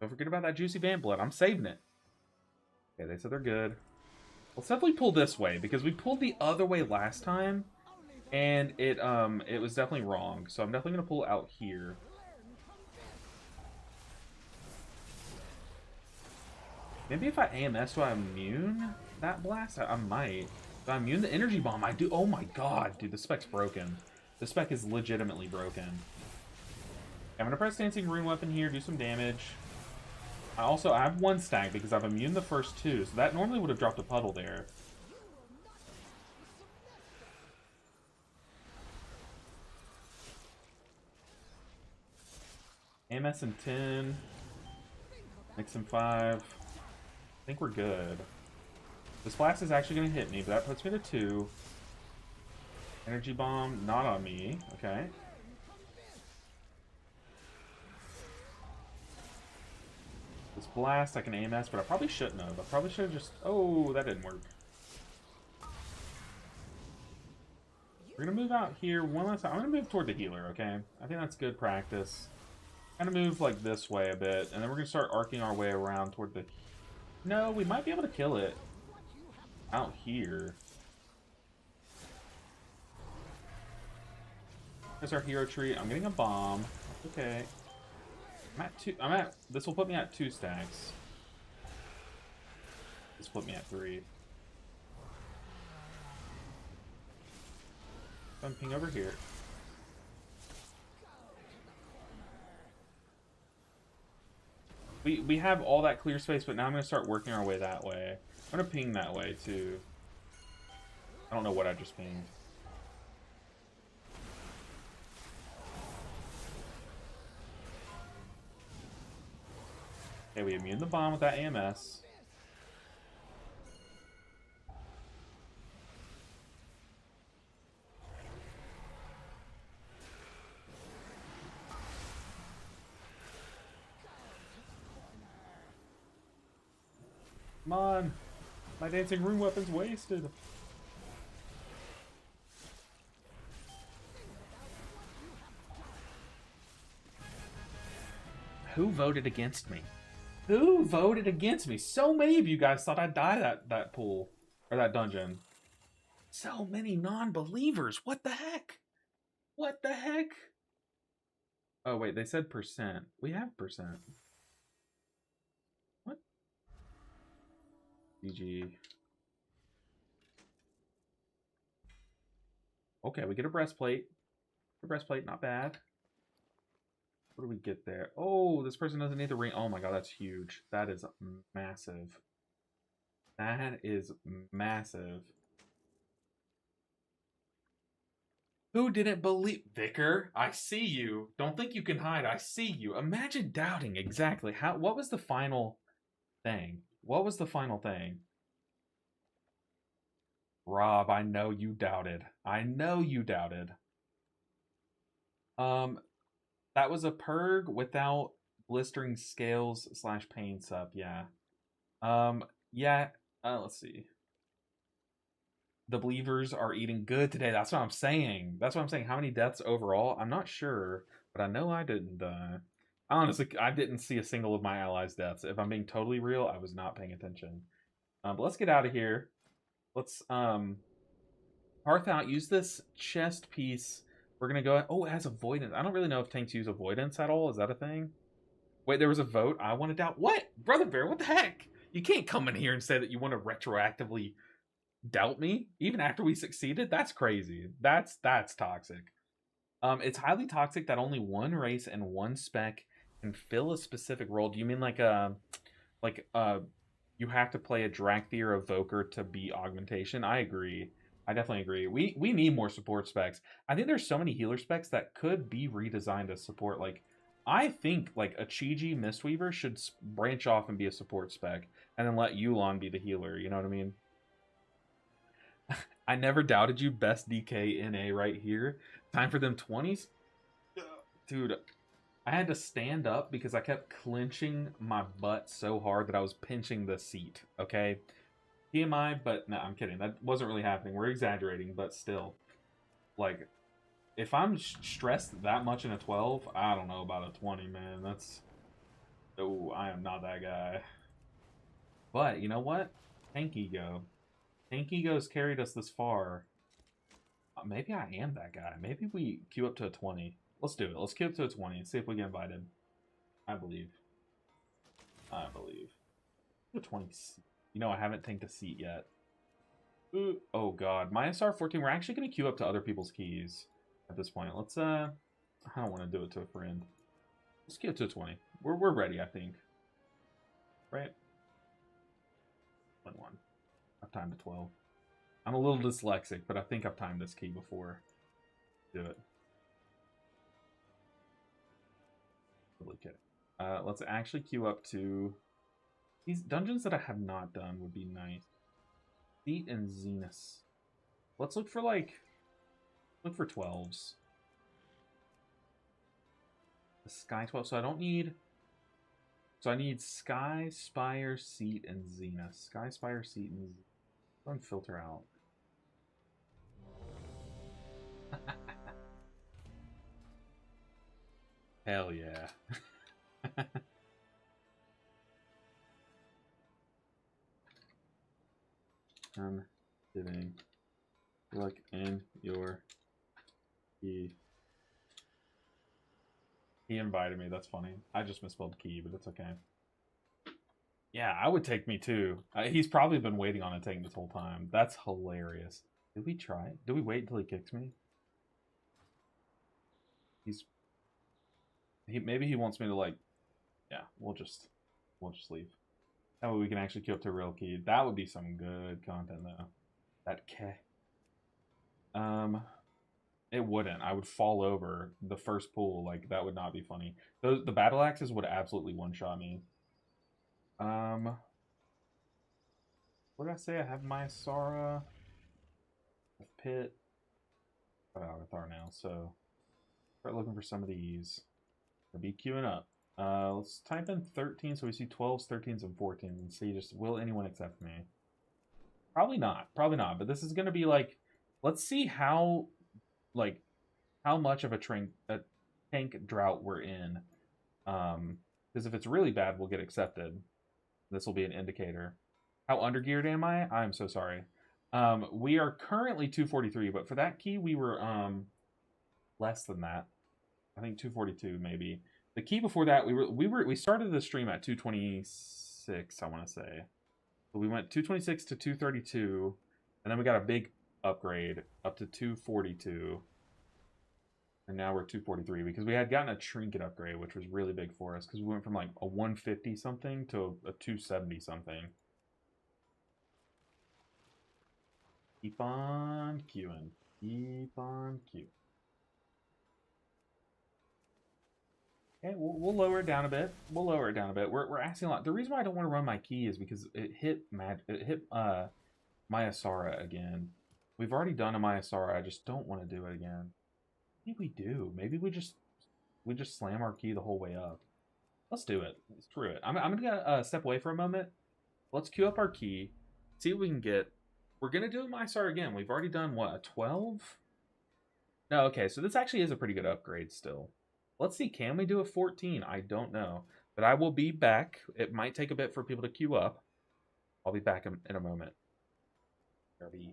Don't forget about that juicy vamp blood. I'm saving it. Okay, they said they're good. Let's definitely pull this way because we pulled the other way last time, and it was definitely wrong. So I'm definitely gonna pull out here. Maybe if I AMS, do I immune that blast? I might. Do I immune the energy bomb? I do. Oh my god, dude, the spec's broken. The spec is legitimately broken. I'm gonna press Dancing Rune Weapon here, do some damage. I have one stack because I've immuned the first two, so that normally would have dropped a puddle there. AMS in 10. Mix in 5. I think we're good. This blast is actually going to hit me, but that puts me to 2. Energy bomb, not on me. Okay. This blast, I can AMS, but I probably shouldn't have. I probably should have just... Oh, that didn't work. We're going to move out here one last time. I'm going to move toward the healer, okay? I think that's good practice. Kind of move like this way a bit, and then we're going to start arcing our way around toward the... No, we might be able to kill it out here. There's our hero tree. I'm getting a bomb. Okay. This will put me at 2 stacks. This will put me at 3. Jumping over here. We have all that clear space, but now I'm going to start working our way that way. I'm going to ping that way, too. I don't know what I just pinged. Okay, we immune the bomb with that AMS. Come on! My dancing rune weapon's wasted! Who voted against me? Who voted against me? So many of you guys thought I'd die that pool. Or that dungeon. So many non-believers! What the heck? What the heck? Oh wait, they said percent. We have percent. What? GG. Okay, we get a breastplate. A breastplate, not bad. What do we get there? Oh, this person doesn't need the ring. Oh my god, that's huge. That is massive. That is massive. Who didn't believe? Vicar, I see you. Don't think you can hide. I see you. Imagine doubting exactly. What was the final thing? What was the final thing? Rob, I know you doubted. I know you doubted. That was a perg without blistering scales / pain sub, yeah. Yeah, let's see. The believers are eating good today. That's what I'm saying. That's what I'm saying. How many deaths overall? I'm not sure, but I know I didn't die. Honestly, I didn't see a single of my allies' deaths. If I'm being totally real, I was not paying attention. But let's get out of here. Let's, Hearth out. Use this chest piece. We're going to go... Oh, it has avoidance. I don't really know if tanks use avoidance at all. Is that a thing? Wait, there was a vote? I want to doubt... What? Brother Bear, what the heck? You can't come in here and say that you want to retroactively doubt me even after we succeeded. That's crazy. That's toxic. It's highly toxic that only one race and one spec can fill a specific role. Do you mean like you have to play a Drakthi or Evoker to be augmentation? I agree. I definitely agree. We need more support specs. I think there's so many healer specs that could be redesigned as support. Like, I think like a Chi-Ji Mistweaver should branch off and be a support spec, and then let Yulon be the healer. You know what I mean? I never doubted you. Best DK NA right here. Time for them 20s. Dude, I had to stand up because I kept clenching my butt so hard that I was pinching the seat. Okay? TMI, but no, I'm kidding. That wasn't really happening. We're exaggerating, but still. Like, if I'm stressed that much in a 12, I don't know about a 20, man. That's... Oh, I am not that guy. But, you know what? Tank ego. Tank ego's carried us this far. Maybe I am that guy. Maybe we queue up to a 20. Let's do it. Let's queue up to a 20 and see if we get invited. I believe. I believe. A 20. You know, I haven't tanked a seat yet. Ooh, oh god. My SR14, we're actually going to queue up to other people's keys at this point. Let's, I don't want to do it to a friend. Let's queue up to a 20. We're ready, I think. Right? 1-1. I've timed to 12. I'm a little dyslexic, but I think I've timed this key before. Do it. Totally kidding. Let's actually queue up to... These dungeons that I have not done would be nice. Feet and Zenith. Let's look for, like... Look for 12s. The Sky 12. So I don't need... So I need Sky, Spire, Seat, and Zenith. Sky, Spire, Seat, and Zenith. Go and filter out. Hell yeah. I'm giving luck in your key. He invited me, that's funny. I just misspelled key, but it's okay. Yeah, I would take me too. He's probably been waiting on a tank this whole time. That's hilarious. Did we try? Did we wait until he kicks me? Maybe he wants me to, like, yeah, we'll just leave. That way we can actually queue up to a real key. That would be some good content though. That K. It wouldn't. I would fall over the first pool. Like, that would not be funny. The battle axes would absolutely one-shot me. What did I say? I have my Sara, Pit, Avatar now, so start looking for some of these. I'll be queuing up. Let's type in 13 so we see 12s, 13s, and 14s and see just, will anyone accept me? Probably not. Probably not. But this is going to be like, let's see how, like, how much of a tank drought we're in. Because if it's really bad, we'll get accepted. This will be an indicator. How undergeared am I? I'm so sorry. We are currently 243, but for that key, we were less than that. I think 242 maybe. The key before that, we started the stream at 226, I want to say. So we went 226 to 232, and then we got a big upgrade up to 242. And now we're 243 because we had gotten a trinket upgrade, which was really big for us because we went from like a 150 something to a 270 something. Keep on queuing. Keep on queuing. Okay, we'll lower it down a bit. We'll lower it down a bit. We're asking a lot. The reason why I don't want to run my key is because it hit Mayasara again. We've already done a Mayasara. I just don't want to do it again. Maybe we do. Maybe we just slam our key the whole way up. Let's do it. Screw it. I'm gonna step away for a moment. Let's queue up our key. See what we can get. We're gonna do a Mayasara again. We've already done what, a 12? No, okay. So this actually is a pretty good upgrade still. Let's see. Can we do a 14? I don't know, but I will be back. It might take a bit for people to queue up. I'll be back in a moment. RB.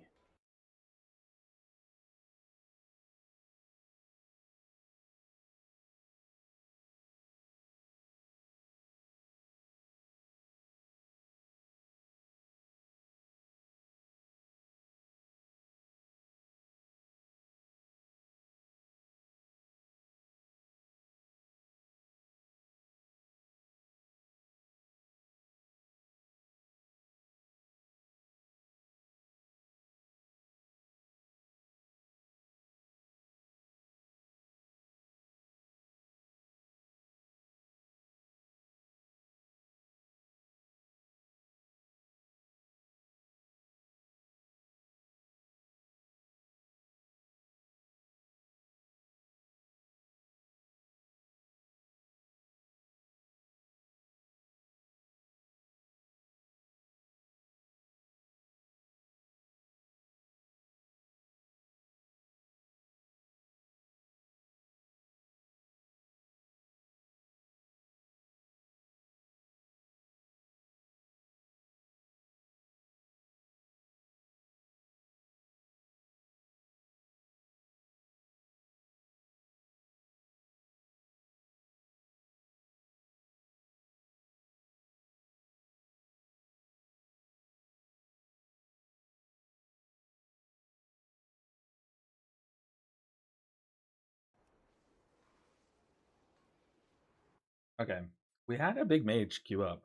Okay, we had a big mage queue up.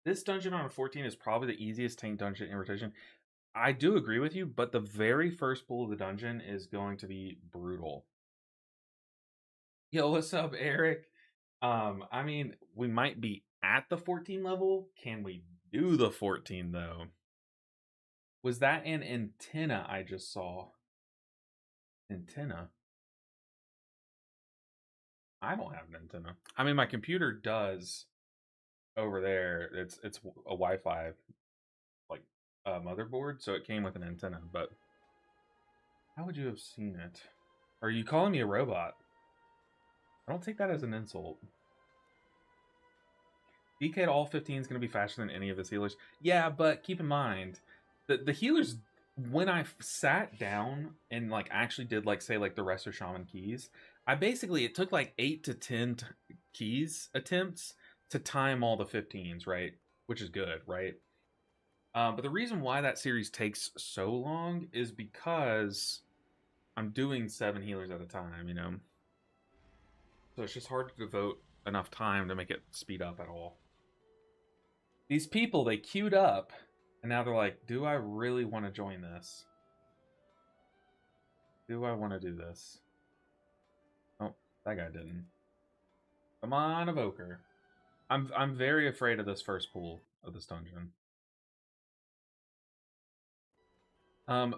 This dungeon on a 14 is probably the easiest tank dungeon in rotation. I do agree with you, but the very first pull of the dungeon is going to be brutal. Yo, what's up, Eric? I mean, we might be at the 14 level. Can we do the 14 though? Was that an antenna I just saw? Antenna? I don't have an antenna. I mean, my computer does over there. It's a Wi-Fi like motherboard, so it came with an antenna. But how would you have seen it? Are you calling me a robot? I don't take that as an insult. DK to all 15 is going to be faster than any of his healers. Yeah, but keep in mind the healers, when I sat down and like actually did like say like the rest of Shaman keys, I basically, it took like 8 to 10 keys attempts to time all the 15s, right? Which is good, right? But the reason why that series takes so long is because I'm doing 7 healers at a time, you know? So it's just hard to devote enough time to make it speed up at all. These people, they queued up, and now they're like, do I really want to join this? Do I want to do this? Oh, that guy didn't. Come on, Evoker. I'm very afraid of this first pool of this dungeon.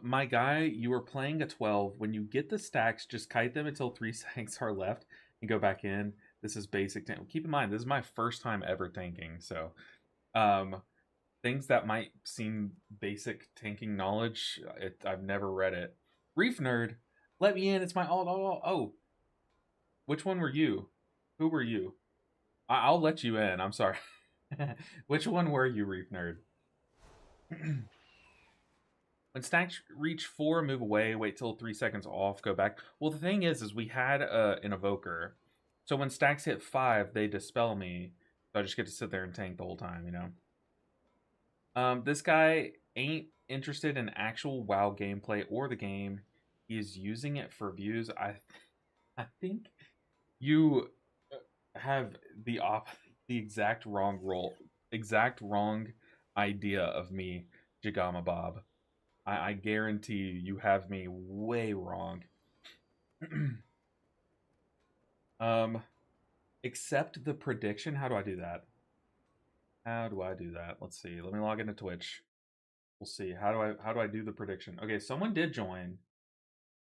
My guy, you were playing a 12. When you get the stacks, just kite them until 3 seconds are left and go back in. This is basic tank. Keep in mind, this is my first time ever tanking, so things that might seem basic tanking knowledge, I've never read it. Reef Nerd, let me in. It's my alt. Oh, which one were you? Who were you? I'll let you in. I'm sorry. Which one were you, Reef Nerd? When stacks reach 4, move away, wait till 3 seconds off, go back. Well, the thing is we had an evoker. So when stacks hit 5, they dispel me. So I just get to sit there and tank the whole time, you know? This guy ain't interested in actual WoW gameplay or the game. He is using it for views. I think you have the exact wrong idea of me, Jagama Bob. I guarantee you have me way wrong. Accept the prediction. How do I do that? How do I do that? Let's see. Let me log into Twitch. We'll see. How do I do the prediction? Okay, someone did join.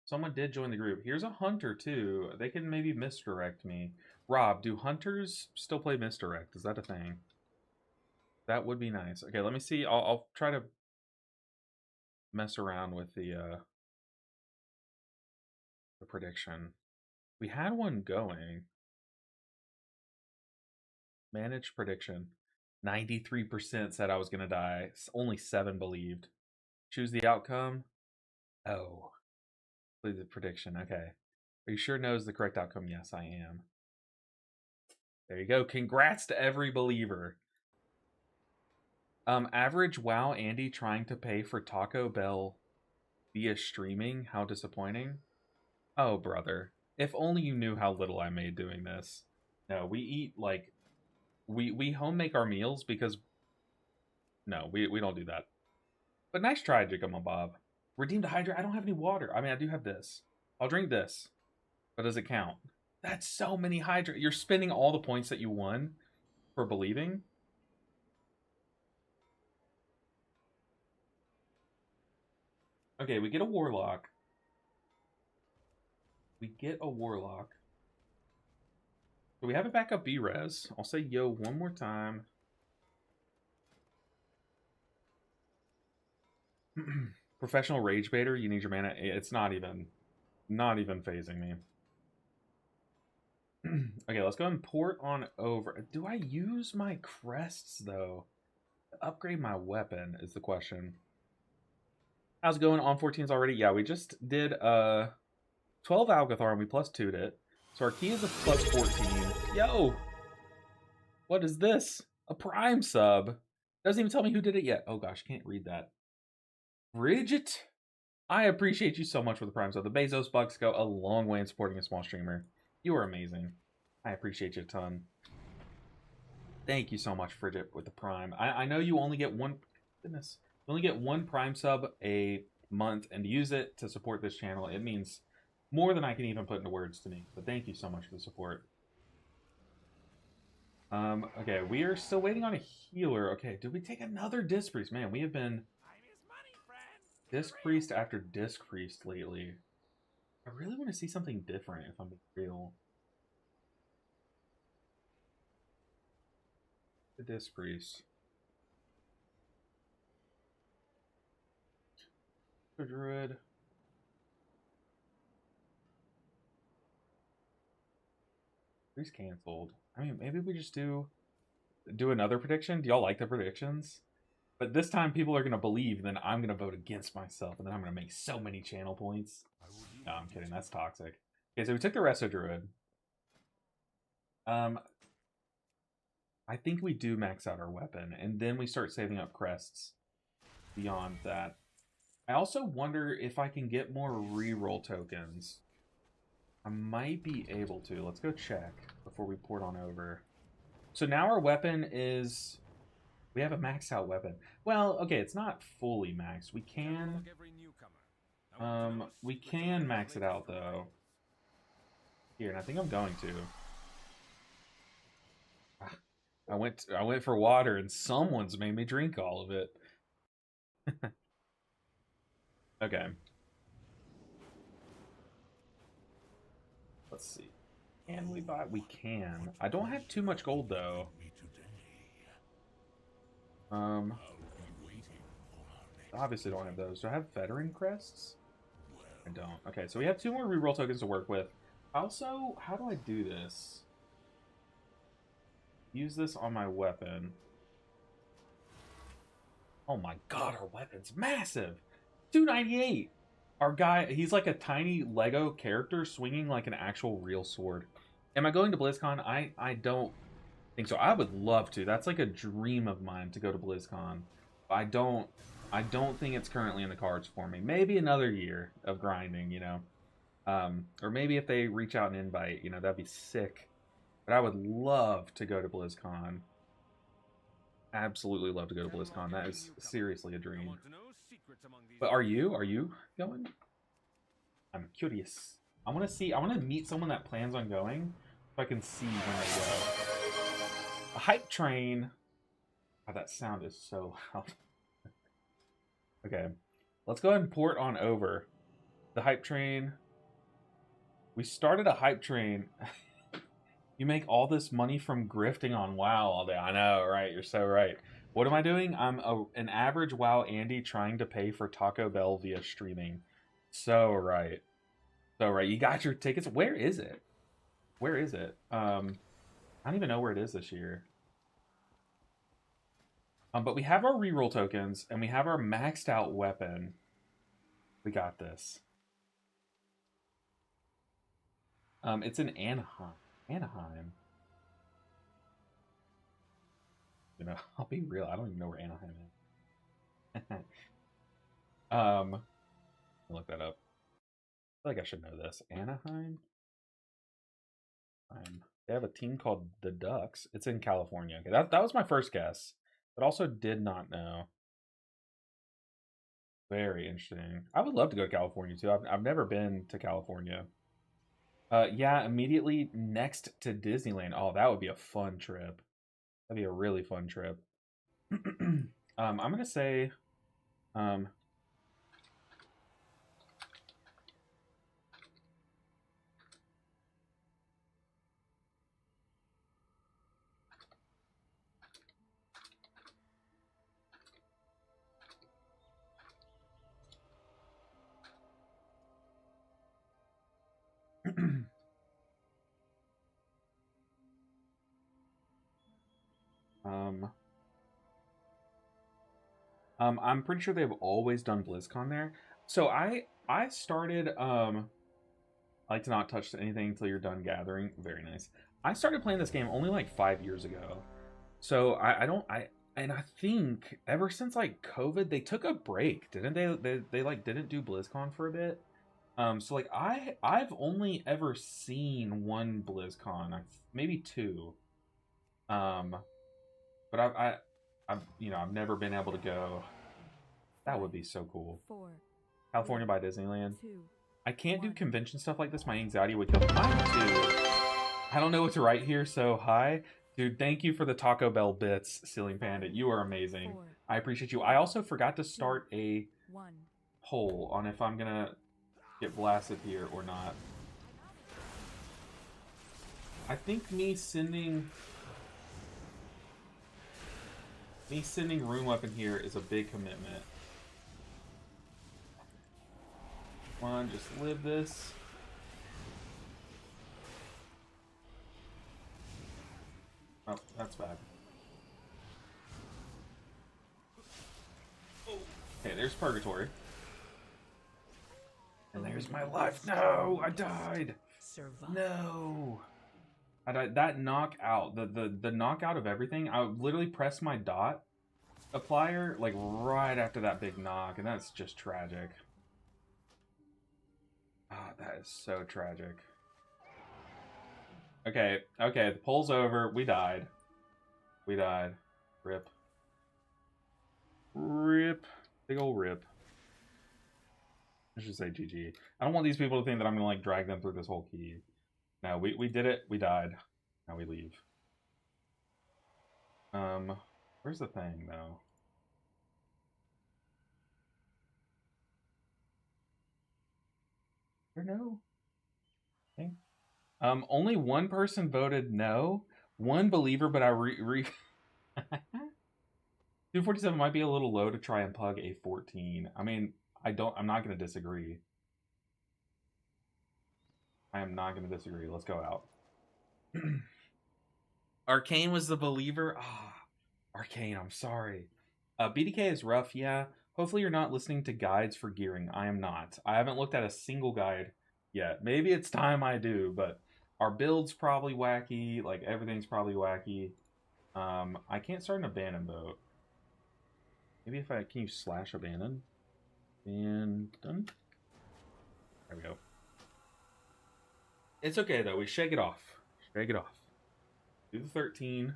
Someone did join the group. Here's a hunter too. They can maybe misdirect me. Rob, do hunters still play misdirect? Is that a thing? That would be nice. Okay, let me see. I'll try to mess around with the prediction. We had one going. Manage prediction. 93% said I was gonna die. Only 7 believed. Choose the outcome. Oh. Please the prediction. Okay. Are you sure no is the correct outcome? Yes, I am. There you go. Congrats to every believer. Average WoW Andy trying to pay for Taco Bell via streaming. How disappointing. Oh, brother. If only you knew how little I made doing this. No, we eat, like... We home make our meals because... No, we don't do that. But nice try, Jigama Bob. Redeemed a hydrate. I don't have any water. I mean, I do have this. I'll drink this. But does it count? That's so many hydrate. You're spending all the points that you won for believing? Okay, we get a warlock. We get a warlock. So we have a backup B-res. I'll say yo one more time. Professional rage baiter, you need your mana. It's not even phasing me. Okay, let's go and port on over. Do I use my crests though? To upgrade my weapon is the question. How's it going? On 14s already? Yeah, we just did 12 Algathar and we plus 2'd it. So our key is a plus 14. Yo! What is this? A prime sub. Doesn't even tell me who did it yet. Oh gosh, can't read that. Bridget, I appreciate you so much for the prime sub. The Bezos bucks go a long way in supporting a small streamer. You are amazing. I appreciate you a ton. Thank you so much, Bridget, with the prime. I know you only get one... Goodness. You only get one prime sub a month, and to use it to support this channel, it means more than I can even put into words to me. But thank you so much for the support. Okay, we are still waiting on a healer. Okay, did we take another Disc Priest? Man, we have been Disc Priest after Disc Priest lately. I really want to see something different, if I'm being real. The Disc Priest. The Druid. Priest canceled. I mean, maybe we just do another prediction. Do y'all like the predictions? But this time people are going to believe, then I'm going to vote against myself, and then I'm going to make so many channel points. No, I'm kidding. That's toxic. Okay, so we took the Resto Druid. I think we do max out our weapon, and then we start saving up crests beyond that. I also wonder if I can get more reroll tokens. I might be able to. Let's go check before we port on over. So now our weapon is... We have a maxed out weapon. Well, okay, it's not fully maxed. We can max it out though. Here, and I think I'm going to. I went for water and someone's made me drink all of it. Okay. Let's see. Can we buy? We can. I don't have too much gold though. Obviously don't have those. Do I have veteran crests? I don't. Okay, so we have 2 more reroll tokens to work with. Also, how do I do this? Use this on my weapon. Oh my god, our weapon's massive! 298! Our guy, he's like a tiny Lego character swinging like an actual real sword. Am I going to BlizzCon? I don't think so. I would love to. That's like a dream of mine to go to BlizzCon. I don't think it's currently in the cards for me. Maybe another year of grinding, or maybe if they reach out and invite, that'd be sick. But I would love to go to BlizzCon. Absolutely love to go to BlizzCon. That is seriously a dream. But are you? Are you going? I'm curious. I want to see. I want to meet someone that plans on going, so I can see when they go. A hype train. Oh, that sound is so loud. Okay, let's go ahead and port on over. The hype train. We started a hype train. You make all this money from grifting on WoW all day. I know, right? You're so right. What am I doing? I'm an average WoW Andy trying to pay for Taco Bell via streaming. So right. So right. You got your tickets. Where is it? Where is it? I don't even know where it is this year. But we have our reroll tokens, and we have our maxed out weapon. We got this. It's in Anaheim. Anaheim. I'll be real. I don't even know where Anaheim is. Look that up. I feel like I should know this. Anaheim. They have a team called the Ducks. It's in California. Okay, that was my first guess, but also did not know. Very interesting. I would love to go to California too. I've never been to California. Yeah, immediately next to Disneyland. Oh, that would be a fun trip. That'd be a really fun trip. I'm gonna say, I'm pretty sure they've always done BlizzCon there. So I started I like to not touch anything until you're done gathering. Very nice. I started playing this game only like 5 years ago. So I think ever since like COVID, they took a break, didn't they? They like didn't do BlizzCon for a bit. So like I've only ever seen one BlizzCon, maybe two. But I've never been able to go. That would be so cool. 4, California by Disneyland. 2. I can't do convention stuff like this. My anxiety would kill me. Mine too. I don't know what to write here, so hi. Dude, thank you for the Taco Bell bits, Ceiling Panda. You are amazing. 4, I appreciate you. I also forgot to start a 1. poll on if I'm gonna get blasted here or not. I think me sending room up in here is a big commitment. Come on, just live this. Oh, that's bad. Okay, there's Purgatory. And there's my life. No, I died. Survive. No. I died. That knockout, the knockout of everything, I would literally press my dot applier like right after that big knock, and that's just tragic. Ah, that is so tragic. Okay, the poll's over. We died. We died. Rip. Rip. Big ol' rip. I should say GG. I don't want these people to think that I'm gonna like drag them through this whole key. No, we did it. We died. Now we leave. Where's the thing though? There no thing. Only one person voted no. One believer, but I 247 might be a little low to try and plug a 14. I mean, I'm not gonna disagree. I am not gonna disagree. Let's go out. Arcane was the believer. Arcane, I'm sorry. BDK is rough, yeah. Hopefully you're not listening to guides for gearing. I am not. I haven't looked at a single guide yet. Maybe it's time I do, but our build's probably wacky. Like, everything's probably wacky. I can't start an abandon boat. Maybe if I can you slash abandon? And done. There we go. It's okay though. We shake it off. Shake it off. Do the 13.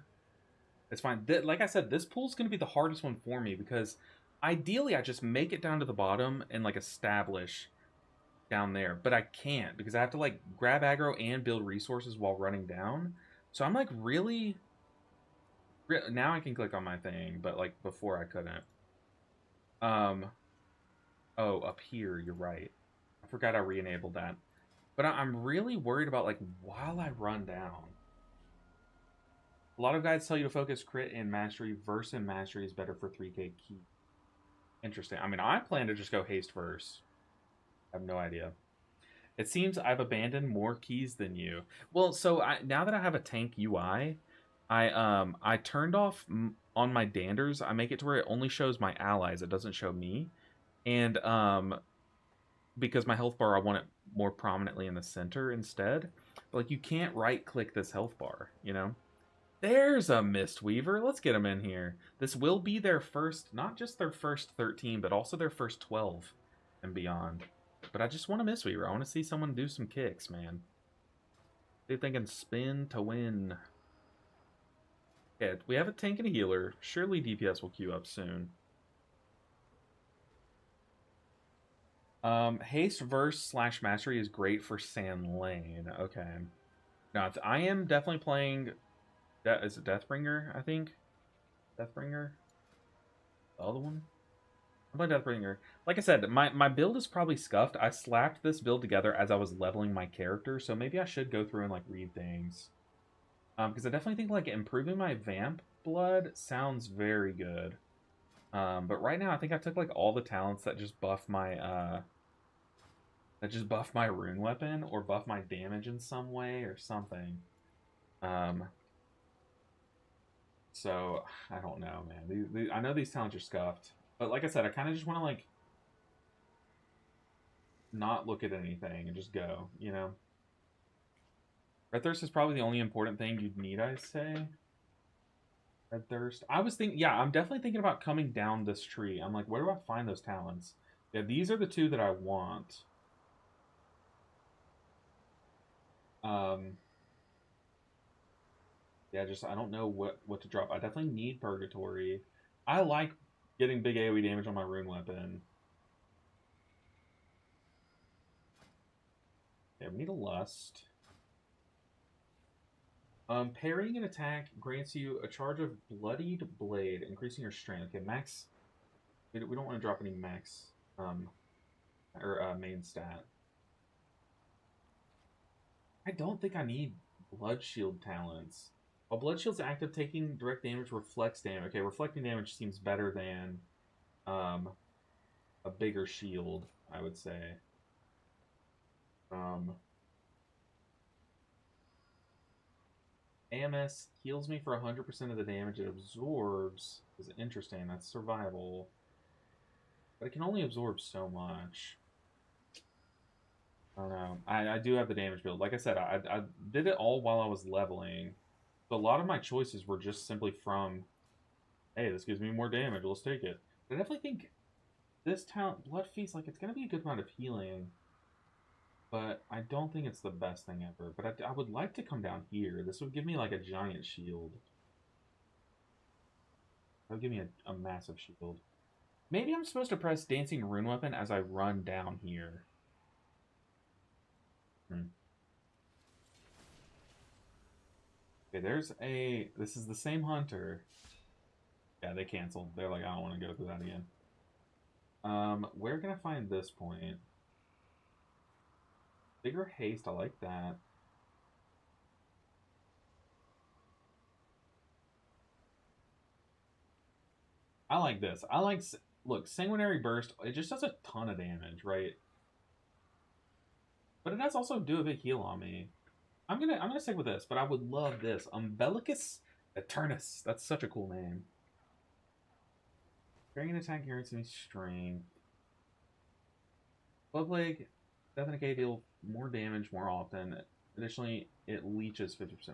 It's fine. Like I said, this pool's going to be the hardest one for me because ideally I just make it down to the bottom and like establish down there, but I can't because I have to like grab aggro and build resources while running down. So I'm like really now I can click on my thing, but like before I couldn't. Oh, up here, you're right. I forgot I re-enabled that. But I'm really worried about like while I run down. A lot of guides tell you to focus crit and mastery. Verse and mastery is better for 3k key. Interesting. I mean, I plan to just go haste verse. I have no idea. It seems I've abandoned more keys than you. Well, so now that I have a tank UI, I turned off on my danders. I make it to where it only shows my allies. It doesn't show me. And because my health bar, I want it more prominently in the center instead. But, like, you can't right-click this health bar, you know? There's a Mistweaver. Let's get them in here. This will be their first, not just their first 13, but also their first 12 and beyond. But I just want a Mistweaver. I want to see someone do some kicks, man. They're thinking spin to win. Yeah, we have a tank and a healer. Surely DPS will queue up soon. Haste verse slash mastery is great for Sand Lane. Okay. Now, I am definitely playing... Is it Deathbringer, I think? Deathbringer? The other one? I'm playing Deathbringer. Like I said, my build is probably scuffed. I slapped this build together as I was leveling my character, so maybe I should go through and like read things. Because I definitely think like improving my vamp blood sounds very good. But right now I think I took like all the talents that just buff my rune weapon or buff my damage in some way or something. So I don't know, man. I know these talents are scuffed, but like I said, I kind of just want to like not look at anything and just go, you know. Red Thirst is probably the only important thing you'd need, I say. Red Thirst. I was thinking, yeah, I'm definitely thinking about coming down this tree. I'm like, where do I find those talents? Yeah, these are the two that I want. Yeah, just I don't know what to drop. I definitely need Purgatory. I like getting big AoE damage on my rune weapon. Yeah, we need a Lust. Parrying an attack grants you a charge of Bloodied Blade, increasing your strength. Okay, max. We don't want to drop any max main stat. I don't think I need Blood Shield talents. While Blood Shield's active, taking direct damage reflects damage. Okay, reflecting damage seems better than a bigger shield, I would say. AMS heals me for 100% of the damage it absorbs. Is interesting. That's survival. But it can only absorb so much. I don't know. I do have the damage build. Like I said, I did it all while I was leveling. So a lot of my choices were just simply from, hey, this gives me more damage. Let's take it. But I definitely think this talent, Blood Feast, like, it's going to be a good amount of healing. But I don't think it's the best thing ever. But I would like to come down here. This would give me, like, a giant shield. That would give me a massive shield. Maybe I'm supposed to press Dancing Rune Weapon as I run down here. Okay, this is the same hunter. Yeah, they canceled. They're like, I don't want to go through that again. Where can I find this point? Bigger haste, I like that. I like this. Look, Sanguinary Burst, it just does a ton of damage, right? But it does also do a big heal on me. I'm gonna stick with this, but I would love this. Umbilicus Eternus. That's such a cool name. Carrying an attack guarantees me strength. Blood Plague, Death and Decay deal more damage more often. Additionally, it leeches 50%.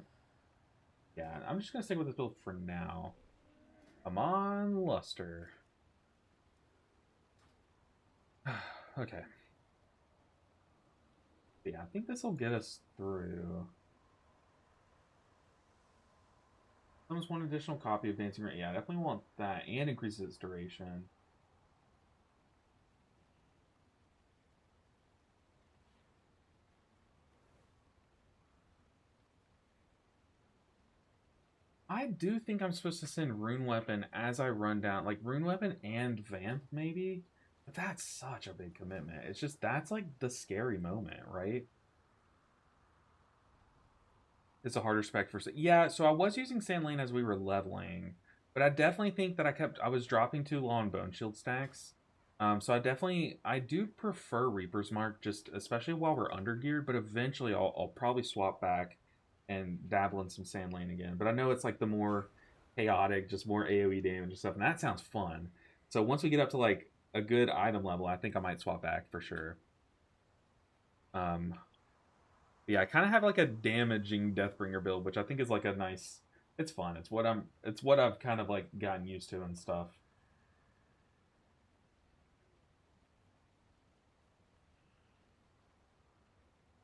Yeah, I'm just gonna stick with this build for now. Come on, Luster. Okay. Yeah, I think this will get us through. Almost one additional copy of Dancing Rain. Yeah, I definitely want that, and increases its duration. I do think I'm supposed to send Rune Weapon as I run down, like Rune Weapon and Vamp maybe, but that's such a big commitment. It's just that's like the scary moment, right? It's a harder spec for yeah. So I was using Sand Lane as we were leveling, but I definitely think that I was dropping too low on Bone Shield stacks. So I do prefer Reaper's Mark, just especially while we're under geared. But eventually I'll probably swap back and dabble in some Sand Lane again. But I know it's like the more chaotic, just more AOE damage and stuff, and that sounds fun. So once we get up to like a good item level, I think I might swap back for sure. Yeah, I kind of have like a damaging Deathbringer build, which I think is like a nice. It's fun. It's what I've kind of like gotten used to and stuff.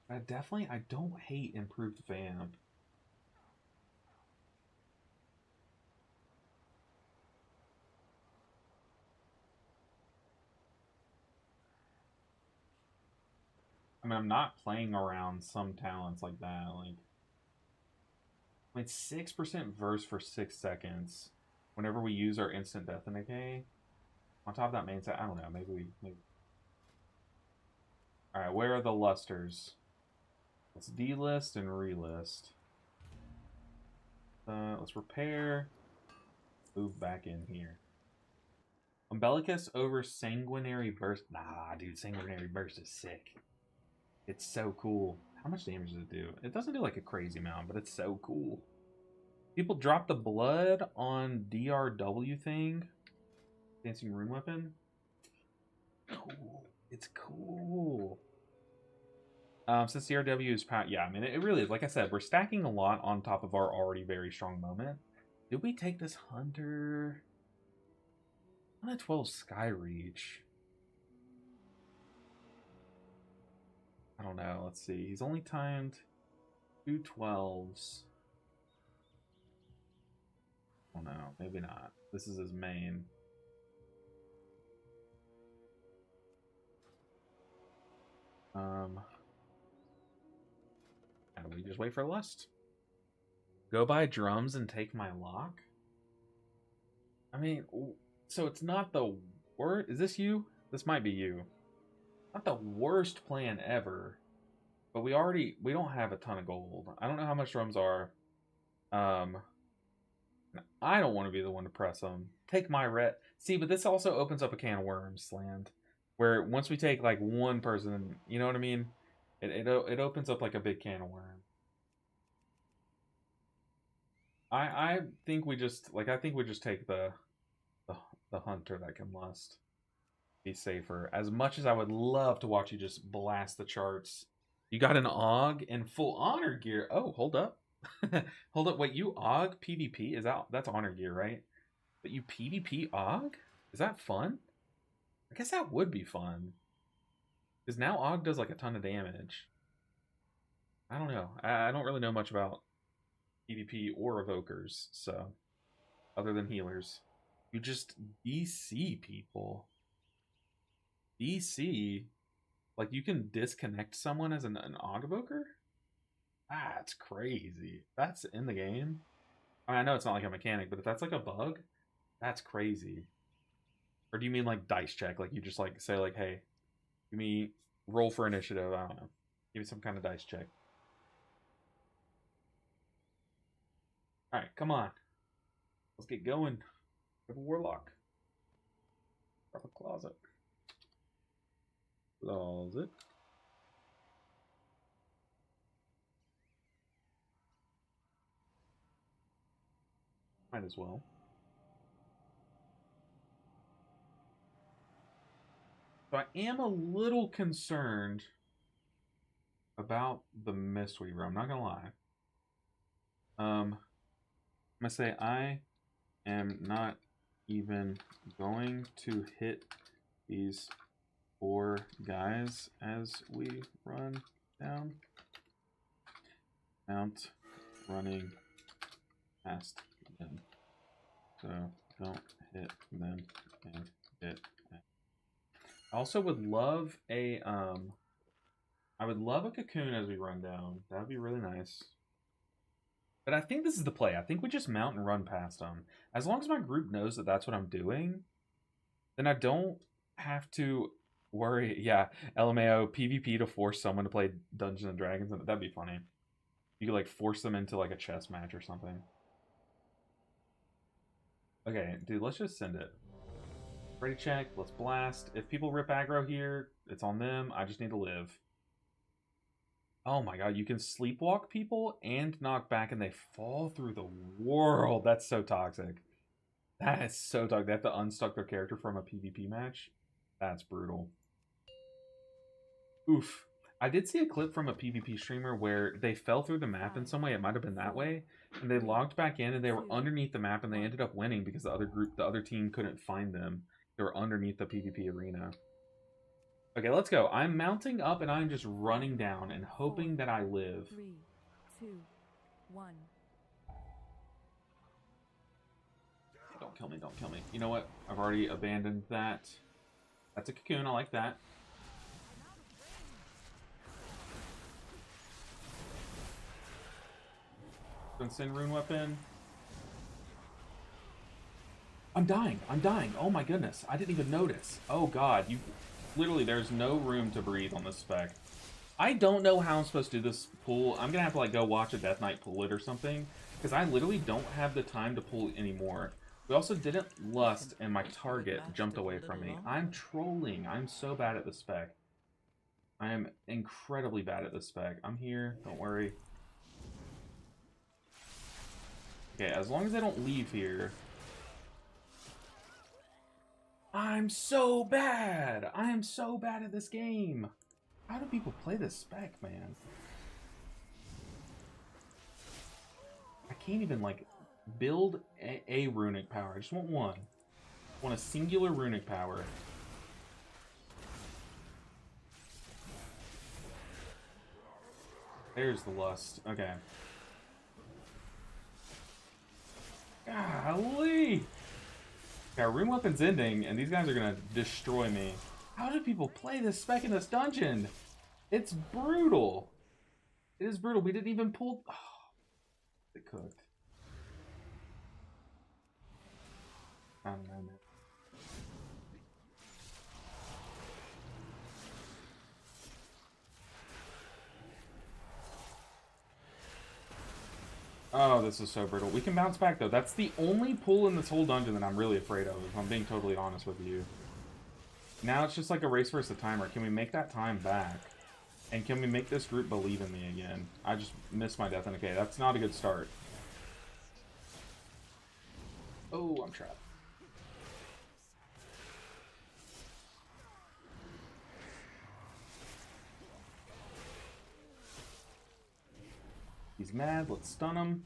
I don't hate improved Vamp. I mean, I'm not playing around some talents like that. Like, I mean, 6% verse for 6 seconds whenever we use our instant death and decay. On top of that main set, I don't know. Maybe. All right, where are the lusters? Let's delist and relist. Let's repair. Move back in here. Umbilicus over Sanguinary Burst. Nah, dude, Sanguinary Burst is sick. It's so cool. How much damage does it do? It doesn't do like a crazy amount, but it's so cool. People drop the blood on DRW thing. Dancing Rune Weapon. Cool. It's cool. Since DRW is power, yeah, I mean, it really is. Like I said, we're stacking a lot on top of our already very strong moment. Did we take this Hunter? 112 Skyreach. I don't know. Let's see. He's only timed 2 12s. Oh no, maybe not. This is his main. And we just wait for Lust. Go buy drums and take my lock? I mean, so it's not the worst. Is this you? This might be you. Not the worst plan ever. But we don't have a ton of gold. I don't know how much drums are. I don't want to be the one to press them. Take my ret. See, but this also opens up a can of worms, Land. Where once we take like one person, you know what I mean? It opens up like a big can of worms. I think we just take the hunter that can lust. Be safer. As much as I would love to watch you just blast the charts. You got an AUG and full honor gear. Oh, hold up. Hold up. Wait, you AUG PvP? That's honor gear, right? But you PvP AUG? Is that fun? I guess that would be fun. Because now AUG does like a ton of damage. I don't know. I don't really know much about PvP or evokers, so other than healers. You just DC people. DC? Like you can disconnect someone as an AUG evoker? That's crazy. That's in the game. I mean, I know it's not like a mechanic, but if that's like a bug, that's crazy. Or do you mean like dice check? Like you just like say like, hey, give me roll for initiative. I don't know. Give me some kind of dice check. All right, come on. Let's get going. We have a warlock. Drop a closet. Closet. Might as well. So I am a little concerned about the Mistweaver. I'm not gonna lie. I'm gonna say I am not even going to hit these 4 guys as we run down. Mount running past them. So don't hit them and hit them. I also would love a I would love a cocoon as we run down. That would be really nice. But I think this is the play. I think we just mount and run past them. As long as my group knows that that's what I'm doing, then I don't have to worry. Yeah, LMAO, PvP to force someone to play Dungeons and Dragons. That'd be funny. You could like force them into like a chess match or something. Okay, dude, let's just send it. Ready check, let's blast. If people rip aggro here, it's on them. I just need to live. Oh my god, you can sleepwalk people and knock back and they fall through the world. That's so toxic. That is so toxic. They have to unstuck their character from a PvP match. That's brutal. Oof. I did see a clip from a PvP streamer where they fell through the map in some way. It might have been that way. And they logged back in and they were underneath the map and they ended up winning because the other team couldn't find them. They were underneath the PvP arena. Okay, let's go. I'm mounting up and I'm just running down and hoping that I live. 3, 2, 1. Don't kill me, don't kill me. You know what? I've already abandoned that. That's a cocoon, I like that. Send rune weapon. I'm dying. I'm dying. Oh my goodness. I didn't even notice. Oh god. Literally, there's no room to breathe on this spec. I don't know how I'm supposed to do this pull. I'm gonna have to like go watch a Death Knight pull it or something. Because I literally don't have the time to pull anymore. We also didn't lust and my target jumped away from me. I'm trolling. I'm so bad at this spec. I am incredibly bad at this spec. I'm here. Don't worry. Okay, as long as I don't leave here. I'm so bad! I am so bad at this game! How do people play this spec, man? I can't even, like, build a runic power. I just want one. I want a singular runic power. There's the lust. Okay. Golly! Yeah, rune weapon's ending, and these guys are gonna destroy me. How do people play this spec in this dungeon? It's brutal. It is brutal. We didn't even pull. Oh, it cooked. I don't know, man. Oh, this is so brutal. We can bounce back, though. That's the only pull in this whole dungeon that I'm really afraid of, if I'm being totally honest with you. Now it's just like a race versus a timer. Can we make that time back? And can we make this group believe in me again? I just missed my death, and okay, that's not a good start. Oh, I'm trapped. He's mad. Let's stun him.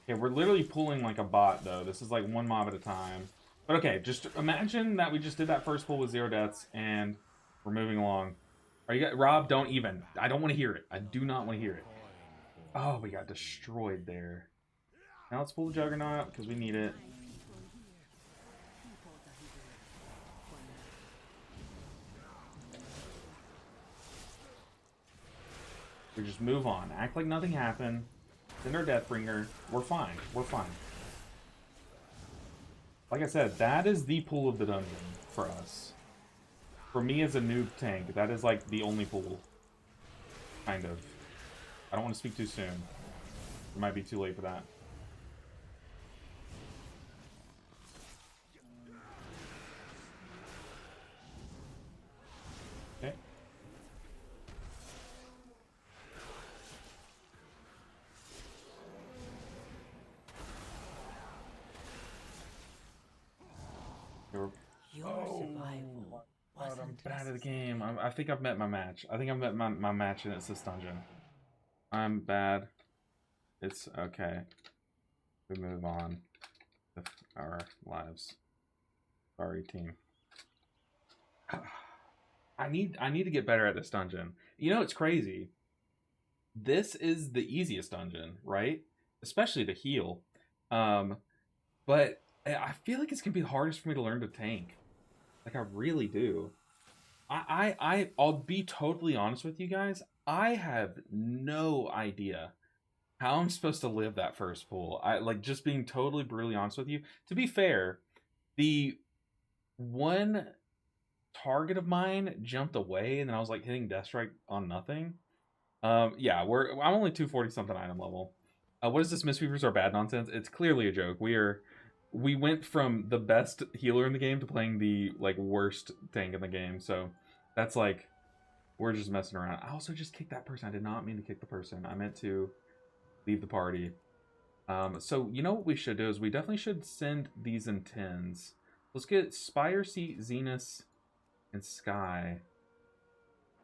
Okay, we're literally pulling like a bot, though. This is like one mob at a time. But okay, just imagine that we just did that first pull with 0 deaths, and we're moving along. Are you guys, Rob, don't even. I don't want to hear it. I do not want to hear it. Oh, we got destroyed there. Now let's pull the Juggernaut, because we need it. We just move on. Act like nothing happened. Send our Deathbringer. We're fine. We're fine. Like I said, that is the pool of the dungeon for us. For me as a noob tank, that is like the only pool. Kind of. I don't want to speak too soon. It might be too late for that. Okay. Survival God, I'm bad at the game. I think I've met my match. I think I've met my match, and it's this dungeon. I'm bad. It's okay. We move on with our lives. Sorry, team. I need to get better at this dungeon. You know, it's crazy. This is the easiest dungeon, right? Especially to heal. But I feel like it's gonna be the hardest for me to learn to tank. Like, I really do. I'll be totally honest with you guys. I have no idea how I'm supposed to live that first pool. I like just being totally brutally honest with you. To be fair, the one target of mine jumped away, and then I was like hitting Death Strike on nothing. Yeah, I'm only 240 something item level. What is this? Mistweavers are bad nonsense. It's clearly a joke. We went from the best healer in the game to playing the like worst tank in the game. So that's like we're just messing around. I also just kicked that person. I did not mean to kick the person. I meant to leave the party. So you know what we should do is we definitely should send these in tens. Let's get Spire, Seat, Zenus, and Sky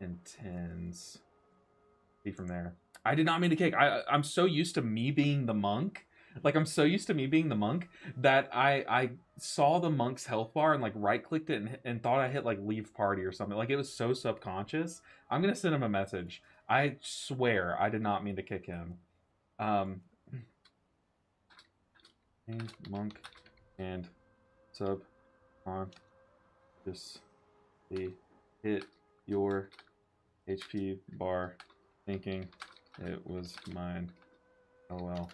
in tens. See from there. I did not mean to kick. I'm so used to me being the monk. Like, I'm so used to me being the monk that I saw the monk's health bar and like right clicked it and thought I hit like leave party or something. Like, it was so subconscious. I'm gonna send him a message. I swear I did not mean to kick him. Monk and sub on just hit your HP bar thinking it was mine. LOL.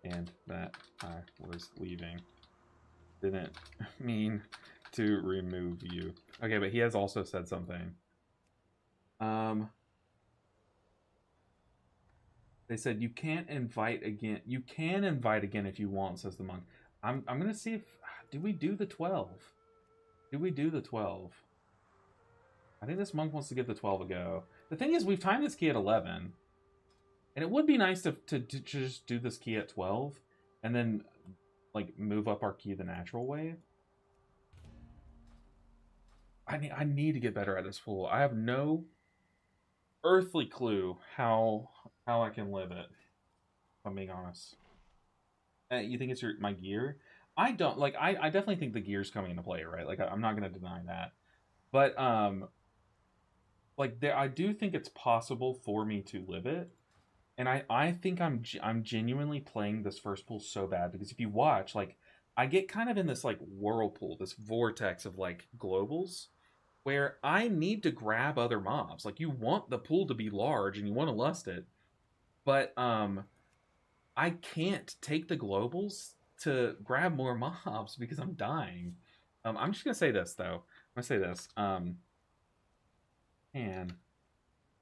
And that I was leaving. Didn't mean to remove you. Okay, but he has also said something. They said you can't invite again. You can invite again if you want, says the monk. I'm gonna see if do we do the 12? Do we do the 12? I think this monk wants to give the 12 a go. The thing is, we've timed this key at 11. And it would be nice to just do this key at 12 and then like move up our key the natural way. I need to get better at this pool. I have no earthly clue how I can live it, if I'm being honest. You think it's my gear? I don't like I definitely think the gear's coming into play, right? Like I'm not gonna deny that. But like I do think it's possible for me to live it. And I think I'm genuinely playing this first pool so bad because if you watch, like, I get kind of in this like whirlpool, this vortex of like globals, where I need to grab other mobs. Like, you want the pool to be large and you want to lust it, but I can't take the globals to grab more mobs because I'm dying. I'm just gonna say this though. I'm gonna say this. And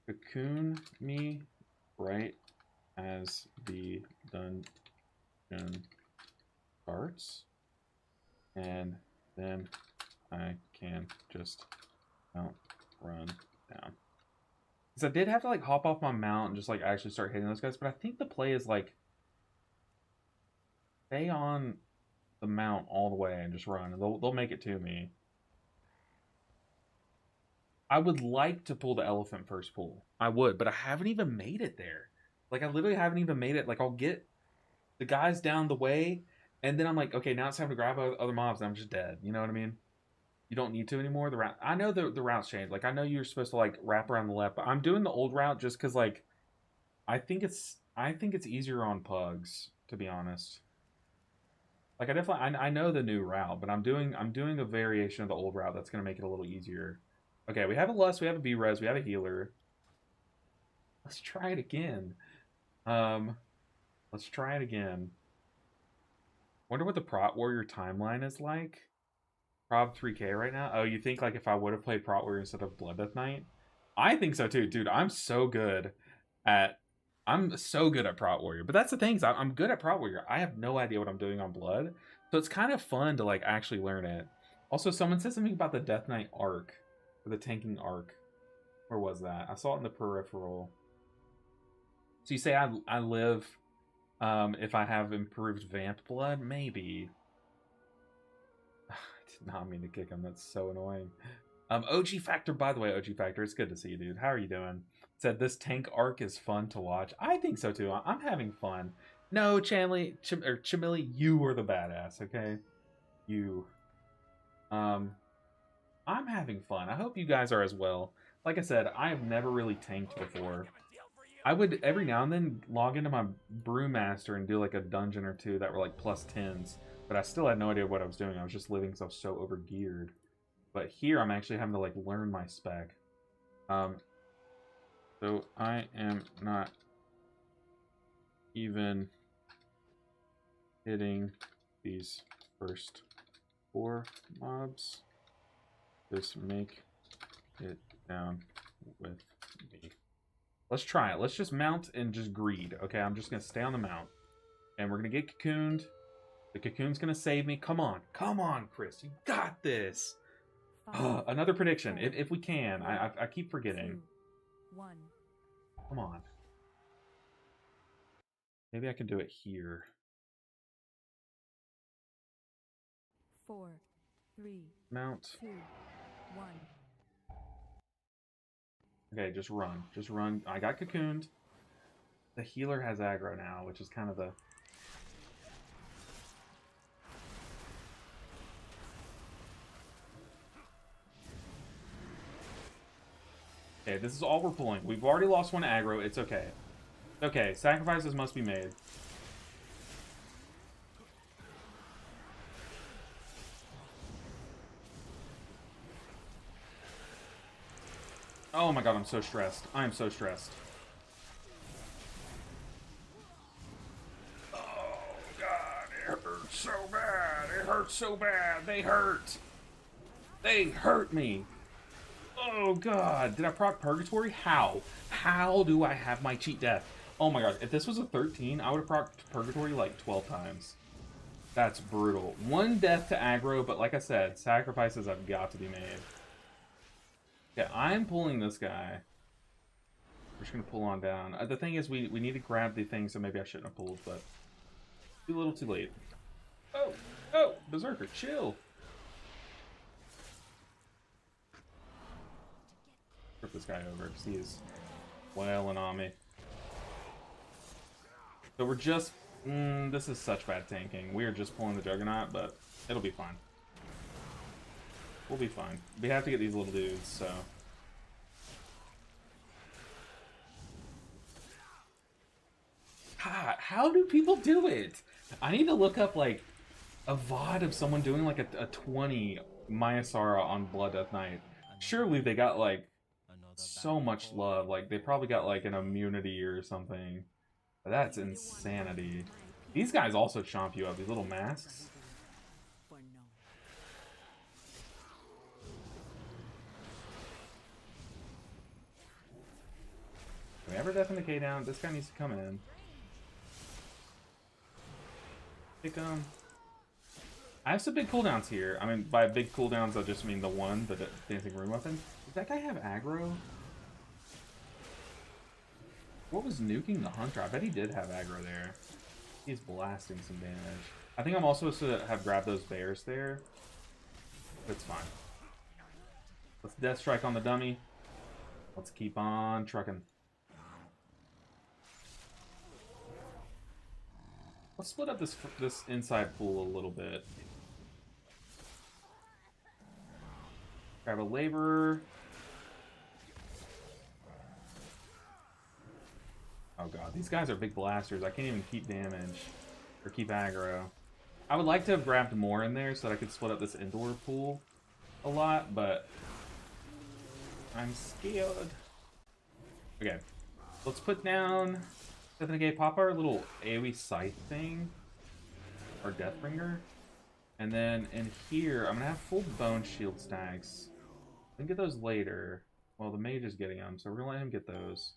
cocoon me right as the dungeon starts, and then I can just run down. Because I did have to like hop off my mount and just like actually start hitting those guys, but I think the play is like stay on the mount all the way and just run, and they'll make it to me. I would like to pull the elephant first pull. I would, but I haven't even made it there. Like, I literally haven't even made it. Like, I'll get the guys down the way, and then I'm like, okay, now it's time to grab other mobs, and I'm just dead. You know what I mean? You don't need to anymore. The route, I know the routes changed. Like, I know you're supposed to like wrap around the left, but I'm doing the old route just because like I think it's easier on pugs, to be honest. Like, I know the new route, but I'm doing a variation of the old route that's gonna make it a little easier. Okay, we have a lust, we have a B-res, we have a healer. Let's try it again. Let's try it again. Wonder what the Prot Warrior timeline is like. Prob 3K right now. Oh, you think like if I would have played Prot Warrior instead of Blood Death Knight? I think so too, dude. I'm so good at Prot Warrior. But that's the thing, I'm good at Prot Warrior. I have no idea what I'm doing on Blood. So it's kind of fun to like actually learn it. Also, someone said something about the Death Knight arc. Or the tanking arc. Where was that? I saw it in the peripheral. So you say I live if I have improved vamp blood? Maybe. I did not mean to kick him. That's so annoying. OG Factor, by the way, OG Factor, it's good to see you, dude. How are you doing? Said this tank arc is fun to watch. I think so too. I'm having fun. No, Chimilly, you are the badass, okay? You. I'm I'm having fun. I hope you guys are as well. Like I said, I have never really tanked before. I would every now and then log into my Brewmaster and do like a dungeon or two that were like plus 10s, but I still had no idea what I was doing. I was just living because I was so overgeared. But here I'm actually having to like learn my spec. So I am not even hitting these first 4 mobs. Just make it down with me. Let's try it. Let's just mount and just greed. Okay, I'm just going to stay on the mount. And we're going to get cocooned. The cocoon's going to save me. Come on. Come on, Chris. You got this. Another prediction, if we can. I keep forgetting. 2, 1. Come on. Maybe I can do it here. 4, 3, Mount. 2, 1. Okay, just run. Just run. I got cocooned. The healer has aggro now, which is kind of the... Okay, this is all we're pulling. We've already lost 1 aggro. It's okay. Okay, sacrifices must be made. Oh my god, I'm so stressed. I am so stressed. Oh god, it hurts so bad. It hurts so bad. They hurt. They hurt me. Oh god, did I proc Purgatory? How? How do I have my cheat death? Oh my god, if this was a 13, I would have proc Purgatory like 12 times. That's brutal. 1 death to aggro, but like I said, sacrifices have got to be made. Okay, I'm pulling this guy. We're just going to pull on down. The thing is, we need to grab the thing, so maybe I shouldn't have pulled, but too little too late. Oh, oh, Berserker, chill. Flip this guy over, because he is wailing on me. So we're just... this is such bad tanking. We are just pulling the Juggernaut, but it'll be fine. We'll be fine. We have to get these little dudes, so... God, how do people do it? I need to look up, like, a VOD of someone doing, like, a 20 Mayasara on Blood Death Knight. Surely they got, like, so much love. Like, they probably got, like, an immunity or something. That's insanity. These guys also chomp you up, these little masks. Can we ever deafen the K down? This guy needs to come in. Pick him. I have some big cooldowns here. I mean, by big cooldowns, I just mean the one, the dancing rune weapon. Does that guy have aggro? What was nuking the Hunter? I bet he did have aggro there. He's blasting some damage. I think I'm also supposed to have grabbed those bears there. That's fine. Let's Death Strike on the dummy. Let's keep on trucking. Let's split up this inside pool a little bit. Grab a laborer. Oh god, these guys are big blasters. I can't even keep damage or keep aggro. I would like to have grabbed more in there so that I could split up this indoor pool a lot, but I'm scared. Okay, let's put down Stephanie pop our little AoE scythe thing, or Deathbringer, and then in here I'm gonna have full bone shield stacks. I can get those later. Well, the mage is getting them, so we're gonna let him get those.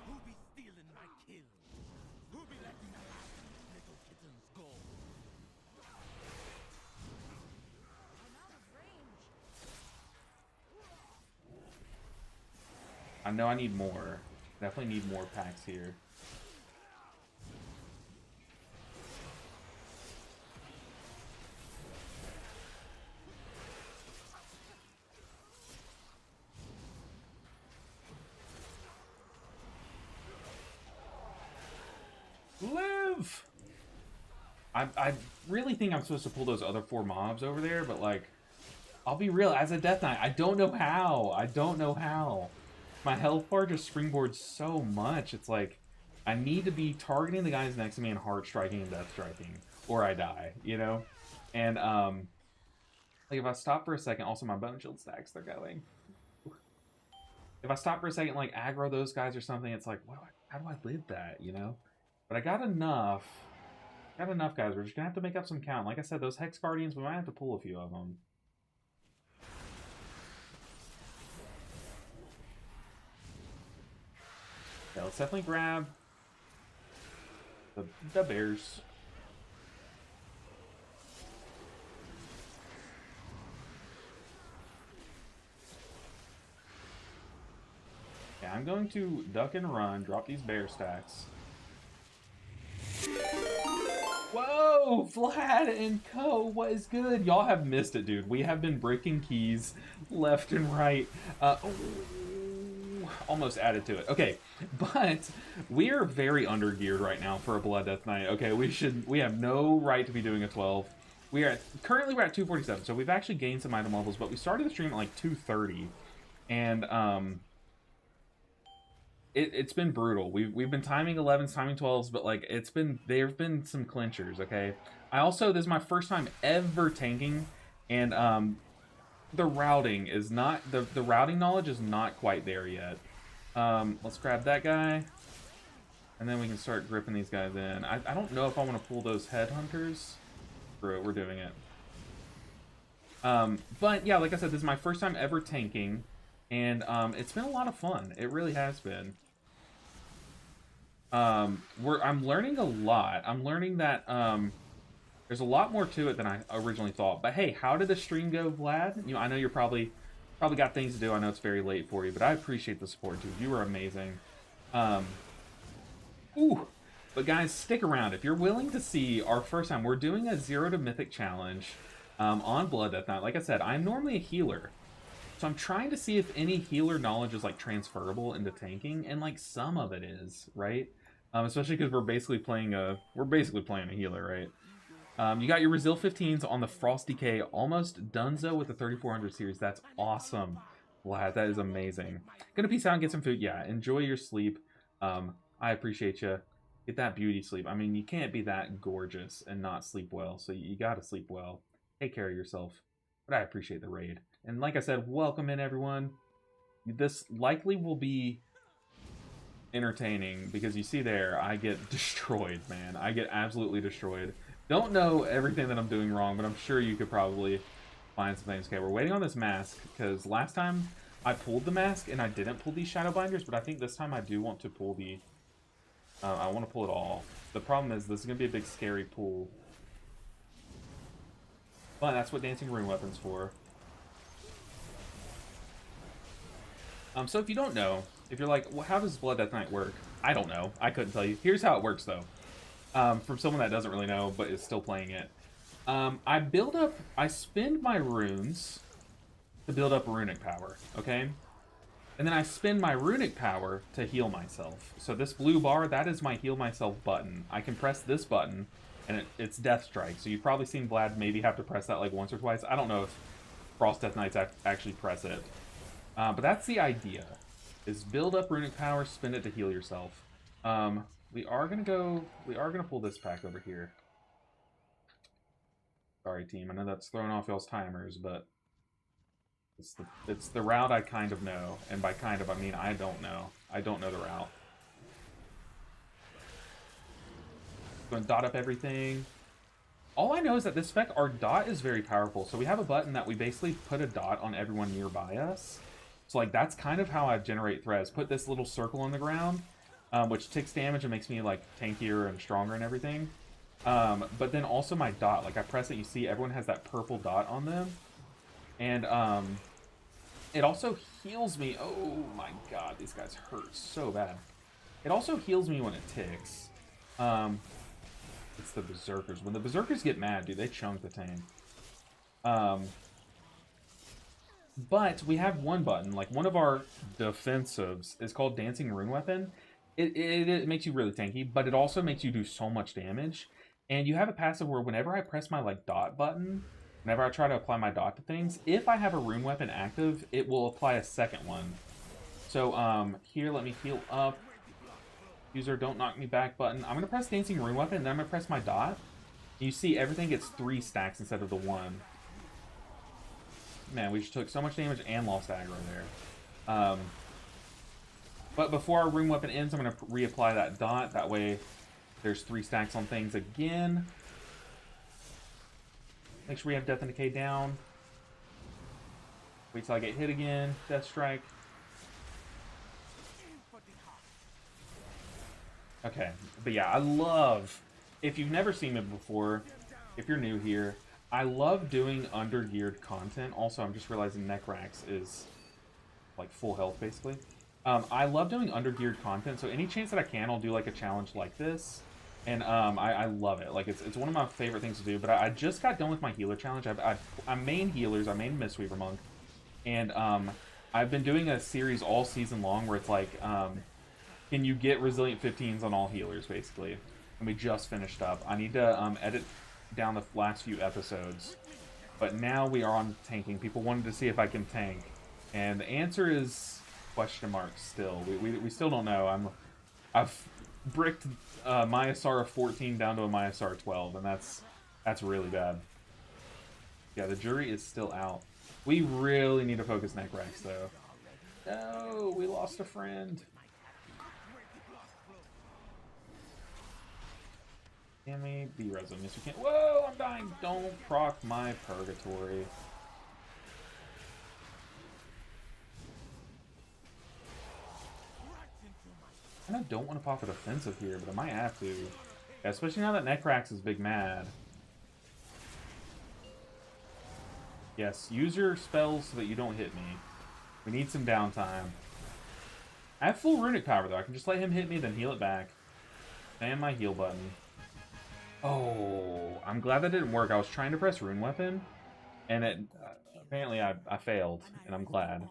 Who be stealing my kills? Who be letting my little kittens go? I'm out of range. I know I need more. Definitely need more packs here. Live! I really think I'm supposed to pull those other 4 mobs over there, but like, I'll be real, as a Death Knight, I don't know how. I don't know how. My health bar just springboards so much. It's like, I need to be targeting the guys next to me and heart striking and death striking, or I die, you know? And, like, if I stop for a second, also my bone shield stacks, they're going. If I stop for a second, like, aggro those guys or something, it's like, how do I live that, you know? But I got enough. Got enough, guys. We're just gonna have to make up some count. Like I said, those Hex Guardians, we might have to pull a few of them. Yeah, let's definitely grab the bears. Yeah, I'm going to duck and run, drop these bear stacks. Whoa, Vlad and Co, what is good? Y'all have missed it, dude. We have been breaking keys left and right. Almost added to it. Okay, but we are very under geared right now for a Blood Death Knight. Okay, we have no right to be doing a 12. Currently we're at 247, so we've actually gained some item levels, but we started the stream at like 230, and it's been brutal. We've been timing 11s, timing 12s, but like there have been some clinchers. Okay, this is my first time ever tanking, and the routing is not the routing knowledge is not quite there yet. Let's grab that guy, and then we can start gripping these guys in. I don't know if I want to pull those headhunters. Screw it, we're doing it. But yeah, like I said, this is my first time ever tanking, and it's been a lot of fun. It really has been. I'm learning a lot. I'm learning that there's a lot more to it than I originally thought. But hey, how did the stream go, Vlad? You know, I know you're probably got things to do. I know it's very late for you, but I appreciate the support, dude. You were amazing. But guys, stick around. If you're willing to see our first time, we're doing a 0 to Mythic challenge on Blood Death Knight. Like I said, I'm normally a healer. So I'm trying to see if any healer knowledge is like transferable into tanking, and like some of it is, right? Especially because we're basically playing a healer, right? You got your Resil 15s on the Frost Decay, almost donezo with the 3400 series. That's awesome, Vlad. That is amazing. Gonna peace out and get some food. Yeah, enjoy your sleep. I appreciate you. Get that beauty sleep. I mean, you can't be that gorgeous and not sleep well, so you gotta sleep well. Take care of yourself. But I appreciate the raid. And like I said, welcome in, everyone. This likely will be entertaining, because you see there, I get destroyed, man. I get absolutely destroyed. Don't know everything that I'm doing wrong, but I'm sure you could probably find some things. Okay, we're waiting on this mask, because last time I pulled the mask and I didn't pull these shadow binders, but I think this time I do want to pull the... I want to pull it all. The problem is this is going to be a big scary pull. But that's what Dancing Rune Weapon's for. So if you don't know, if you're like, well, how does Blood Death Knight work? I don't know. I couldn't tell you. Here's how it works, though. From someone that doesn't really know, but is still playing it. I spend my runes to build up runic power, okay? And then I spend my runic power to heal myself. So this blue bar, that is my heal myself button. I can press this button, and it's Death Strike. So you've probably seen Vlad maybe have to press that like once or twice. I don't know if Frost Death Knights actually press it. But that's the idea, is build up runic power, spend it to heal yourself. We are gonna pull this pack over here. Sorry, team, I know that's throwing off y'all's timers, but it's the route I kind of know, and by kind of I mean I don't know. I don't know the route. Going to dot up everything. All I know is that this spec, our dot is very powerful. So we have a button that we basically put a dot on everyone nearby us. So like that's kind of how I generate threats. Put this little circle on the ground, which takes damage and makes me like tankier and stronger and everything. But then also my dot, like I press it, you see everyone has that purple dot on them. And it also heals me. Oh my god, these guys hurt so bad. It also heals me when it ticks. It's the Berserkers. When the Berserkers get mad, dude, they chunk the tank. But we have one button, like one of our defensives is called Dancing Rune Weapon. It makes you really tanky, but it also makes you do so much damage. And you have a passive where whenever I press my like dot button, whenever I try to apply my dot to things, if I have a rune weapon active, it will apply a second one. So here, let me heal up. User, don't knock me back button. I'm gonna press dancing rune weapon, and then I'm gonna press my dot. You see, everything gets 3 stacks instead of the 1. Man, we just took so much damage and lost aggro there. But before our rune weapon ends, I'm gonna reapply that dot. That way, there's 3 stacks on things again. Make sure we have Death and Decay down. Wait till I get hit again. Death Strike. Okay, but yeah, I love, if you've never seen me before, if you're new here, I love doing undergeared content. Also, I'm just realizing Necrax is like full health, basically. I love doing undergeared content, so any chance that I can, I'll do like a challenge like this. And I love it. Like, it's one of my favorite things to do, but I just got done with my healer challenge. I main healers, I main Mistweaver Monk, and I've been doing a series all season long where it's like, can you get resilient 15s on all healers, basically? And we just finished up. I need to edit down the last few episodes. But now we are on tanking. People wanted to see if I can tank. And the answer is question mark still. We still don't know. I've bricked Myasara 14 down to a Myasara 12, and that's really bad. Yeah, the jury is still out. We really need to focus Necrax, though. No, we lost a friend. Can we be resilient? Yes, we can. Whoa, I'm dying. Don't proc my purgatory. I don't want to pop a defensive here, but I might have to. Yeah, especially now that Necrax is big mad. Yes, use your spells so that you don't hit me. We need some downtime. I have full runic power, though. I can just let him hit me, then heal it back. Spam my heal button. Oh, I'm glad that didn't work. I was trying to press Rune Weapon, and it apparently I failed, and I'm glad.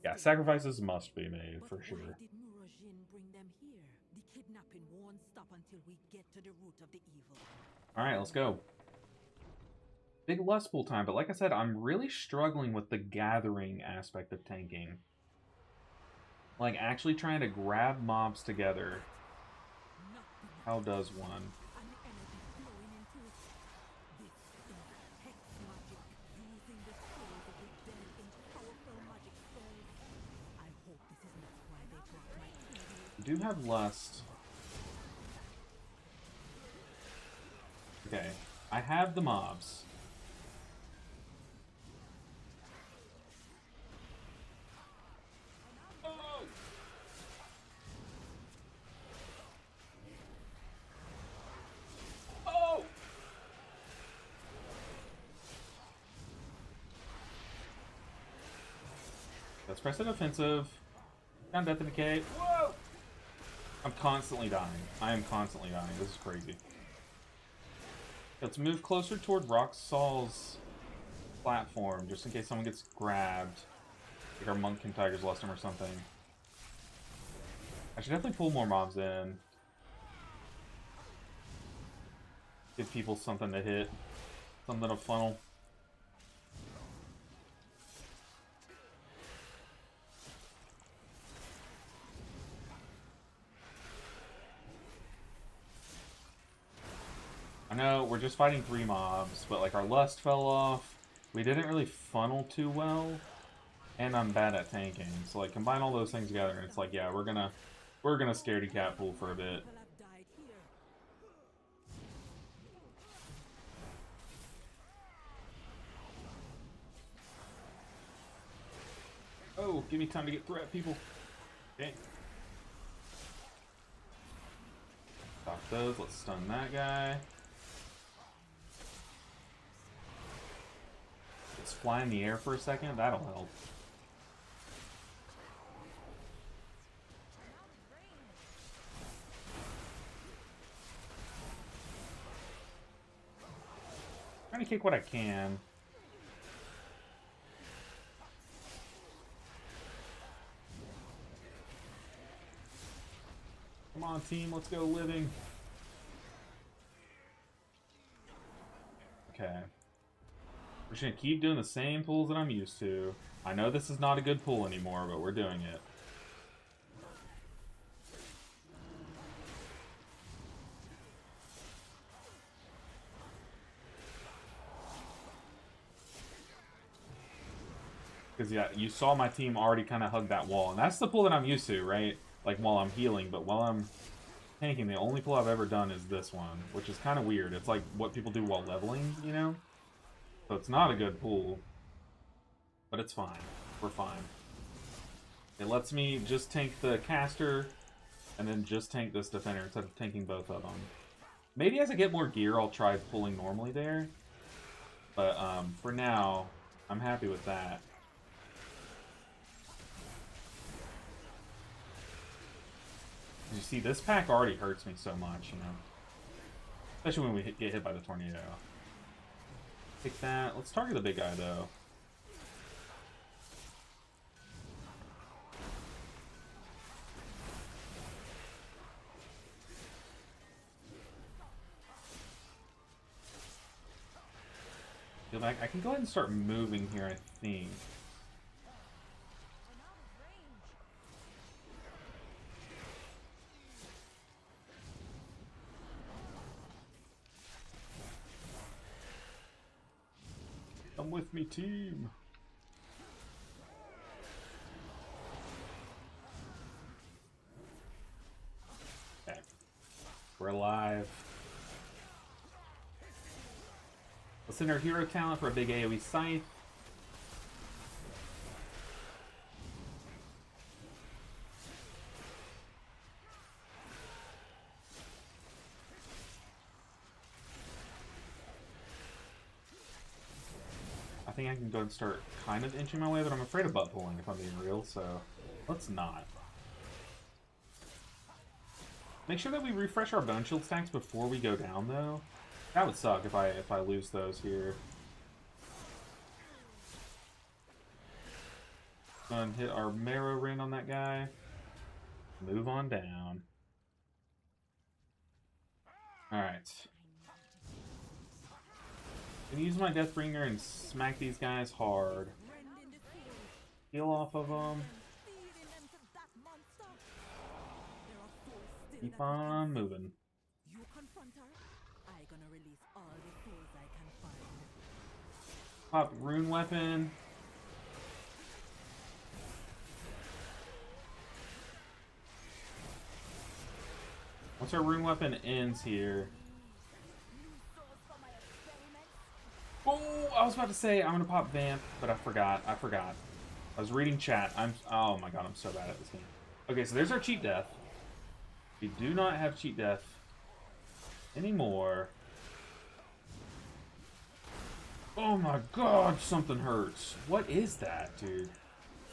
Yeah, sacrifices must be made, for sure. Why did Murojin bring them here? The kidnapping won't stop until we get to the root of the evil. Alright, let's go. Big Lust Pool time, but like I said, I'm really struggling with the gathering aspect of tanking. Like, actually trying to grab mobs together. How does one? We do have Lust. Okay, I have the mobs. Oh! Oh! Let's press an offensive. Down Death and Decay. Whoa! I'm constantly dying. I am constantly dying. This is crazy. Let's move closer toward Roxal's platform, just in case someone gets grabbed. Like our Monk can Tiger's Lust him or something. I should definitely pull more mobs in. Give people something to hit. Something to funnel. I know, we're just fighting 3 mobs, but like our Lust fell off. We didn't really funnel too well. And I'm bad at tanking. So like combine all those things together and it's like, yeah, we're gonna scaredy cat pool for a bit. Oh, give me time to get threat, people. Okay. Stop those, let's stun that guy. Let's fly in the air for a second, that'll help. Trying to kick what I can. Come on, team, let's go living. Okay. We're just gonna keep doing the same pulls that I'm used to. I know this is not a good pull anymore, but we're doing it. Because, yeah, you saw my team already kind of hug that wall. And that's the pull that I'm used to, right? Like, while I'm healing. But while I'm tanking, the only pull I've ever done is this one. Which is kind of weird. It's like what people do while leveling, you know? So it's not a good pull. But it's fine. We're fine. It lets me just tank the caster, and then just tank this defender instead of tanking both of them. Maybe as I get more gear, I'll try pulling normally there. But for now, I'm happy with that. You see, this pack already hurts me so much, you know? Especially when we get hit by the tornado. Take that. Let's target the big guy, though. I can go ahead and start moving here, I think. Come with me, team. Okay. We're alive. Let's send our hero talent for a big AoE scythe. I think I can go and start kind of inching my way, but I'm afraid of butt pulling if I'm being real, so let's not. Make sure that we refresh our bone shield stacks before we go down, though. That would suck if I lose those here. Go and hit our marrow ring on that guy. Move on down. Alright. I'm gonna use my Deathbringer and smack these guys hard. Heal off of them. Keep on moving. You confront her, I gonna release all the tools I can find. Pop rune weapon. Once our rune weapon ends here. Oh, I was about to say I'm gonna pop Vamp, but I forgot. I was reading chat. Oh my god, I'm so bad at this game. Okay, so there's our cheat death. We do not have cheat death anymore. Oh my god, something hurts. What is that, dude?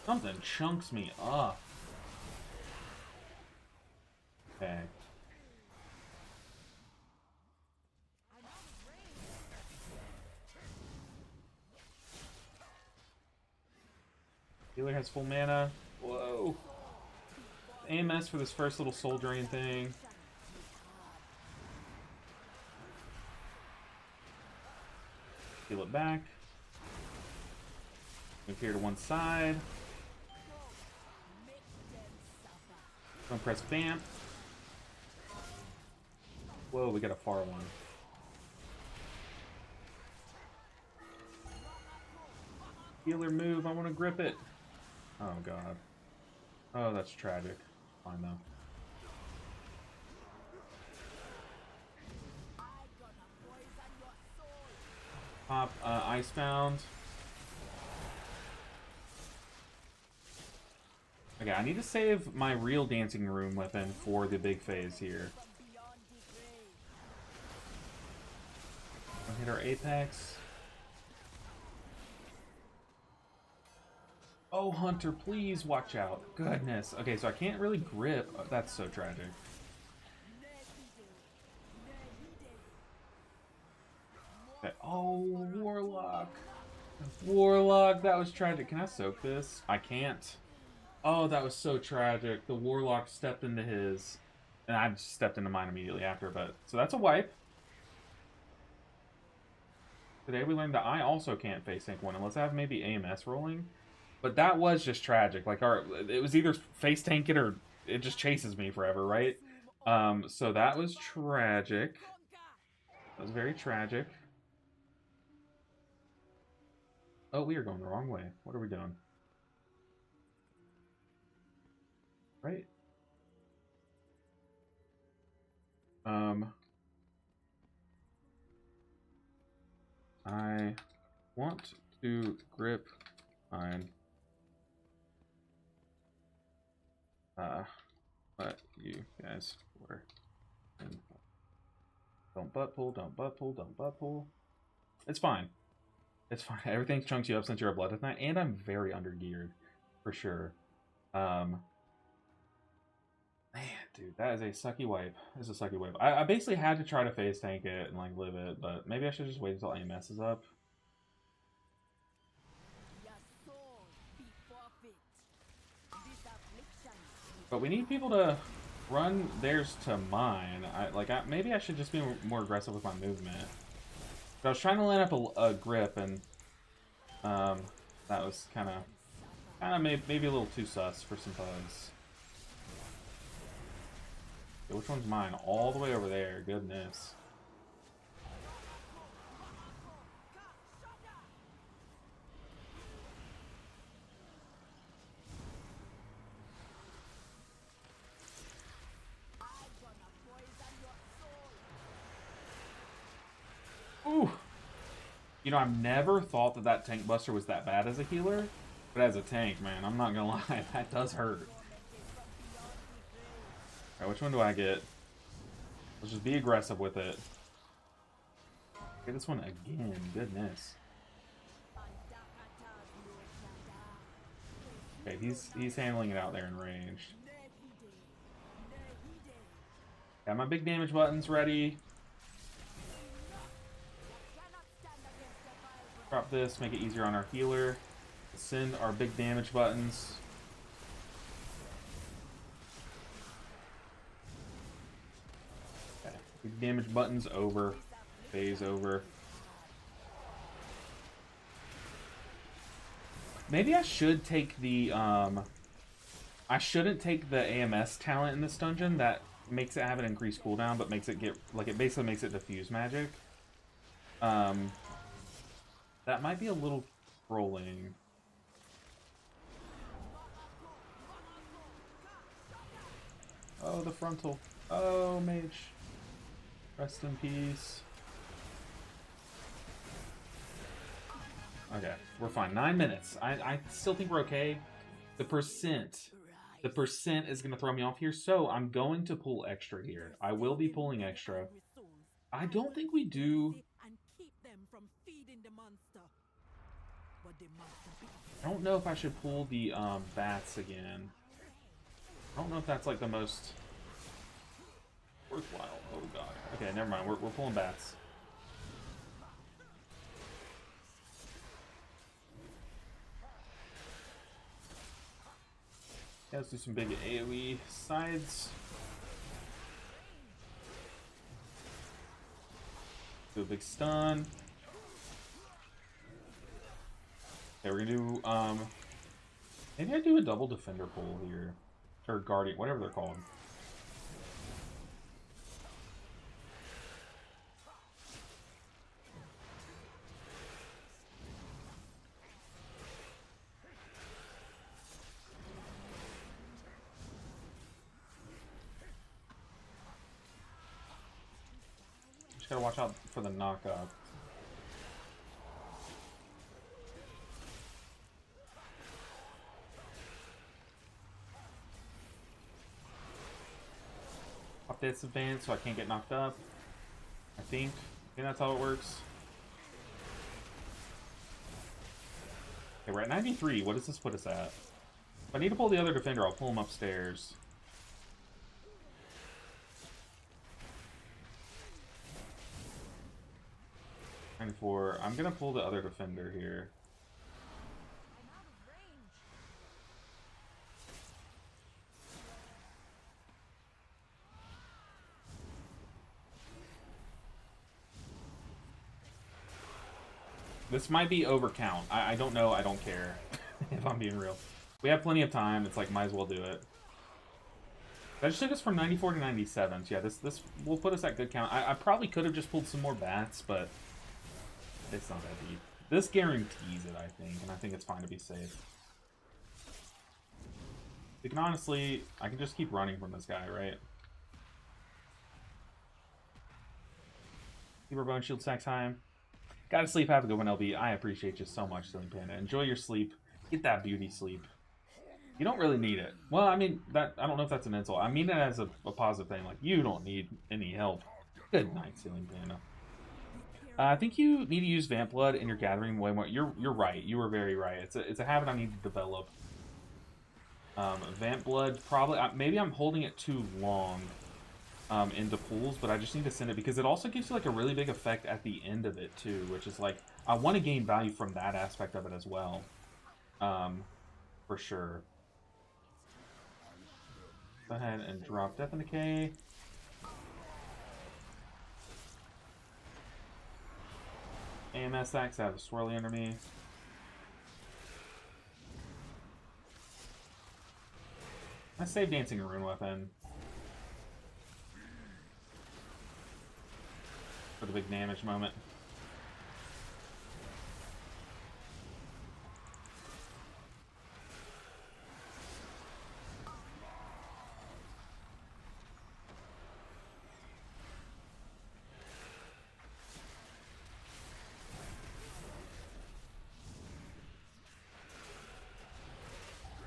Something chunks me up. Okay. Healer has full mana. Whoa. AMS for this first little soul drain thing. Heal it back. Move here to one side. Don't press Vamp. Whoa, we got a far one. Healer move, I want to grip it. Oh god. Oh, that's tragic. Fine though. Pop Icebound. Okay, I need to save my real dancing room weapon for the big phase here. Hit our Apex. Oh, Hunter, please watch out. Goodness. Okay, so I can't really grip. Oh, that's so tragic. Okay. Oh, Warlock. Warlock, that was tragic. Can I soak this? I can't. Oh, that was so tragic. The Warlock stepped into his, and I stepped into mine immediately after, but... So that's a wipe. Today we learned that I also can't face tank one unless I have maybe AMS rolling. But that was just tragic. Like, it was either face tank it or it just chases me forever, right? So that was tragic. That was very tragic. Oh, we are going the wrong way. What are we doing? Right? I want to grip mine. But you guys were in. Don't butt pull, don't butt pull, don't butt pull. It's fine. It's fine. Everything chunks you up since you're a Blood Death Knight, and I'm very undergeared, for sure. Man, dude, that is a sucky wipe. It's a sucky wipe. I basically had to try to face tank it and like live it, but maybe I should just wait until AMS is up. But we need people to run theirs to mine. Maybe I should just be more aggressive with my movement. But I was trying to line up a grip, and that was kind of maybe a little too sus for some thugs. Okay, which one's mine? All the way over there. Goodness. Ooh. You know, I've never thought that that tank buster was that bad as a healer, but as a tank, man, I'm not gonna lie, that does hurt. Alright, which one do I get? Let's just be aggressive with it. Get this one again, goodness. Okay, he's handling it out there in range. Got my big damage buttons ready. Drop this, make it easier on our healer. Send our big damage buttons. Okay, big damage buttons over. Phase over. Maybe I should take the, I shouldn't take the AMS talent in this dungeon that makes it have an increased cooldown, but makes it get, like, it basically makes it diffuse magic. That might be a little trolling. Oh, the frontal. Oh, mage. Rest in peace. Okay, we're fine. 9 minutes. I still think we're okay. The percent is going to throw me off here, so I'm going to pull extra here. I will be pulling extra. I don't think we do... I don't know if I should pull the bats again. I don't know if that's like the most worthwhile. Oh god. Okay, never mind. We're pulling bats. Yeah, let's do some big AoE sides. Do a big stun. Okay, we're gonna do, maybe I do a double defender pull here. Or guardian, whatever they're called. Just gotta watch out for the knock-up. This advance so I can't get knocked up. I think that's how it works. Okay, we're at 93. What does this put us at? If I need to pull the other defender, I'll pull him upstairs. And I'm gonna pull the other defender here. This might be overcount. I don't know. I don't care. If I'm being real. We have plenty of time. It's like, might as well do it. That just took us from 94 to 97. So yeah, this will put us at good count. I probably could have just pulled some more bats, but it's not that deep. This guarantees it, I think, and I think it's fine to be safe. You can honestly, I can just keep running from this guy, right? Keep our bone shield stacks high. Gotta sleep, have a good one, LB. I appreciate you so much, Silly Panda. Enjoy your sleep. Get that beauty sleep. You don't really need it. Well, I mean, that I don't know if that's an insult. I mean it as a positive thing. Like, you don't need any help. Good night, Silly Panda. I think you need to use Vamp Blood in your gathering way more. You're right. You were very right. It's a habit I need to develop. Vamp Blood, probably... maybe I'm holding it too long into pools, but I just need to send it because it also gives you like a really big effect at the end of it too, which is like, I want to gain value from that aspect of it as well. For sure. Go ahead and drop Death and Decay. AMS axe, I have a swirly under me. I save Dancing Rune Weapon for the big damage moment.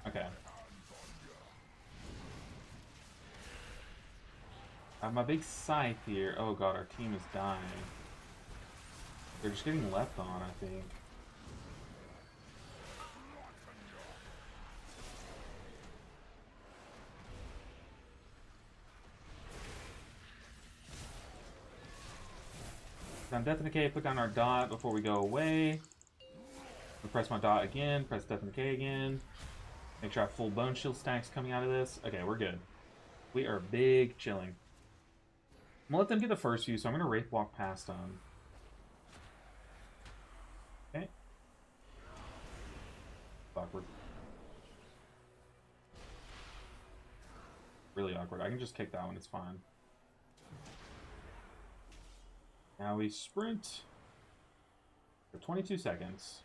Okay. I have my big scythe here. Oh god, our team is dying. They're just getting left on, I think. Down Death and Decay, put down our dot before we go away. I'll press my dot again, press Death and Decay again. Make sure I have full bone shield stacks coming out of this. Okay, we're good. We are big chilling. I'm gonna let them get the first few, so I'm gonna Wraith Walk past them. Okay. Awkward. Really awkward. I can just kick that one, it's fine. Now we sprint for 22 seconds.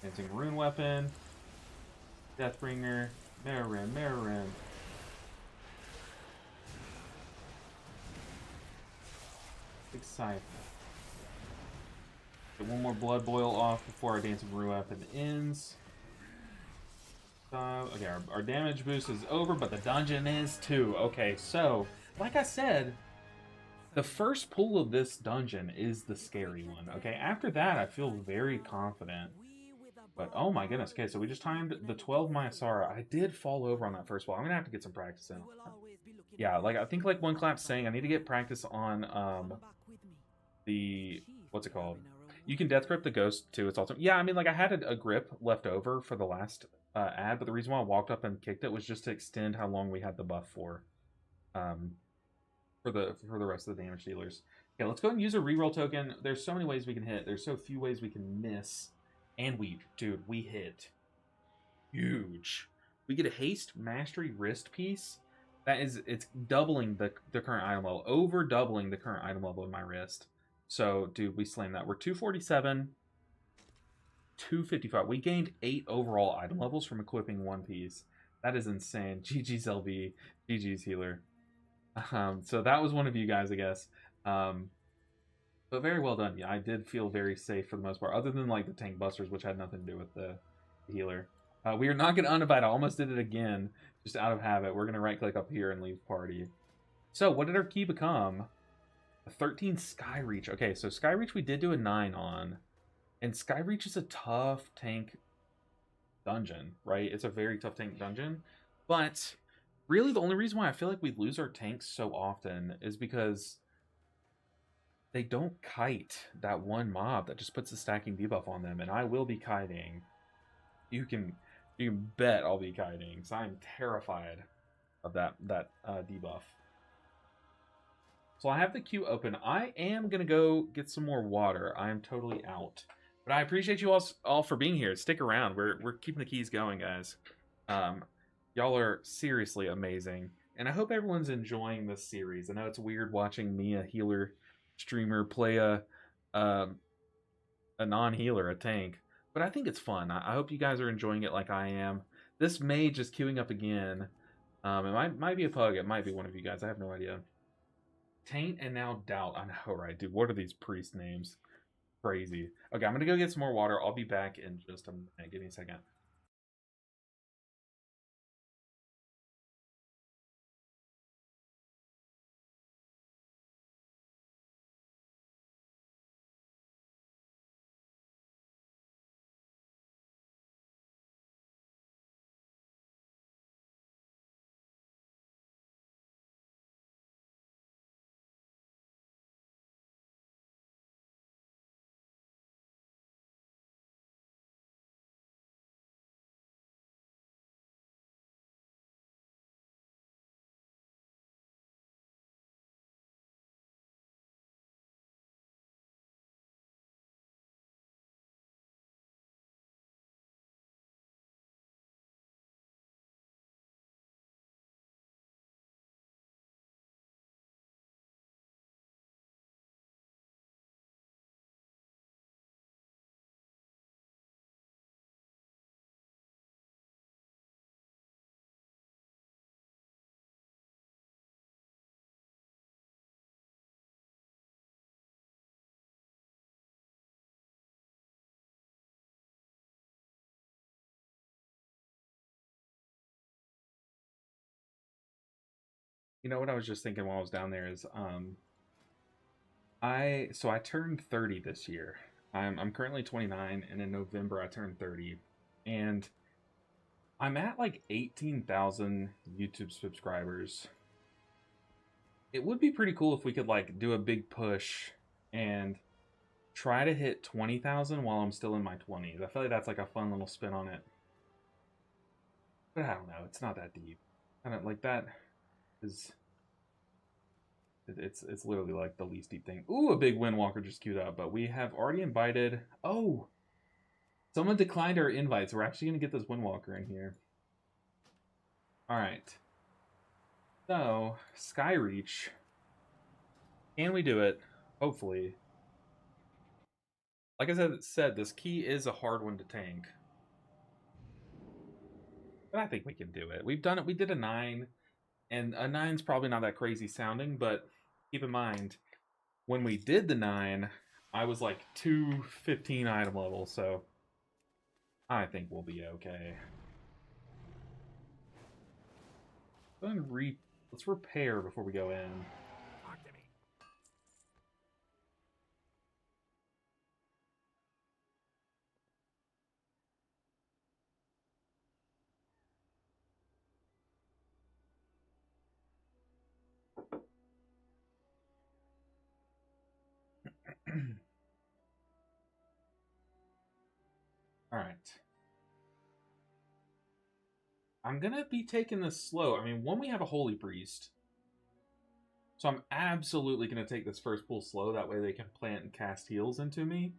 Dancing Rune Weapon. Deathbringer. Mirror Rim, Mirror Rim. Big Scythe. Get one more Blood Boil off before our Dancing Rune Weapon ends. Okay, our damage boost is over, but the dungeon is too. Okay, so, like I said, the first pull of this dungeon is the scary one. Okay, after that, I feel very confident. But, oh my goodness. Okay, so we just timed the 12 Myasara. I did fall over on that first wall. I'm going to have to get some practice in. Yeah, like, I think like One Clap's saying, I need to get practice on the... What's it called? You can death grip the ghost too. It's also... Yeah, I mean, like, I had a grip left over for the last ad, but the reason why I walked up and kicked it was just to extend how long we had the buff for the rest of the damage dealers. Okay, let's go ahead and use a reroll token. There's so many ways we can hit. There's so few ways we can miss. And dude, we hit huge. We get a haste mastery wrist piece. It's doubling the current item level, over doubling the current item level in my wrist. So, dude, we slammed that. We're 247, 255. We gained 8 overall item levels from equipping one piece. That is insane. GG's LB, GG's healer. So that was one of you guys, I guess. But very well done. Yeah, I did feel very safe for the most part, other than like the tank busters, which had nothing to do with the healer. We are not going to unabide. I almost did it again, just out of habit. We're going to right click up here and leave party. So what did our key become? A 13 Skyreach. Okay, so Skyreach we did do a 9 on. And Skyreach is a tough tank dungeon, right? It's a very tough tank dungeon. But really the only reason why I feel like we lose our tanks so often is because they don't kite that one mob that just puts the stacking debuff on them, and I will be kiting. You can bet I'll be kiting, because I'm terrified of that debuff. So I have the queue open. I am going to go get some more water. I am totally out. But I appreciate you all for being here. Stick around. We're keeping the keys going, guys. Y'all are seriously amazing. And I hope everyone's enjoying this series. I know it's weird watching me, a healer streamer, play a non-healer, a tank. But I think it's fun. I hope you guys are enjoying it like I am. This mage is queuing up again. It might be a pug. It might be one of you guys. I have no idea. Taint and now Doubt. I know, right, dude? What are these priest names? Crazy. Okay, I'm gonna go get some more water. I'll be back in just a minute. Give me a second. You know what I was just thinking while I was down there is I turned 30 this year. I'm currently 29, and in November I turned 30, and I'm at like 18,000 YouTube subscribers. It would be pretty cool if we could like do a big push and try to hit 20,000 while I'm still in my 20s. I feel like that's like a fun little spin on it. But I don't know. It's not that deep. I don't like that. Is it's literally like the least deep thing. Ooh, a big Windwalker just queued up, but we have already invited. Oh, someone declined our invites. We're actually gonna get this Windwalker in here. All right. So Skyreach. Can we do it? Hopefully. Like I said, this key is a hard one to tank. But I think we can do it. We've done it. We did a 9. And a 9's probably not that crazy sounding, but keep in mind, when we did the 9, I was like 215 item level, so I think we'll be okay. Let's repair before we go in. Talk to me. Alright. I'm gonna be taking this slow. I mean, one, we have a Holy Priest. So I'm absolutely gonna take this first pull slow. That way they can plant and cast heals into me.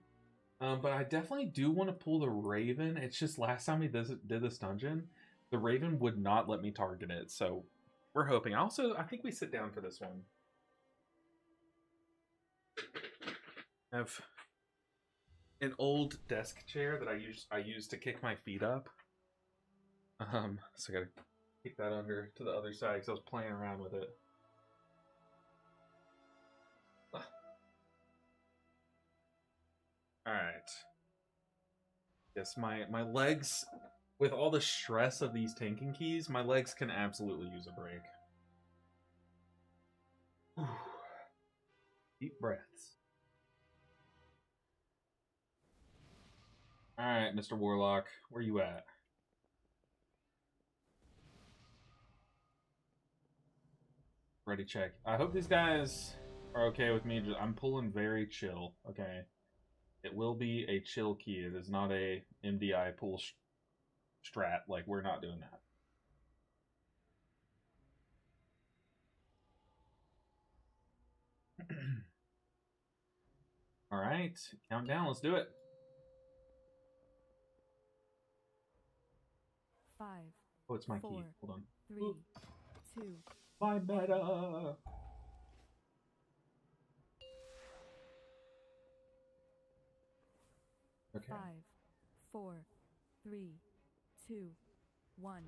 But I definitely do want to pull the Raven. It's just last time we did this dungeon, the Raven would not let me target it. So we're hoping. I think we sit down for this one. I have an old desk chair that I use to kick my feet up. So I gotta kick that under to the other side because I was playing around with it. All right. Yes, my legs, with all the stress of these tanking keys, my legs can absolutely use a break. Whew. Deep breaths. All right, Mr. Warlock, where you at? Ready, check. I hope these guys are okay with me. I'm pulling very chill, okay? It will be a chill key. It is not a MDI pull strat. Like, we're not doing that. Alright, countdown, let's do it. 5, Oh, it's my 4, key. Hold on. 3, 2, My meta. Okay. 5, 4, 3, 2, 1.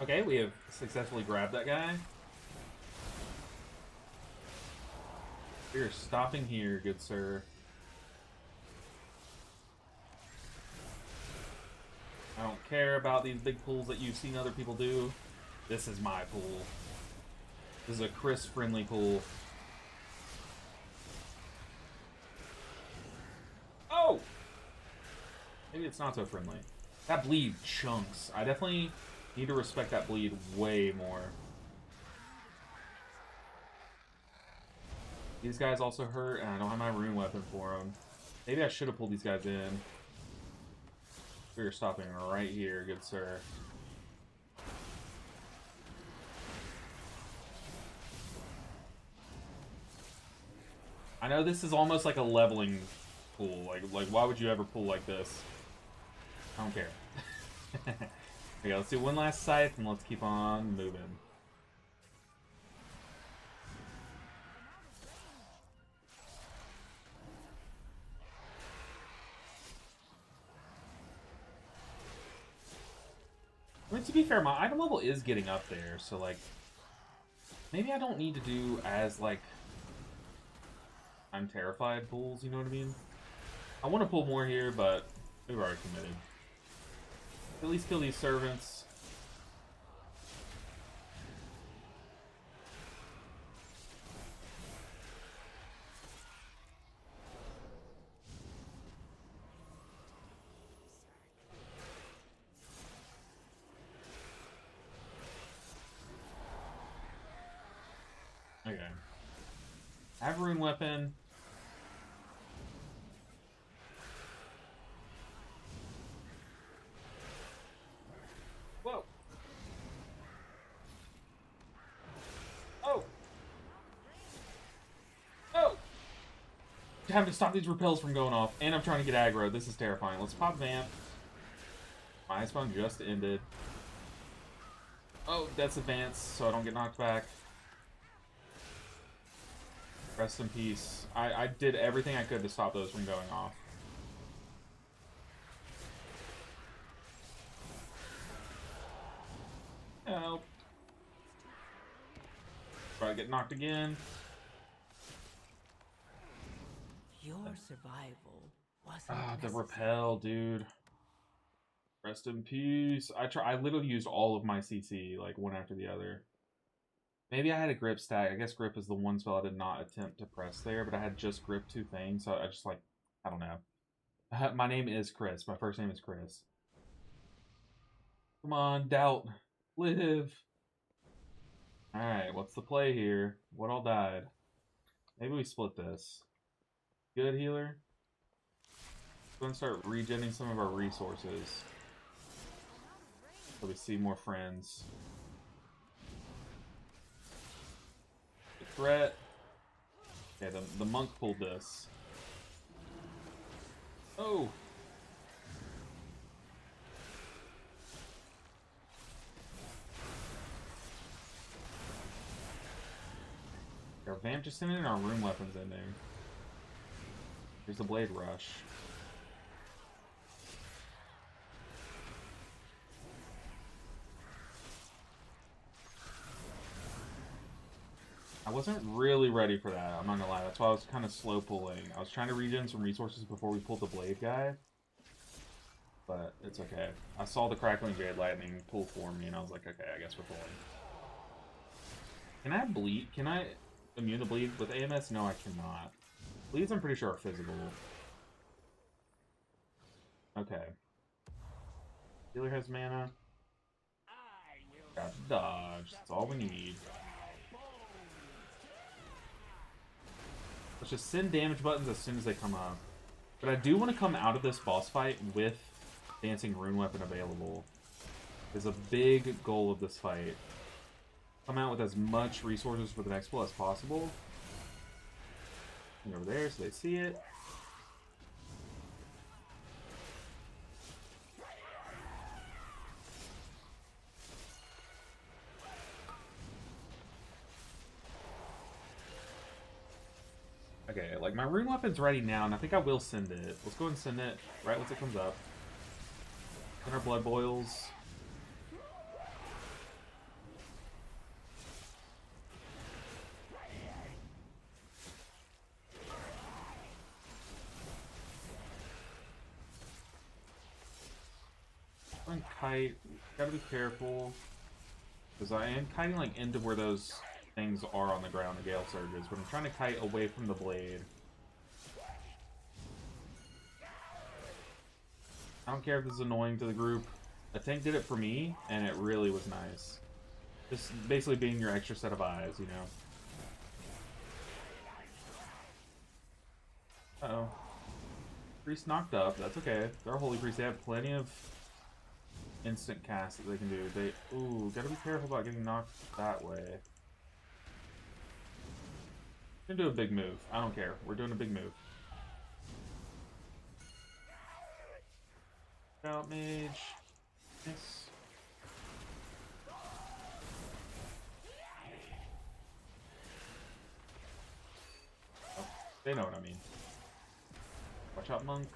Okay, we have successfully grabbed that guy. We are stopping here, good sir. I don't care about these big pools that you've seen other people do. This is my pool. This is a Chris-friendly pool. Oh! Maybe it's not so friendly. That bleed chunks. I definitely need to respect that bleed way more. These guys also hurt, and I don't have my rune weapon for them. Maybe I should have pulled these guys in. We are stopping right here, good sir. I know this is almost like a leveling pool. Like why would you ever pull like this? I don't care. Okay, let's do one last scythe and let's keep on moving. I mean, to be fair, my item level is getting up there, so like maybe I don't need to do as like I'm terrified pulls, you know what I mean? I want to pull more here, but we've already committed. At least kill these servants. Okay. I have a rune weapon. Whoa. Oh. Oh. Having to stop these repels from going off, and I'm trying to get aggro. This is terrifying. Let's pop vamp. My ice spawn just ended. Oh, that's advance, so I don't get knocked back. Rest in peace. I did everything I could to stop those from going off. Help. Probably get knocked again. Your survival wasn't Ah, the necessary. repel, dude. Rest in peace. I literally used all of my CC, like, one after the other. Maybe I had a grip stack. I guess grip is the one spell I did not attempt to press there, but I had just grip 2 things, so I just, like, I don't know. My name is Chris. My first name is Chris. Come on, doubt. Live. Alright, what's the play here? What all died? Maybe we split this. Good healer. We're gonna start regenerating some of our resources. So we see more friends. The threat. Okay, the monk pulled this. Oh! Our vamp just ended and our rune weapons ending. Here's the blade rush. I wasn't really ready for that, I'm not gonna lie. That's why I was kind of slow pulling. I was trying to regen some resources before we pulled the blade guy. But it's okay. I saw the crackling jade lightning pull for me and I was like, okay, I guess we're pulling. Can I bleed? Can I immune to bleed with AMS? No, I cannot. Bleeds I'm pretty sure are physical. Okay. Healer has mana. Got dodge. That's all we need. Let's just send damage buttons as soon as they come up. But I do want to come out of this boss fight with Dancing Rune Weapon available. Is a big goal of this fight. Come out with as much resources for the next pull as possible. Over there so they see it. Okay, like my rune weapon's ready now, and I think I will send it. Let's go ahead and send it right once it comes up. Then our blood boils. And kite, gotta be careful. Because I am kiting like into where those things are on the ground, the Gale Surges, but I'm trying to kite away from the blade. I don't care if this is annoying to the group. A tank did it for me, and it really was nice. Just basically being your extra set of eyes, you know. Uh-oh. Priest knocked up, that's okay. They're a holy priest, they have plenty of instant casts that they can do. Ooh, gotta be careful about getting knocked that way. We're gonna do a big move. I don't care. We're doing a big move. Out mage. Yes. Oh, they know what I mean. Watch out, monk.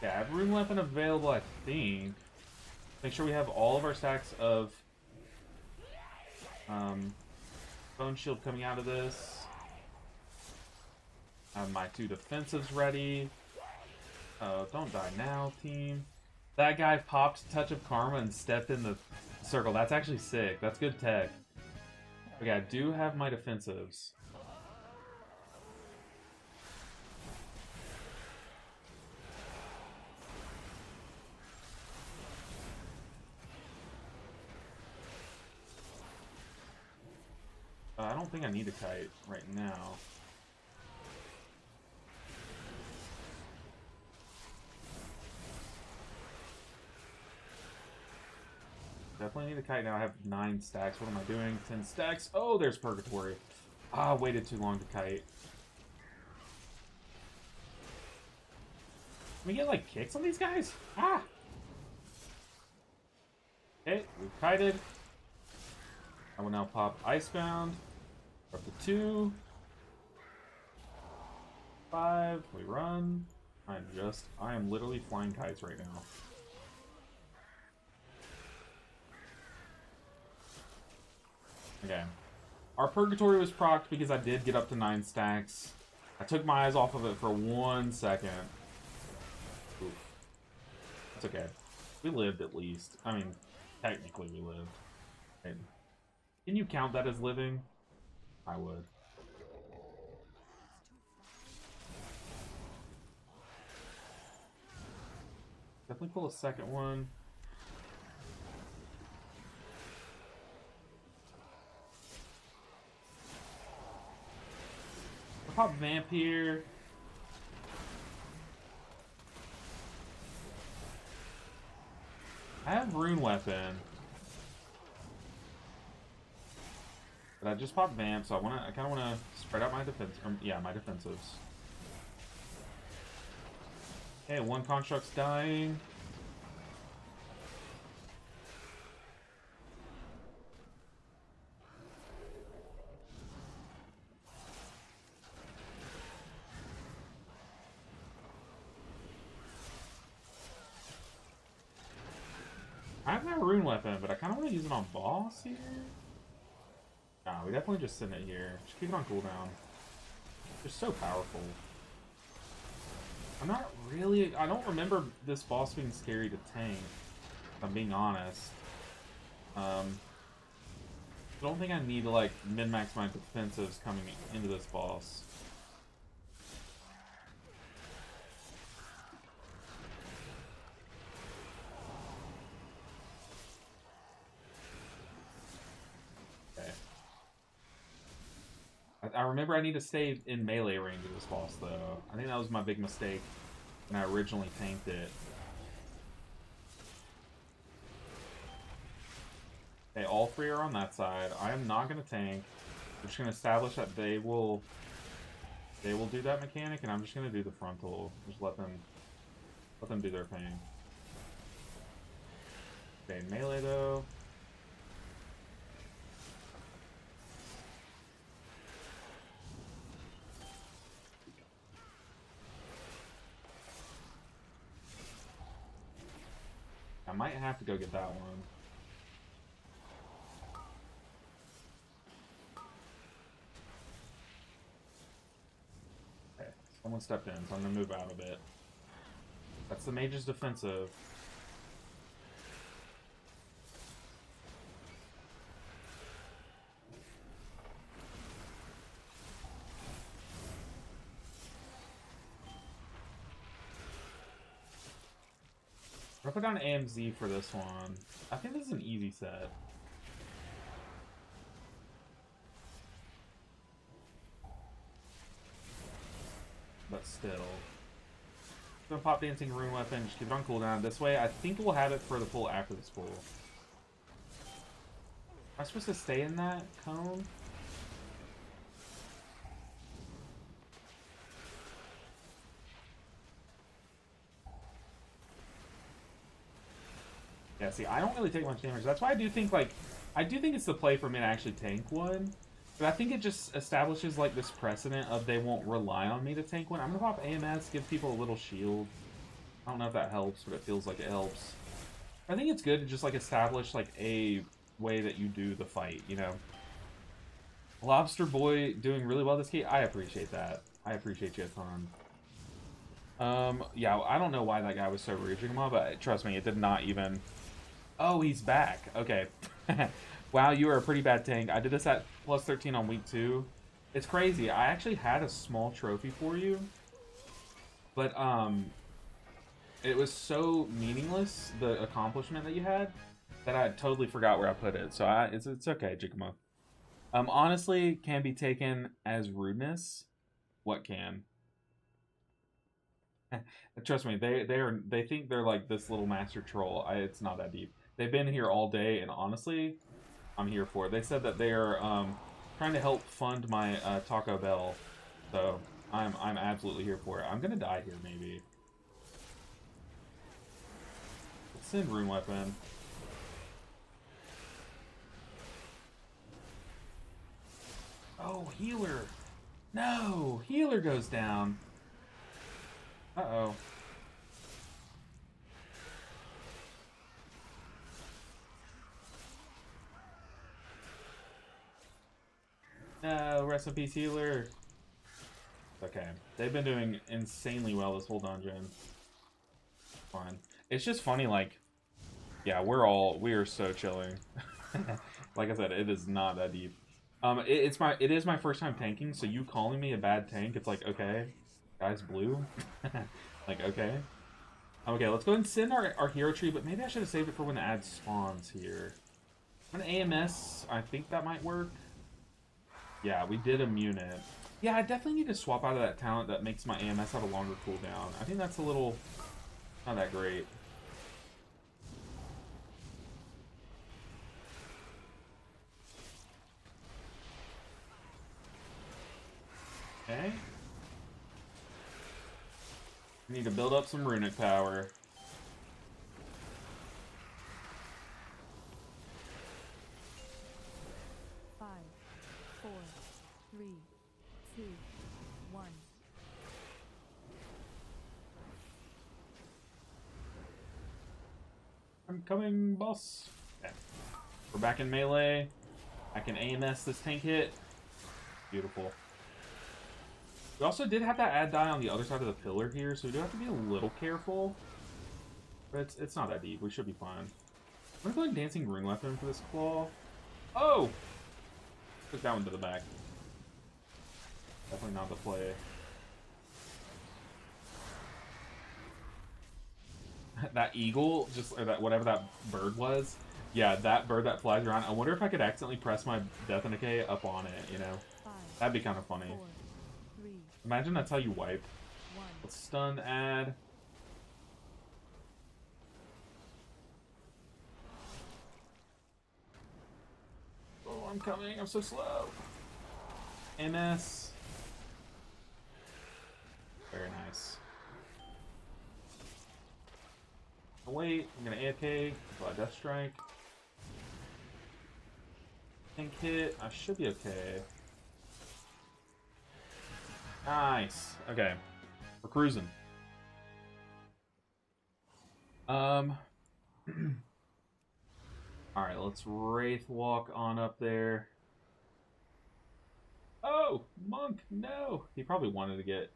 Yeah, I have rune weapon available, I think. Make sure we have all of our stacks of bone shield coming out of this. I have my 2 defensives ready. Oh, don't die now, team. That guy popped Touch of Karma and stepped in the circle. That's actually sick. That's good tech. Okay, I do have my defensives. I don't think I need a kite right now. Definitely need a kite now. I have 9 stacks. What am I doing? 10 stacks. Oh, there's Purgatory. Ah, waited too long to kite. Can we get, like, kicks on these guys? Ah! Okay, we've kited. I will now pop Icebound. We're up to 2. 5. We run. I am literally flying kites right now. Okay. Our Purgatory was procced because I did get up to 9 stacks. I took my eyes off of it for 1 second. Oof. That's okay. We lived at least. I mean, technically we lived. Right. Can you count that as living? I would. Definitely pull a second one. I'll pop Vamp here. I have Rune Weapon. But I just popped Vamp, so I kinda wanna spread out my defense yeah, my defensives. Okay, 1 construct's dying. I have my Rune Weapon, but I kinda wanna use it on boss here. Nah, we definitely just send it here. Just keep it on cooldown. Just so powerful. I'm not really... I don't remember this boss being scary to tank, if I'm being honest. I don't think I need to, like, min-max my defensives coming into this boss. Okay. I remember I need to stay in melee range of this boss, though. I think that was my big mistake when I originally tanked it. Okay, all 3 are on that side. I am not going to tank. We're just gonna establish that they will do that mechanic, and I'm just gonna do the frontal. Just let them do their thing. Okay, melee though. I might have to go get that one. Okay, someone stepped in, so I'm gonna move out a bit. That's the mage's defensive. I'll put down AMZ for this one. I think this is an easy set. But still. Gonna pop dancing rune weapon, just keep it on cooldown. This way, I think we'll have it for the pull after this pull. Am I supposed to stay in that cone? Yeah, see, I don't really take much damage. That's why I do think, like, it's the play for me to actually tank one. But I think it just establishes, like, this precedent of they won't rely on me to tank one. I'm gonna pop AMS, give people a little shield. I don't know if that helps, but it feels like it helps. I think it's good to just, like, establish, like, a way that you do the fight, you know? Lobster Boy doing really well this game. I appreciate that. I appreciate you a ton. Yeah, I don't know why that guy was so rude, Jigama, but trust me, it did not even... Oh, he's back. Okay. Wow, you are a pretty bad tank. I did this at plus 13 on week 2. It's crazy. I actually had a small trophy for you. But, it was so meaningless, the accomplishment that you had, that I totally forgot where I put it. So it's okay, Jigama. Honestly, can be taken as rudeness. What can? Trust me, they think they're like this little master troll. It's not that deep. They've been here all day, and honestly, I'm here for it. They said that they're trying to help fund my Taco Bell, so I'm absolutely here for it. I'm gonna die here, maybe. Let's send Rune Weapon. Oh, healer! No, healer goes down. Uh-oh. No, rest in peace, healer. Okay, they've been doing insanely well this whole dungeon. Fine. It's just funny, like, yeah, we are so chilling. Like I said, it is not that deep. It is my first time tanking, so you calling me a bad tank, it's like, okay, guy's blue. Like, okay. Okay, let's go ahead and send our hero tree, but maybe I should have saved it for when the ad spawns here. An AMS, I think that might work. Yeah, we did immune it. Yeah, I definitely need to swap out of that talent that makes my AMS have a longer cooldown. I think that's a little... not that great. Okay. We need to build up some runic power. Five, 4, 3, 2, 1. I'm coming, boss. Okay. We're back in melee. I can AMS this tank hit. Beautiful. We also did have that ad die on the other side of the pillar here, so we do have to be a little careful. But it's not that deep. We should be fine. I'm gonna go ahead and Dancing Rune Weapon for this claw. Oh! Took that one to the back. Definitely not the play. That eagle, or that whatever that bird was. Yeah, that bird that flies around. I wonder if I could accidentally press my Death and Decay up on it, you know? That'd be kind of funny. 4, 3, Imagine that's how you wipe. 1. Let's stun ad. Oh, I'm coming. I'm so slow. MS. Very nice. Oh, wait, I'm gonna AFK. Death Strike. Tank hit. I should be okay. Nice. Okay. We're cruising. Alright, let's Wraith walk on up there. Oh, Monk, no! He probably wanted to get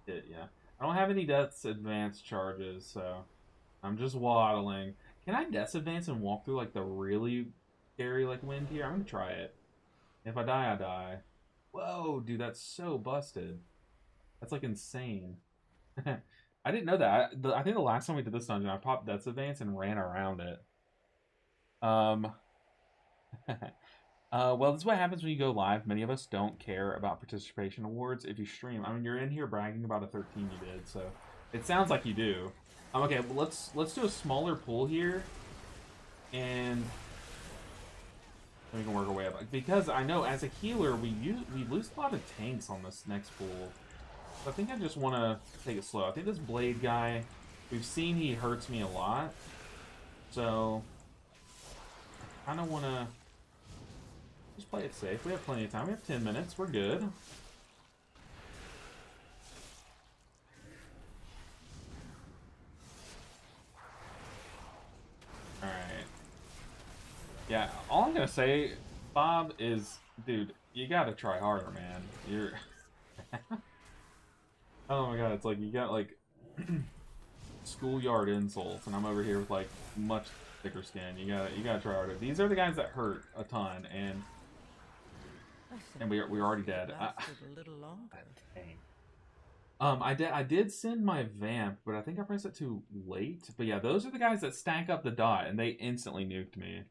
hit, yeah. I don't have any Death's Advance charges, so I'm just waddling. Can I Death's Advance and walk through, like, the really scary, like, wind here? I'm gonna try it. If I die, I die. Whoa, dude, that's so busted. That's, like, insane. I didn't know that. I think the last time we did this dungeon, I popped Death's Advance and ran around it. Well, this is what happens when you go live. Many of us don't care about participation awards if you stream. I mean, you're in here bragging about a 13 you did, so it sounds like you do. Okay, well, let's do a smaller pool here, and we can work our way up. Because I know as a healer, we lose a lot of tanks on this next pool. So I think I just want to take it slow. I think this blade guy, we've seen he hurts me a lot, so I kind of want to just play it safe. We have plenty of time. We have 10 minutes. We're good. Alright. Yeah, all I'm going to say, Bob, is, dude, you got to try harder, man. You're... Oh my god, it's like you got, like, schoolyard insults, and I'm over here with, like, much thicker skin. You gotta try harder. These are the guys that hurt a ton, and we're already dead. A little longer. I did send my vamp, but I think I pressed it too late. But yeah, those are the guys that stack up the dot, and they instantly nuked me.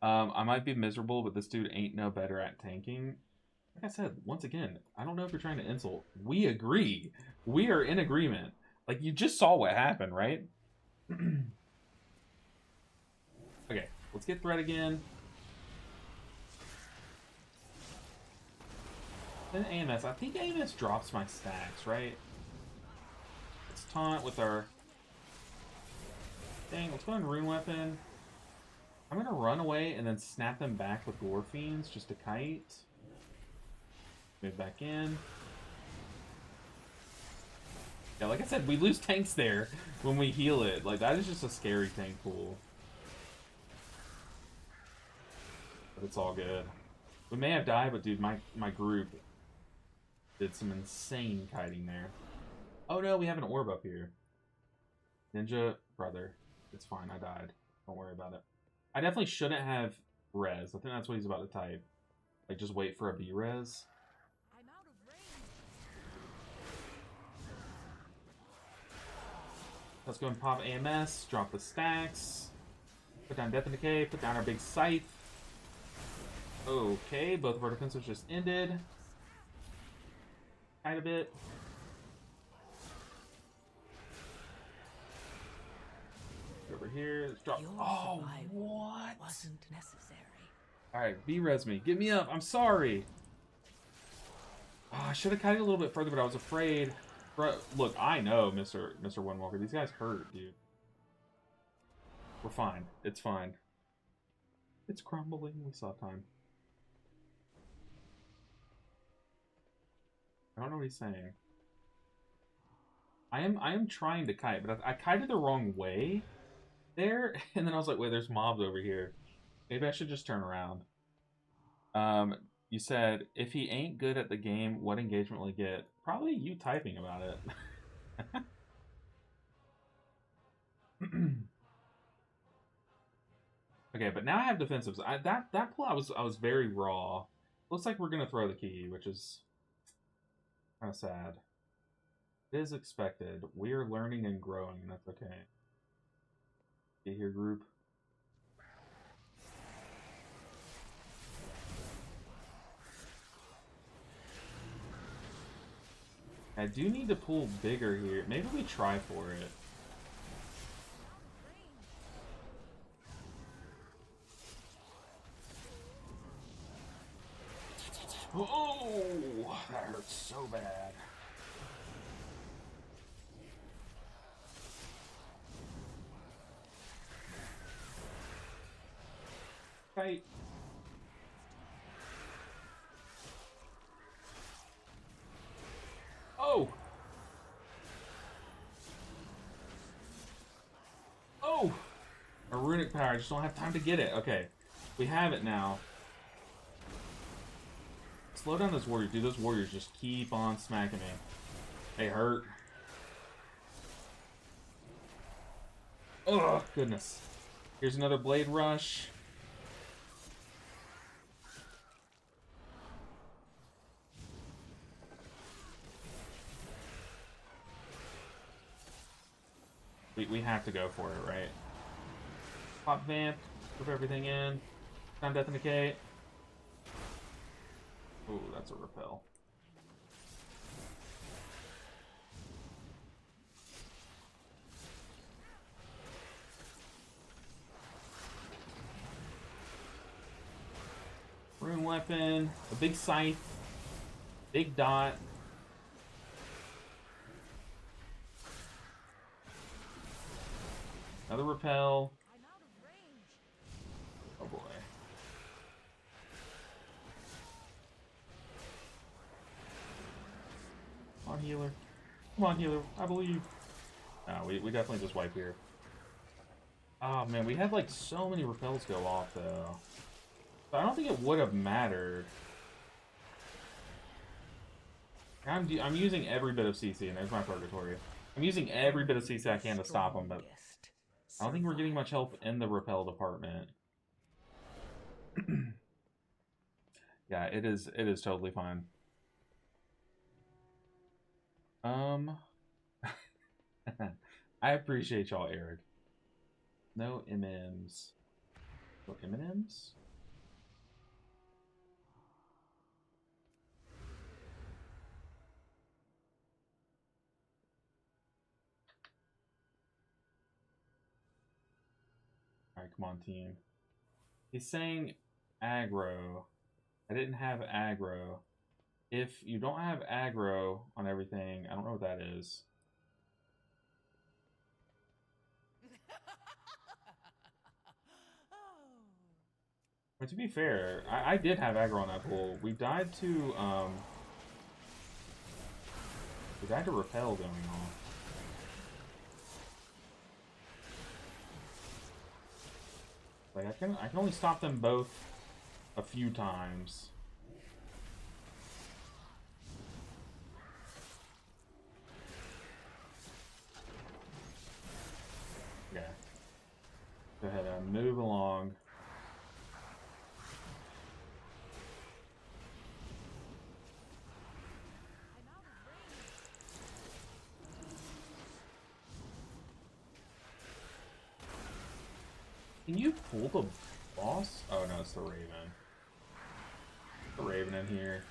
I might be miserable, but this dude ain't no better at tanking. Like I said, once again, I don't know if you're trying to insult. We agree. We are in agreement. Like, you just saw what happened, right? Okay, let's get threat again. Then AMS. I think AMS drops my stacks, right? Let's taunt with our... Dang, let's go and Rune Weapon. I'm gonna run away and then snap them back with Gore Fiends just to kite. Move back in. Yeah, like I said, we lose tanks there when we heal it. Like, that is just a scary tank pool. But it's all good. We may have died, but dude, my group did some insane kiting there. Oh no, we have an orb up here. Ninja, brother. It's fine, I died. Don't worry about it. I definitely shouldn't have res. I think that's what he's about to type. Like, just wait for a B-res. I'm out of range. Let's go and pop AMS, drop the stacks, put down Death and Decay, put down our big scythe. Okay, both of our defensives just ended. Kite a bit. Over here, let's drop. Oh, what? Wasn't necessary. Alright, B-res me. Get me up. I'm sorry. Oh, I should have kited a little bit further, but I was afraid. Bro, look, I know, Mr. Windwalker. These guys hurt, dude. We're fine. It's fine. It's crumbling. We saw time. I don't know what he's saying. I am trying to kite, but I kited the wrong way there, and then I was like, wait, there's mobs over here. Maybe I should just turn around. You said, if he ain't good at the game, what engagement will he get? Probably you typing about it. Okay, but now I have defensives. That pull I was very raw. Looks like we're gonna throw the key, which is kind of sad. It is expected. We are learning and growing, and that's okay. Get here, group. I do need to pull bigger here. Maybe we try for it. Oh, that hurts so bad. Right. Oh! Oh! A runic power, I just don't have time to get it. Okay. We have it now. Slow down those warriors. Dude, those warriors just keep on smacking me. They hurt. Oh, goodness. Here's another blade rush. We have to go for it, right? Pop vamp, rip everything in. Time death and decay. Ooh, that's a repel. Rune weapon, a big scythe, big dot. Another repel. I'm out of range. Oh boy. Come on, healer. Come on, healer. I believe. No, we definitely just wipe here. Oh man, we had like so many repels go off though. So I don't think it would have mattered. I'm using every bit of CC, and there's my purgatory. I'm using every bit of CC I can to stop them, but I don't think we're getting much help in the repel department. Yeah, it is totally fine. I appreciate y'all, Eric. No MMs. No M&Ms? Alright, come on, team. He's saying aggro. I didn't have aggro. If you don't have aggro on everything, I don't know what that is. But to be fair, I did have aggro on that pool. We died to repel going on. Like I can only stop them both a few times. Yeah. Go ahead and move along. Can you pull the boss? Oh no, it's the Raven. The Raven in here.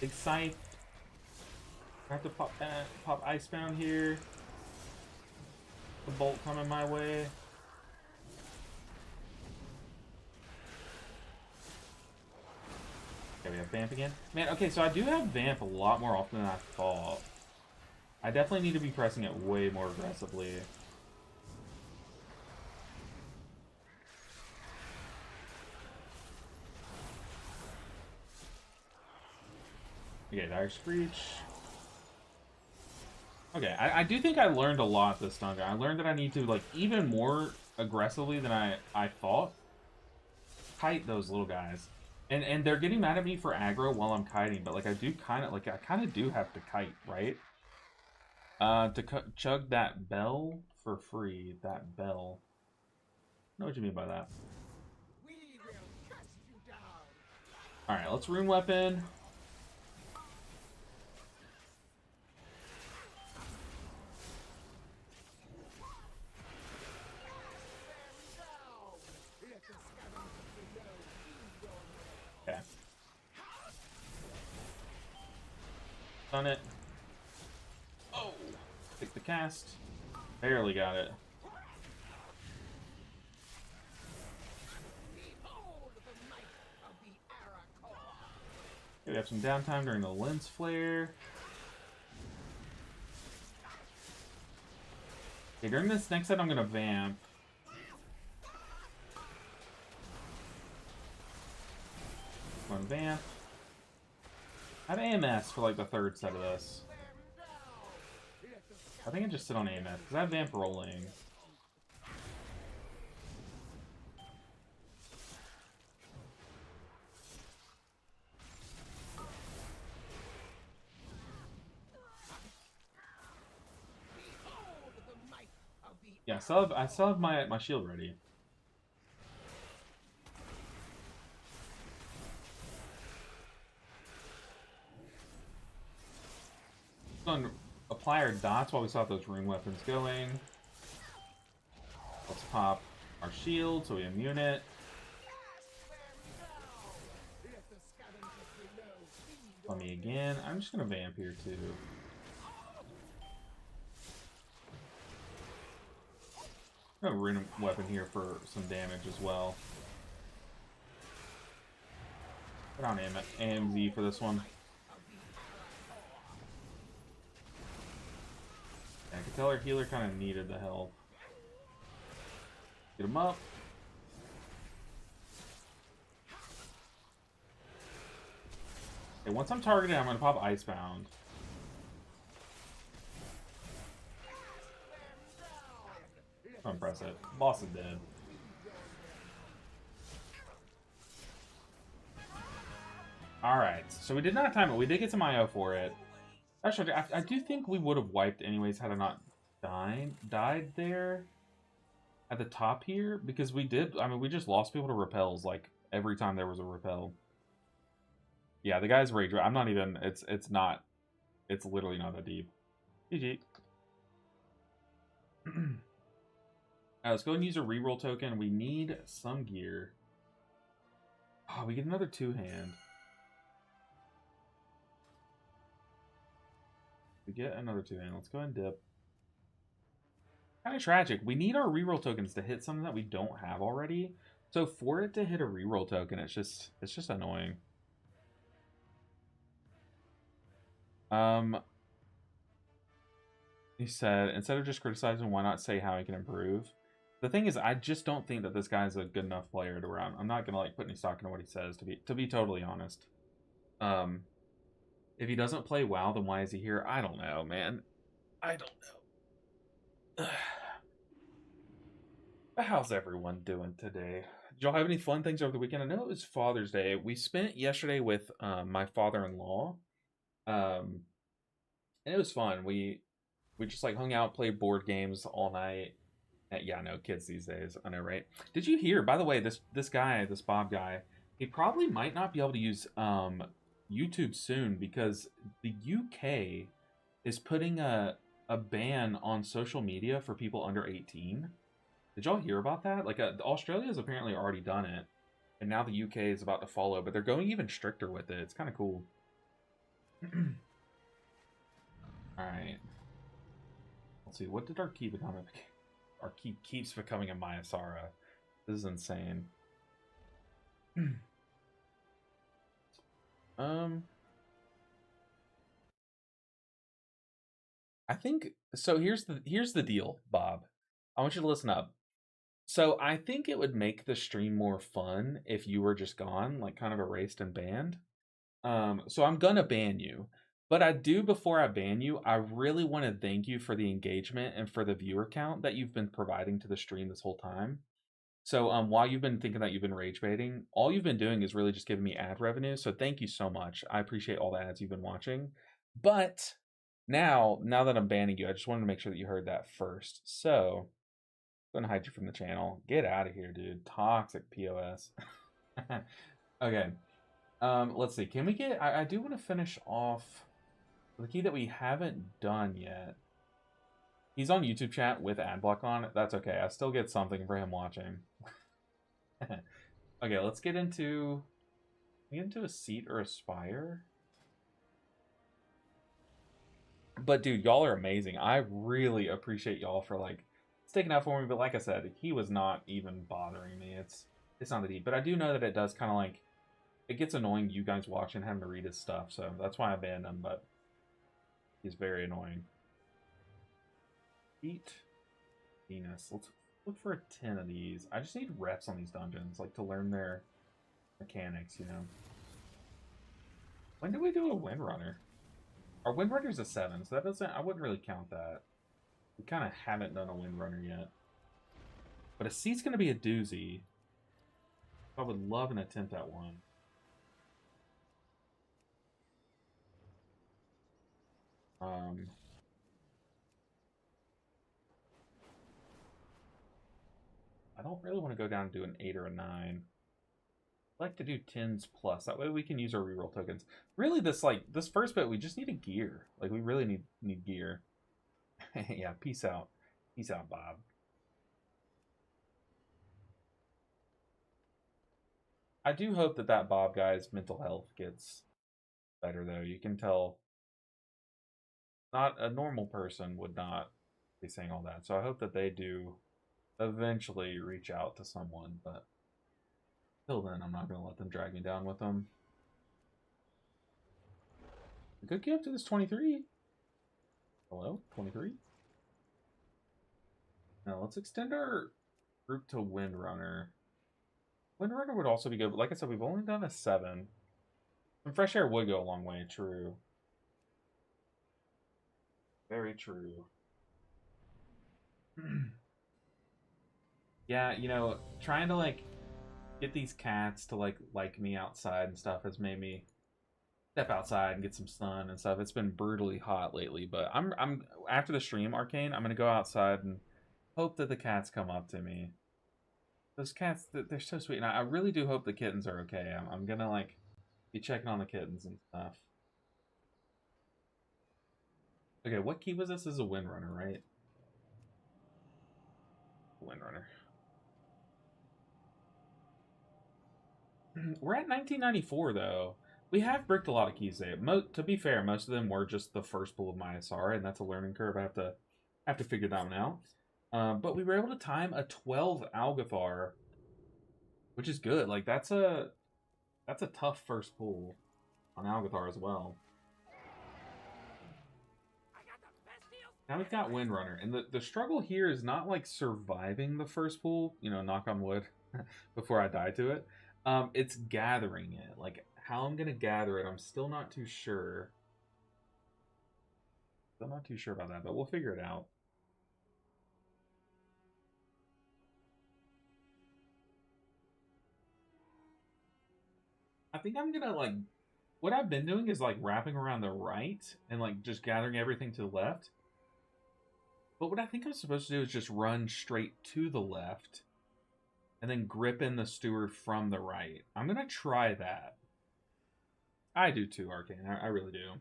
Big scythe. I have to pop Icebound here. The bolt coming my way. Okay, we have Vamp again. Man, okay, so I do have Vamp a lot more often than I thought. I definitely need to be pressing it way more aggressively. Okay, Dire Screech. Okay, I do think I learned a lot this dungeon. I learned that I need to, like, even more aggressively than I thought, kite those little guys. And they're getting mad at me for aggro while I'm kiting, but, like, I kind of do have to kite, right? To chug that bell for free, that bell. I know what you mean by that. We will cast you down. Alright, let's rune weapon. Okay. Done it. cast. Barely got it. Okay, we have some downtime during the lens flare. Okay, during this next set, I'm gonna vamp. One vamp. I have AMS for like the third set of this. I think I just sit on AMS because I have vamp rolling. Yeah, I still have my shield ready. On apply our dots while we saw those rune weapons going. Let's pop our shield so we immune it. Let me again. I'm just gonna vamp here too. I'm gonna rune weapon here for some damage as well. Put on AMZ for this one. Yeah, I could tell our healer kind of needed the help. Get him up. Okay, once I'm targeted, I'm gonna pop Icebound. Don't press it. Boss is dead. Alright, so we did not time it. We did get some IO for it. Actually, I do think we would have wiped anyways had I not died there at the top here. Because we did, I mean, we just lost people to repels, like, every time there was a repel. Yeah, the guy's rage. I'm not even, it's literally not that deep. GG. Let's go and use a reroll token. We need some gear. Oh, we get another two-hand. We get another two-hand. Let's go and dip. Kind of tragic. We need our reroll tokens to hit something that we don't have already. So for it to hit a reroll token, it's just annoying. He said, instead of just criticizing, why not say how he can improve? The thing is, I just don't think that this guy's a good enough player to where I'm not gonna like put any stock into what he says. To be totally honest, if he doesn't play WoW, then why is he here? I don't know, man. I don't know. But how's everyone doing today? Did y'all have any fun things over the weekend? I know it was Father's Day. We spent yesterday with my father-in-law, and it was fun. We just like hung out, played board games all night. Yeah, no, kids these days. I know, right? Did you hear, by the way, this guy, this Bob guy, he probably might not be able to use YouTube soon because the UK is putting a ban on social media for people under 18. Did y'all hear about that? Like, Australia's apparently already done it, and now the UK is about to follow, but they're going even stricter with it. It's kind of cool. Alright. Let's see, what did our key become? Our key keeps becoming a Mayasara. This is insane. I think so. Here's the deal, Bob. I want you to listen up. So I think it would make the stream more fun if you were just gone, like kind of erased and banned. So I'm gonna ban you. But I do, before I ban you, I really want to thank you for the engagement and for the viewer count that you've been providing to the stream this whole time. So while you've been thinking that you've been rage baiting, all you've been doing is really just giving me ad revenue. So thank you so much. I appreciate all the ads you've been watching. But now that I'm banning you, I just wanted to make sure that you heard that first. So I'm gonna hide you from the channel. Get out of here, dude. Toxic POS. Okay. Let's see. Can we get... I do want to finish off the key that we haven't done yet. He's on YouTube chat with adblock on. That's okay. I still get something for him watching. Okay, let's get into a seat or a spire. But dude, y'all are amazing. I really appreciate y'all for like sticking out for me. But like I said, he was not even bothering me. It's not that deep. But I do know that it does kind of like it gets annoying you guys watching having to read his stuff. So that's why I banned him. But he's very annoying. Eat Venus. Let's look for a 10 of these. I just need reps on these dungeons, like to learn their mechanics. You know. When do we do a Windrunner? Our Windrunner's a 7, so that doesn't. I wouldn't really count that. We kind of haven't done a Windrunner yet. But a C's going to be a doozy. I would love an attempt at one. I don't really want to go down and do an 8 or a 9. I like to do 10s plus. That way we can use our reroll tokens. Really, this first bit, we just need a gear. Like, we really need gear. Yeah, peace out. Peace out, Bob. I do hope that Bob guy's mental health gets better, though. You can tell not a normal person would not be saying all that. So I hope that they do eventually reach out to someone, but till then, I'm not going to let them drag me down with them. We could get up to this 23. Hello? 23? Now, let's extend our group to Windrunner. Windrunner would also be good, but like I said, we've only done a 7. And Fresh Air would go a long way, true. Very true. Yeah, you know, trying to, like, get these cats to, like me outside and stuff has made me step outside and get some sun and stuff. It's been brutally hot lately, but I'm after the stream, Arcane, I'm going to go outside and hope that the cats come up to me. Those cats, they're so sweet. And I really do hope the kittens are okay. I'm going to, like, be checking on the kittens and stuff. Okay, what key was this? This is a Windrunner, right? Windrunner. We're at 1994, though. We have bricked a lot of keys today. To be fair, most of them were just the first pull of my SR, and that's a learning curve. I have to figure that one out. But we were able to time a 12 Algathar, which is good. Like, that's a tough first pull on Algathar as well. Now we've got Windrunner, and the struggle here is not like surviving the first pull, you know, knock on wood, before I die to it. It's gathering it. Like, how I'm gonna gather it, I'm still not too sure. Still not too sure about that, but we'll figure it out. I think I'm gonna, like, what I've been doing is, like, wrapping around the right and, like, just gathering everything to the left. But what I think I'm supposed to do is just run straight to the left and then grip in the steward from the right. I'm going to try that. I do too, Arcane. I really do.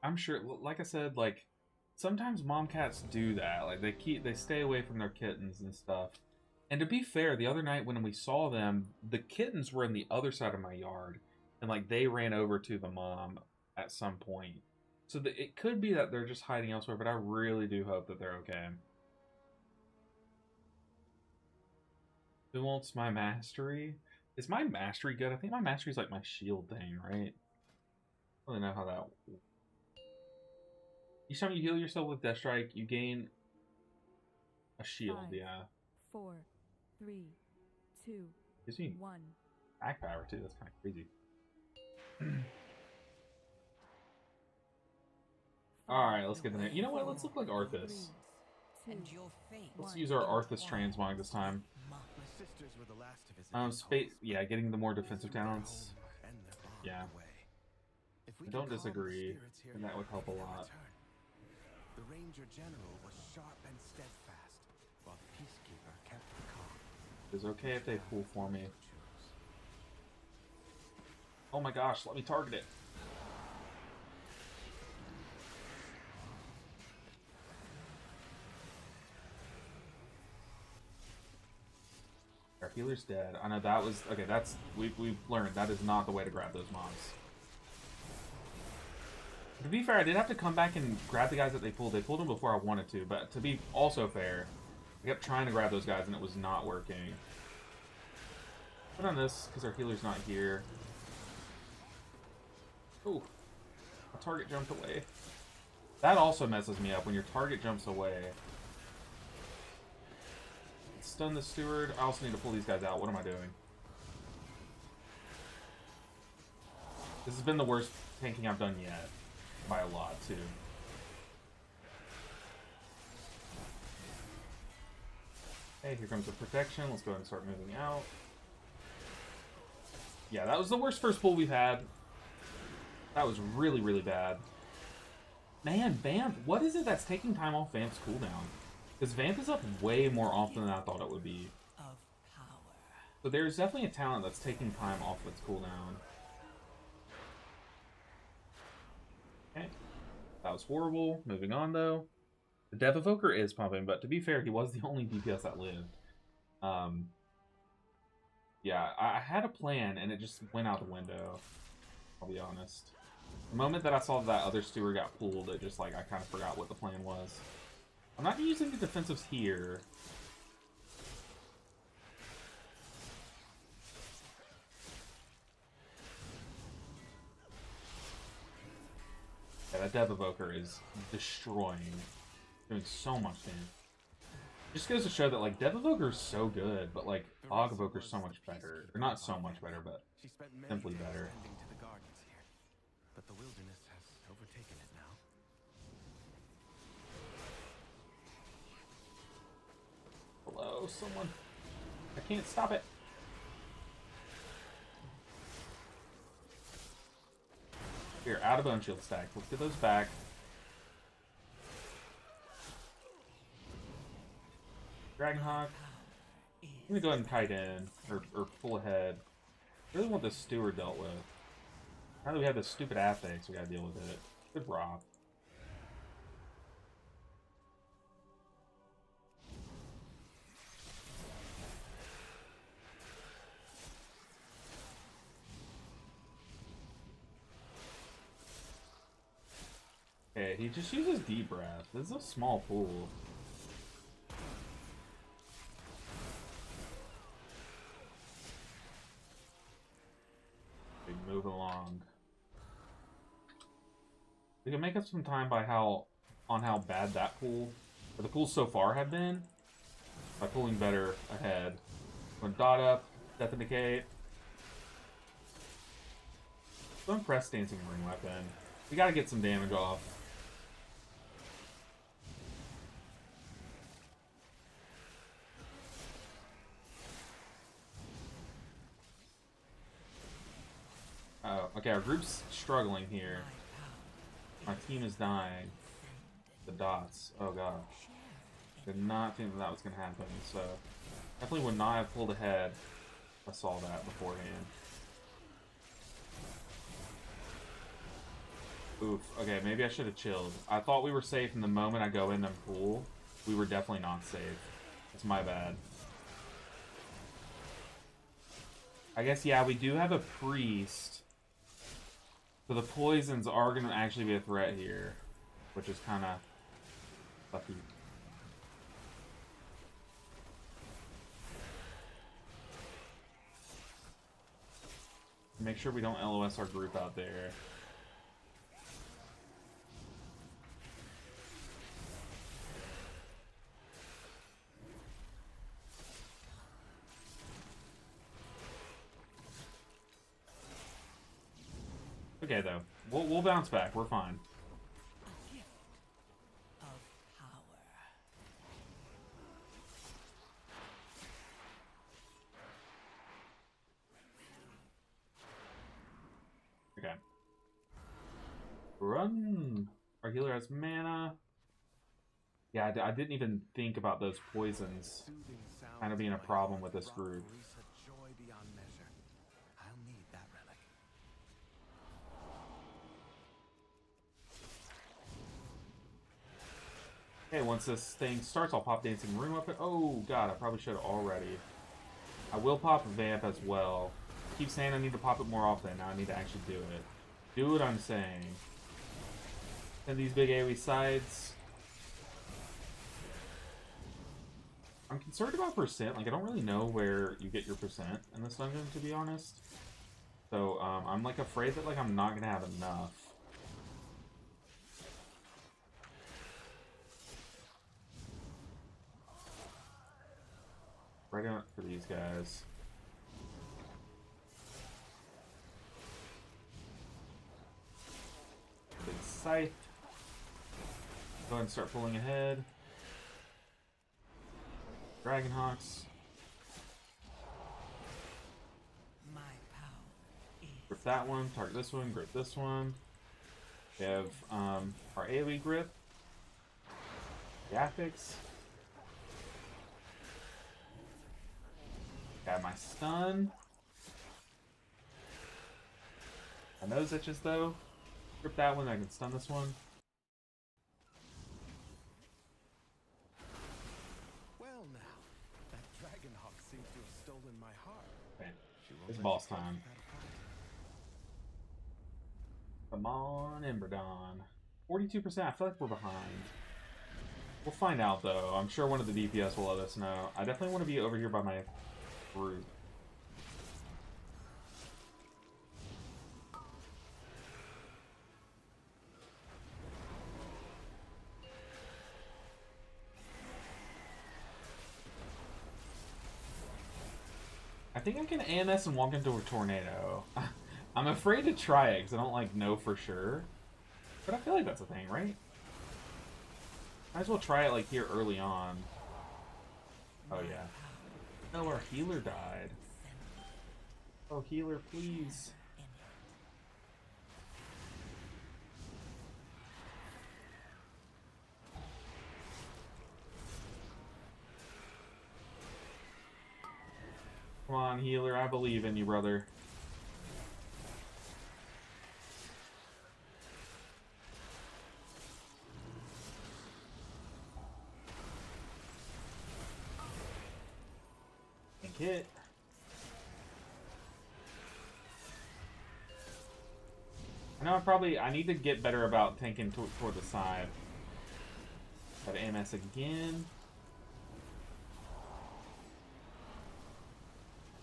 I'm sure, like I said, like, sometimes mom cats do that. Like, they stay away from their kittens and stuff. And to be fair, the other night when we saw them, the kittens were in the other side of my yard. And, like, they ran over to the mom at some point. So it could be that they're just hiding elsewhere, but I really do hope that they're okay. Who wants my mastery? Is my mastery good? I think my mastery is like my shield thing, right? I don't really know how that... Each time you heal yourself with Death Strike, you gain a shield, 5, yeah. 4, 3, 2, Gives me 1. back power too, that's kind of crazy. Alright, let's get in there. You know what? Let's look like Arthas. And your fate. Let's use our Arthas transmog this time. My sisters were the last of his Space, yeah, getting the more defensive talents. Yeah. I don't disagree, and that would help a lot. The Ranger General was sharp and steadfast, while the Peacekeeper kept calm. It's okay if they pull for me. Oh my gosh, let me target it. Our healer's dead. I know that was... Okay, that's... We've learned that is not the way to grab those mobs. To be fair, I did have to come back and grab the guys that they pulled. They pulled them before I wanted to, but to be also fair, I kept trying to grab those guys and it was not working. Put on this, because our healer's not here. Ooh. My target jumped away. That also messes me up when your target jumps away. Stun the steward. I also need to pull these guys out. What am I doing? This has been the worst tanking I've done yet. By a lot, too. Okay, here comes the protection. Let's go ahead and start moving out. Yeah, that was the worst first pull we've had. That was really, really bad. Man, Vamp, what is it that's taking time off Vamp's cooldown? Because Vamp is up way more often than I thought it would be. Of power. So there's definitely a talent that's taking time off its cooldown. Okay. That was horrible. Moving on, though. The Dev Evoker is pumping, but to be fair, he was the only DPS that lived. Yeah, I had a plan, and it just went out the window. I'll be honest. The moment that I saw that other steward got pulled, it just, like, I kind of forgot what the plan was. I'm not using the defensives here. Yeah, that Dev Evoker is destroying. Doing so much damage. Just goes to show that, like, Dev Evoker is so good, but, like, Og Evoker is so much better. Or not so much better, but simply better. To the gardens here, but the wilderness has overtaken it now. Hello, someone. I can't stop it. Here, out of bone shield stack. Let's get those back. Dragonhawk. I'm gonna go ahead and kite in, or pull ahead. I really want this steward dealt with. Now that we have this stupid affix, we gotta deal with it. Good rock. Okay, he just uses deep breath. This is a small pool. Okay, move along. We can make up some time by how bad that pool, or the pools so far have been, by pulling better ahead. When dot up, death and decay. Don't press dancing ring weapon. We gotta get some damage off. Oh, okay, our group's struggling here. My team is dying. The dots. Oh god. Did not think that was going to happen, so definitely would not have pulled ahead if I saw that beforehand. Oof. Okay, maybe I should have chilled. I thought we were safe, and the moment I go in and pull, we were definitely not safe. That's my bad. I guess, yeah, we do have a priest. So the poisons are going to actually be a threat here, which is kind of lucky. Make sure we don't LOS our group out there. Okay, though. We'll bounce back. We're fine. A gift of power. Okay. Run! Our healer has mana. Yeah, I didn't even think about those poisons kind of being a problem with this group. Joy beyond measure. I'll need that relic. Okay, once this thing starts, I'll pop Dancing Room up. Oh god, I probably should have already. I will pop Vamp as well. I keep saying I need to pop it more often. Now I need to actually do it. Do what I'm saying. And these big AoE sides. I'm concerned about percent. Like, I don't really know where you get your percent in this dungeon, to be honest. So, I'm, like, afraid that, like, I'm not gonna have enough. Right out for these guys. Big scythe. Go ahead and start pulling ahead. Dragonhawks. My power is Grip that one, target this one, grip this one. We have our AoE grip. Graphics. Got my stun. My nose itches though. Grip that one, I can stun this one. Well now, that Dragonhawk seems to have stolen my heart. Okay. She won't It's let boss you catch time. without a fight. Come on, Emberdon. 42%, I feel like we're behind. We'll find out though. I'm sure one of the DPS will let us know. I definitely want to be over here by my group. I think I can AMS and walk into a tornado. I'm afraid to try it because I don't like know for sure. But I feel like that's a thing, right? Might as well try it like here early on. Oh yeah. No, our healer died. Oh, healer, please. Come on, healer, I believe in you, brother. Tank hit. I know I need to get better about tanking toward the side. Got AMS again.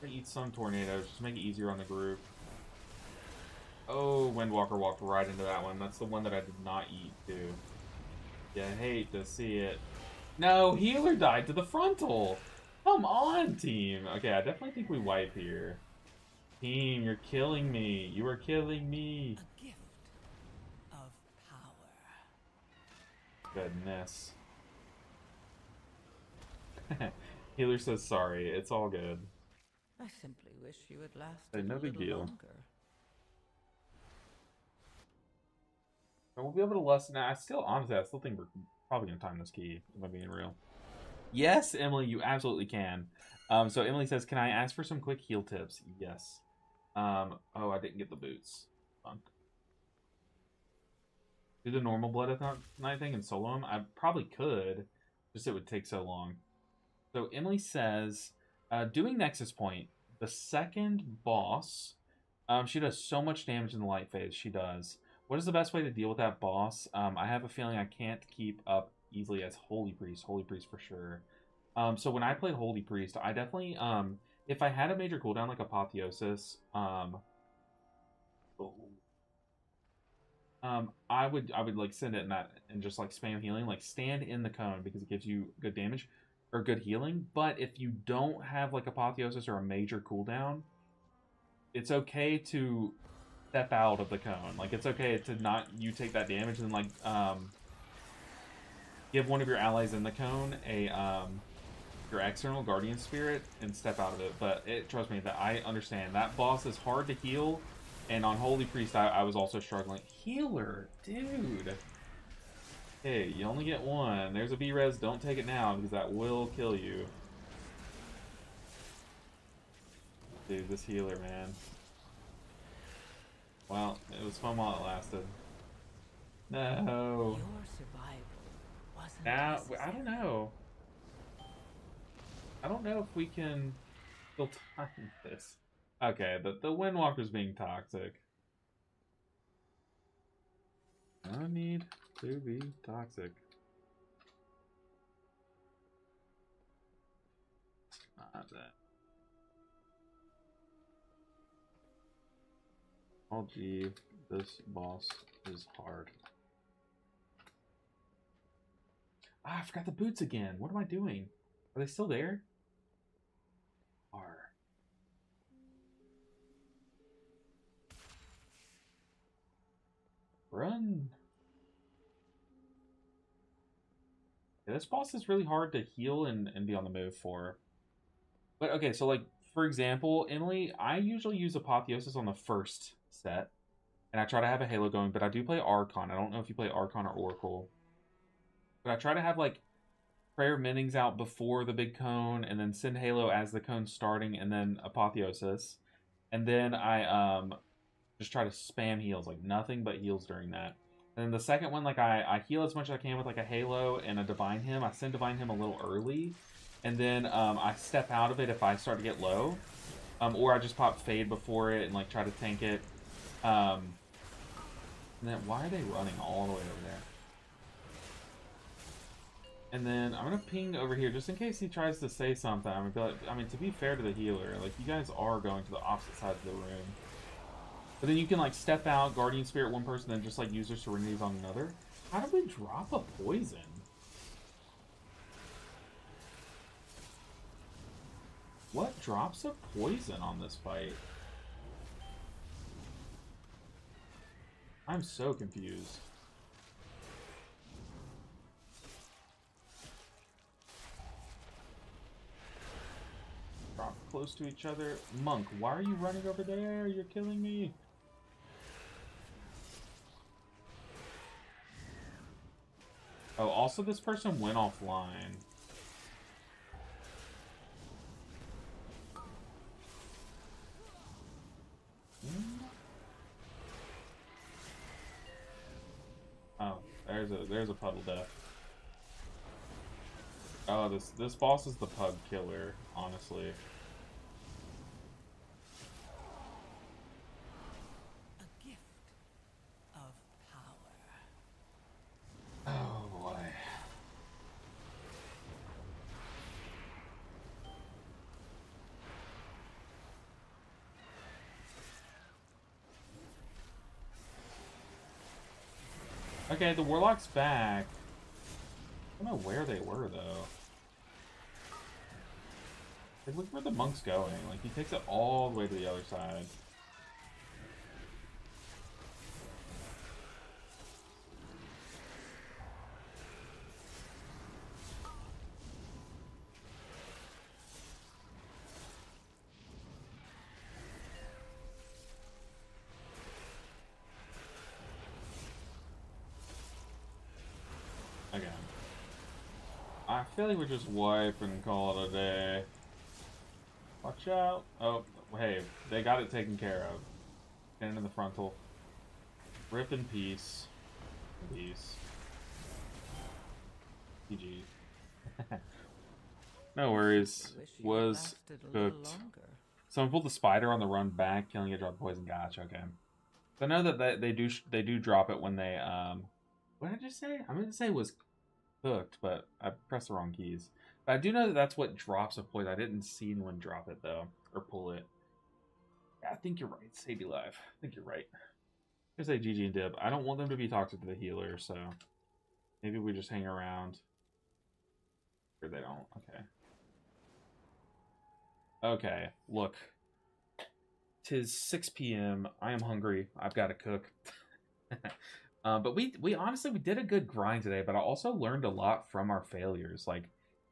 Gonna eat some tornadoes, just make it easier on the group. Oh, Windwalker walked right into that one. That's the one that I did not eat, too. Yeah, I hate to see it. No, healer died to the frontal. Come on, team. Okay, I definitely think we wipe here. Team, you're killing me. You are killing me. a gift of power. Goodness. Healer says sorry. It's all good. I simply wish you had lasted No a big little deal. longer. And we'll be able to lessen that. Honestly, I still think we're probably going to time this key, if I'm being real. Yes, Emily, you absolutely can. So Emily says, can I ask for some quick heal tips? Yes. Oh, I didn't get the boots. Fun. Do the normal Blood at Night thing and solo him? I probably could, just it would take so long. So Emily says, doing Nexus Point, the second boss, she does so much damage in the light phase. She does. What is the best way to deal with that boss? I have a feeling I can't keep up easily as Holy Priest. Holy Priest for sure. So when I play Holy Priest, I definitely, if I had a major cooldown like Apotheosis, I would like send it in that and just like spam healing, like stand in the cone because it gives you good damage or good healing. But if you don't have like Apotheosis or a major cooldown, it's okay to step out of the cone. Like it's okay to not you take that damage and like give one of your allies in the cone a your external guardian spirit and step out of it. But trust me, that I understand that boss is hard to heal. And on Holy Priest, I was also struggling. Healer, dude. Hey, you only get one. There's a B-res. Don't take it now because that will kill you. Dude, this healer, man. Well, it was fun while it lasted. No. Your survival wasn't Now, necessary. I don't know. I don't know if we can still time this. Okay, the Windwalker's being toxic. I need to be toxic. Not that. Oh gee, this boss is hard. Ah, I forgot the boots again. What am I doing? Are they still there? Are. Run. Yeah, this boss is really hard to heal and be on the move for. But okay, so like, for example, Emily, I usually use Apotheosis on the first set. And I try to have a Halo going, but I do play Archon. I don't know if you play Archon or Oracle. But I try to have like Prayer of Mendings out before the big cone, and then send Halo as the cone's starting, and then Apotheosis. And then I just try to spam heals, like nothing but heals during that. And then the second one, like I heal as much as I can with like a Halo and a Divine Hymn. I send Divine Hymn a little early, and then I step out of it if I start to get low. Or I just pop Fade before it and like try to tank it. And then why are they running all the way over there? And then I'm gonna ping over here just in case he tries to say something. I'm gonna be like, I mean, to be fair to the healer, like you guys are going to the opposite side of the room. But then you can like step out, Guardian Spirit one person, then just like use their Serenities on another. How do we drop a poison? What drops a poison on this fight? I'm so confused. Drop close to each other. Monk, why are you running over there? You're killing me. Oh, also this person went offline. Oh, there's a puddle death. Oh, this boss is the pug killer, honestly. A gift of power. Oh boy. Okay, the warlock's back. I don't know where they were though. Like, look where the monk's going. Like, he takes it all the way to the other side. Again. I feel like we just wipe and call it a day. Watch out. Oh, hey, they got it taken care of. Stand in the frontal. Rip in peace. Peace. GG. No worries. Wish you Was lasted a little cooked. longer. Someone pulled the spider on the run back, killing it, drop poison. Gotcha, okay. So I know that they do drop it when they what did I just say? I meant to say it was cooked, but I pressed the wrong keys. But I do know that that's what drops a poison. I didn't see anyone drop it though, or pull it. Yeah, I think you're right. Sadie Live. I think you're right. I say GG and Dib. I don't want them to be toxic to the healer, so maybe we just hang around. Or they don't. Okay. Okay, look. 'Tis 6 p.m. I am hungry. I've got to cook. But we honestly, we did a good grind today, but I also learned a lot from our failures. Like,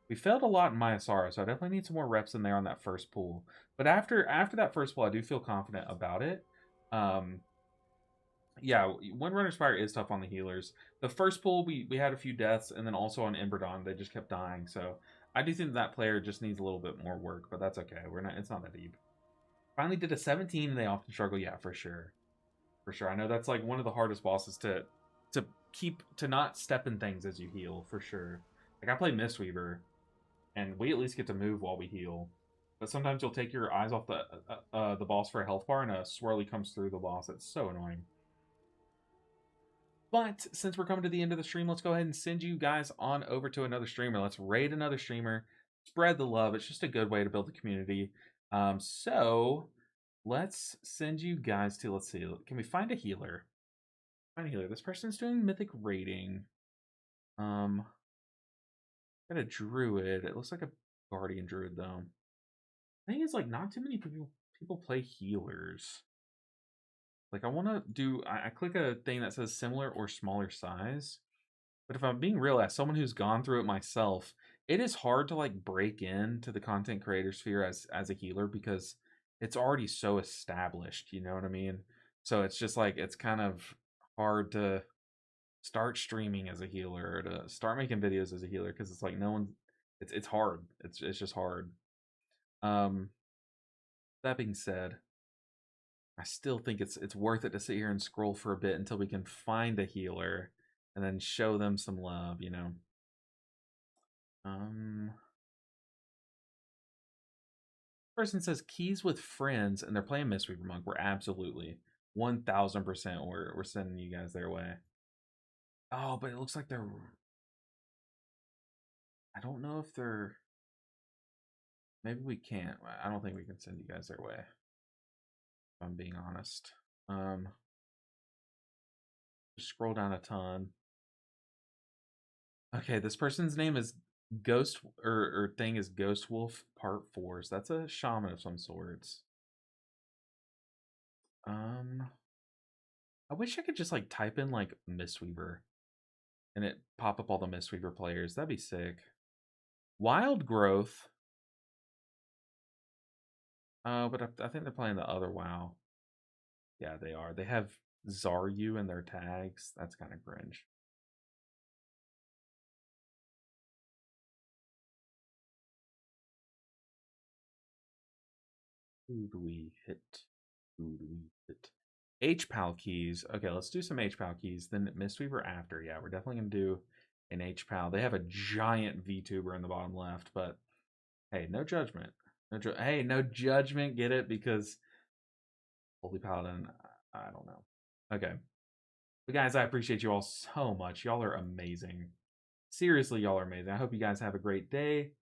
we failed a lot in Mayasara, so I definitely need some more reps in there on that first pool. But after that first pool, I do feel confident about it. Yeah, Wind Runner Spire is tough on the healers. The first pool, we had a few deaths, and then also on Emberdon, they just kept dying. So I do think that player just needs a little bit more work, but that's okay. It's not that deep. Finally did a 17, and they often struggle. Yeah, for sure. For sure. I know that's like one of the hardest bosses to not step in things as you heal, for sure. Like, I play Mistweaver, and we at least get to move while we heal. But sometimes you'll take your eyes off the boss for a health bar, and a swirly comes through the boss. It's so annoying. But since we're coming to the end of the stream, let's go ahead and send you guys on over to another streamer. Let's raid another streamer, spread the love. It's just a good way to build a community. So let's send you guys to, let's see, can we find a healer? Find a healer. This person's doing mythic raiding. Got a druid. It looks like a guardian druid though. I think it's like not too many people play healers. Like I want to do, I click a thing that says similar or smaller size. But if I'm being real, as someone who's gone through it myself, it is hard to like break into the content creator sphere as a healer because it's already so established, you know what I mean? So it's just like it's kind of hard to start streaming as a healer or to start making videos as a healer because it's like no one, it's hard. It's just hard. That being said, I still think it's worth it to sit here and scroll for a bit until we can find a healer and then show them some love, you know. Person says keys with friends and they're playing Mistweaver Monk. We're absolutely 1000% we're sending you guys their way. Oh, but it looks like they're, I don't know if they're, maybe we can't. I don't think we can send you guys their way, if I'm being honest. Just scroll down a ton. Okay, this person's name is Ghost or thing is Ghost Wolf Part 4. So that's a shaman of some sorts. I wish I could just like type in like Mistweaver and it pop up all the Mistweaver players. That'd be sick. Wild Growth. But I think they're playing the other WoW. Yeah, they are. They have Zaryu in their tags. That's kind of cringe. Who do we hit? Who do we hit? HPAL keys. Okay, let's do some HPAL keys. Then Mistweaver after. Yeah, we're definitely going to do an HPAL. They have a giant VTuber in the bottom left, but hey, no judgment. Hey, no judgment. Get it? Because Holy Paladin, I don't know. Okay. But guys, I appreciate you all so much. Y'all are amazing. Seriously, y'all are amazing. I hope you guys have a great day.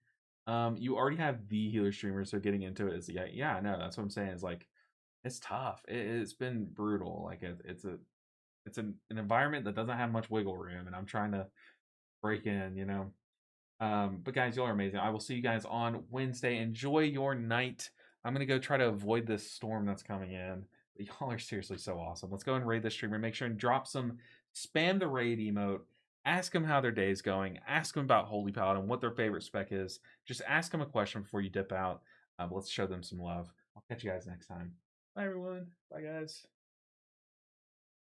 You already have the healer streamer, so getting into it is yeah, I know. That's what I'm saying. Is like it's tough. It's been brutal. Like it's an environment that doesn't have much wiggle room, and I'm trying to break in, you know. But guys, y'all are amazing. I will see you guys on Wednesday. Enjoy your night. I'm gonna go try to avoid this storm that's coming in. But y'all are seriously so awesome. Let's go and raid this streamer. Make sure and drop some spam the raid emote. Ask them how their day is going. Ask them about Holy Paladin, what their favorite spec is. Just ask them a question before you dip out. Let's show them some love. I'll catch you guys next time. Bye, everyone. Bye, guys.